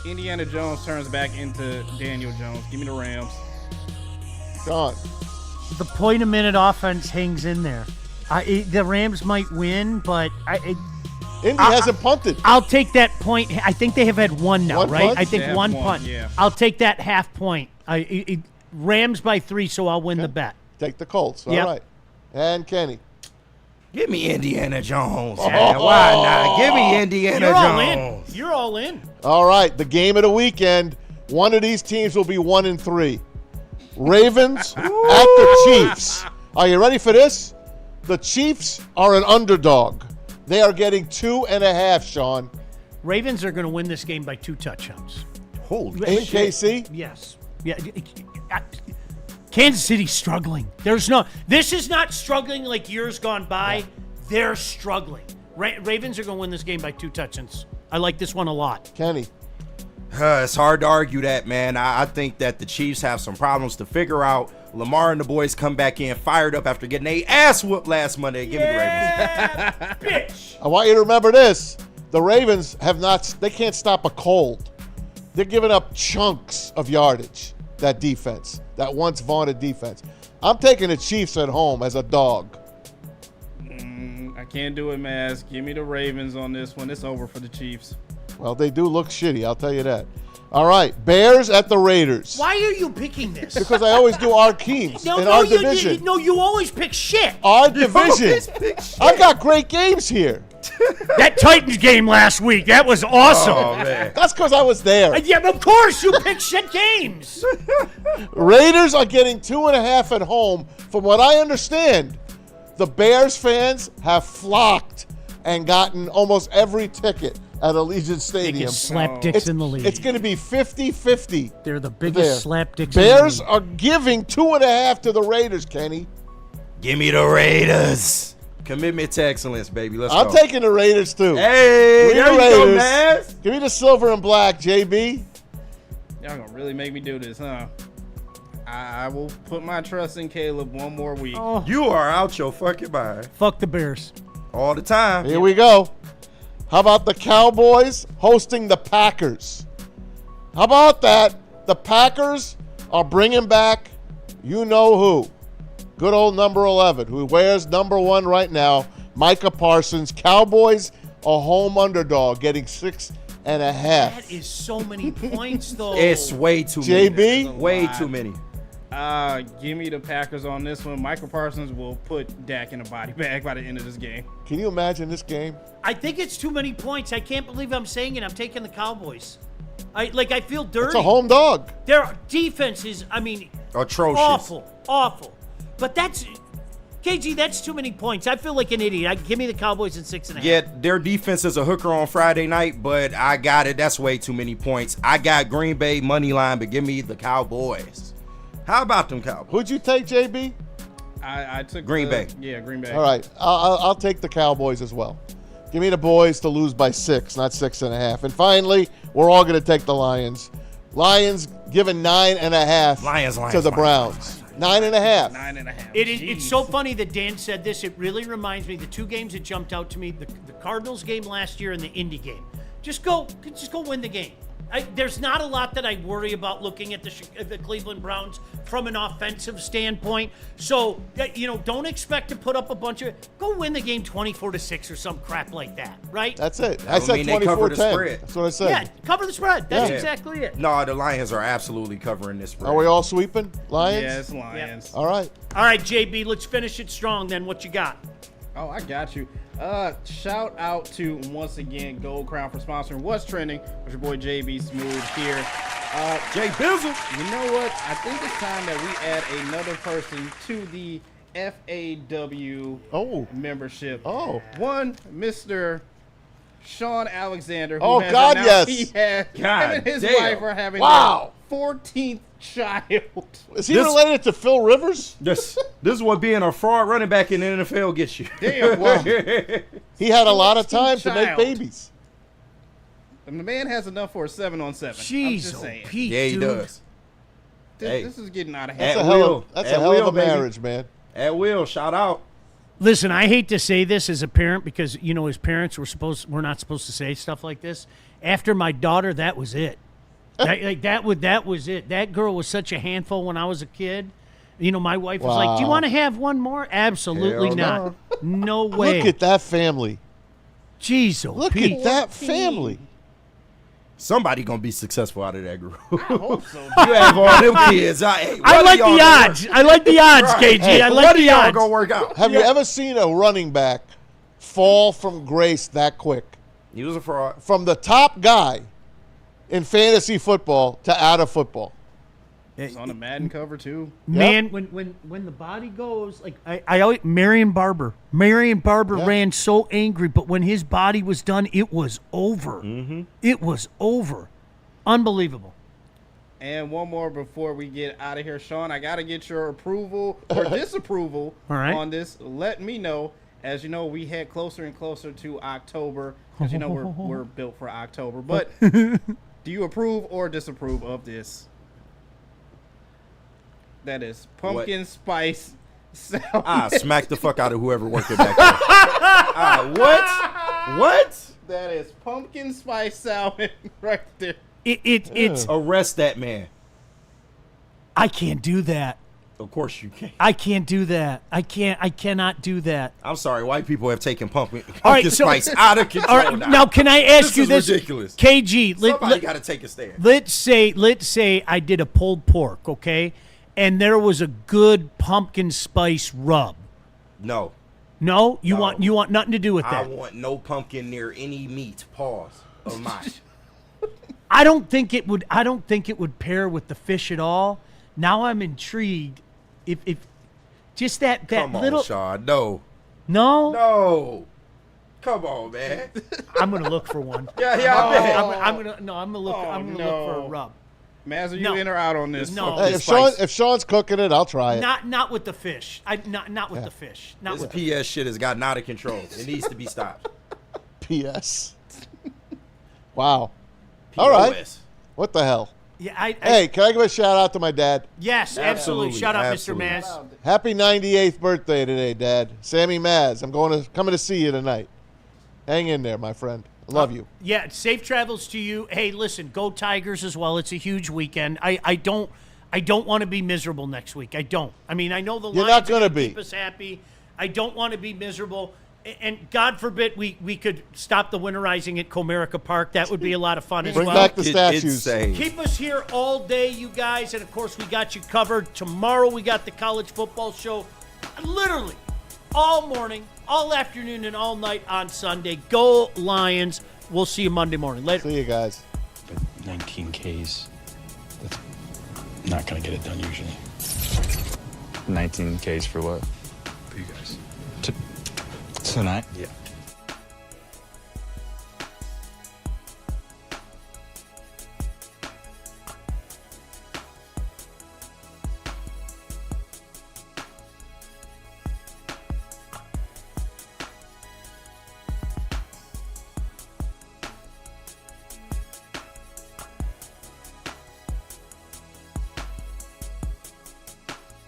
Indiana Jones turns back into Daniel Jones. Give me the Rams. Sean. The point-a-minute offense hangs in there. The Rams might win, but Indy hasn't punted. I'll take that point. I think they have had one now, one right? Punt? I think one punt. Yeah. I'll take that half point. Rams by 3, so I'll win the bet. Take the Colts. All right. And Kenny. Give me Indiana Jones. Man. Why not? Give me Indiana Jones. You're all in. All right. The game of the weekend. One of these teams will be 1-3. Ravens at the Chiefs. Are you ready for this? The Chiefs are an underdog. They are getting 2.5, Sean. Ravens are going to win this game by 2 touchdowns. Holy in shit. KC? Yes. Yeah. Kansas City's struggling. This is not struggling like years gone by. Yeah. They're struggling. Ravens are going to win this game by 2 touchdowns. I like this one a lot. Kenny. It's hard to argue that, man. I think that the Chiefs have some problems to figure out. Lamar and the boys come back in fired up after getting their ass whooped last Monday. Give me the Ravens. Bitch. I want you to remember this. The Ravens they can't stop a cold. They're giving up chunks of yardage, that defense, that once vaunted defense. I'm taking the Chiefs at home as a dog. I can't do it, Maz. Give me the Ravens on this one. It's over for the Chiefs. Well, they do look shitty, I'll tell you that. All right, Bears at the Raiders. Why are you picking this? Because I always do our teams in our division. You always pick shit. Our division. I've got great games here. That Titans game last week, that was awesome. Oh, man. That's because I was there. Yeah, of course you pick shit games. Raiders are getting 2.5 at home. From what I understand, the Bears fans have flocked and gotten almost every ticket at Allegiant Stadium. Slapdicks in the league. It's going to be 50-50. They're the biggest slapdicks Bears in the league. are giving 2.5 to the Raiders, Kenny. Give me the Raiders. Commitment to excellence, baby. Let's go. I'm taking the Raiders, too. Hey, there you go, man. Give me the silver and black, JB. Y'all gonna really make me do this, huh? I will put my trust in Caleb one more week. Oh. You are out your fucking mind. Fuck the Bears. All the time. Here we go. How about the Cowboys hosting the Packers? How about that? The Packers are bringing back you know who. Good old number 11, who wears number 1 right now, Micah Parsons. Cowboys, a home underdog, getting 6.5. That is so many points, though. It's way too many. JB? Way too many. Give me the Packers on this one. Michael Parsons will put Dak in a body bag by the end of this game. Can you imagine this game? I think it's too many points. I can't believe I'm saying it. I'm taking the Cowboys. I feel dirty. It's a home dog. Their defense is, atrocious. Awful. But that's, KG, that's too many points. I feel like an idiot. Give me the Cowboys in 6.5. Yeah, their defense is a hooker on Friday night, but I got it. That's way too many points. I got Green Bay money line, but give me the Cowboys. How about them Cowboys? Who'd you take, JB? I took Green Bay. Yeah, Green Bay. All right, I'll take the Cowboys as well. Give me the boys to lose by 6, not 6.5. And finally, we're all going to take the Lions. Lions giving 9.5 to the Browns. 9.5. 9.5. It's so funny that Dan said this. It really reminds me, the two games that jumped out to me, the Cardinals game last year and the Indy game. Just go win the game. There's not a lot that I worry about looking at the Cleveland Browns from an offensive standpoint. So, don't expect to put up a bunch of... Go win the game 24-6 or some crap like that, right? That's it. I said 24-10. That's what I said. Yeah, cover the spread. That's exactly it. No, the Lions are absolutely covering this spread. Are we all sweeping? Lions? Yes, Lions. All right. All right, JB, let's finish it strong then. What you got? Oh, I got you. Shout out to, once again, Gold Crown for sponsoring What's Trending with your boy JB Smooth here. Jay Bizzle. You know what? I think it's time that we add another person to the FAW membership. Oh. One, Mr. Sean Alexander. Who Oh, has God, announced yes. He has, God him and his damn. wife are having Wow. their 14th child. Is he related to Phil Rivers? This is what being a fraud running back in the NFL gets you. Damn. Wow. He had a lot of time to make child. babies. And the man has enough for a 7-on-7. I'm Jeez, just saying. Pete, Yeah, he dude. does. This is getting out of That's hand. a hell of a marriage, man. At will, shout out. Listen, I hate to say this as a parent because his parents were not supposed to say stuff like this. After my daughter, that was it. That was it. That girl was such a handful when I was a kid. My wife was like, "Do you want to have one more?" Absolutely Hell not. No way. Look at that family. Jeez, Look at that family. Somebody gonna be successful out of that group. I hope so. You have all them kids. I like the odds. I like the odds, KG. Hey, I like what the y'all odds. gonna work out? Have you ever seen a running back fall from grace that quick? He was a fraud. From the top guy in fantasy football to out of football. It's on a Madden cover too. Man, when the body goes, like I always Marion Barber ran so angry, but when his body was done, it was over. Mm-hmm. It was over. Unbelievable. And one more before we get out of here, Sean. I gotta get your approval or disapproval All right. on this. Let me know. As you know, we head closer and closer to October. Because we're built for October. But do you approve or disapprove of this? That is pumpkin spice salad. Smack the fuck out of whoever worked it back there. What? That is pumpkin spice salad right there. It's Arrest that man. I can't do that. Of course you can. I can't do that. I cannot do that. I'm sorry. White people have taken pumpkin All right, so, spice out of control. All right, now can I ask you this? Is ridiculous. KG, Somebody got to take a stand. Let's say I did a pulled pork, okay, and there was a good pumpkin spice rub. No. No, you want nothing to do with I that. want no pumpkin near any meat. Pause of mine. I don't think it would pair with the fish at all. Now I'm intrigued. If just that Come on, little Sean. No. No. Come on, man. I'm gonna look for one. Yeah, I bet. I'm gonna look for a rub. Maz, are you in or out on this? No. Hey, if Sean's cooking it, I'll try it. Not with the fish. Not with the fish. Not This with the PS shit has gotten out of control. It needs to be stopped. PS. Wow. All right. What the hell? Yeah, hey, can I give a shout out to my dad? Yes, absolutely. Shout out, Mr. Maz. Happy 98th birthday today, Dad. Sammy Maz. I'm coming to see you tonight. Hang in there, my friend. I love you. Yeah, safe travels to you. Hey, listen, go Tigers as well. It's a huge weekend. I don't want to be miserable next week. I don't. I mean, I know the You're Lions not gonna are gonna be. keep us happy. I don't want to be miserable. And God forbid we could stop the winterizing at Comerica Park. That would be a lot of fun as well. Bring back the statues. Keep us here all day, you guys. And, of course, we got you covered. Tomorrow we got the college football show. Literally all morning, all afternoon, and all night on Sunday. Go Lions. We'll see you Monday morning. Later. See you guys. 19 Ks. That's not going to get it done usually. 19 Ks for what? For you guys. Tonight? Yeah.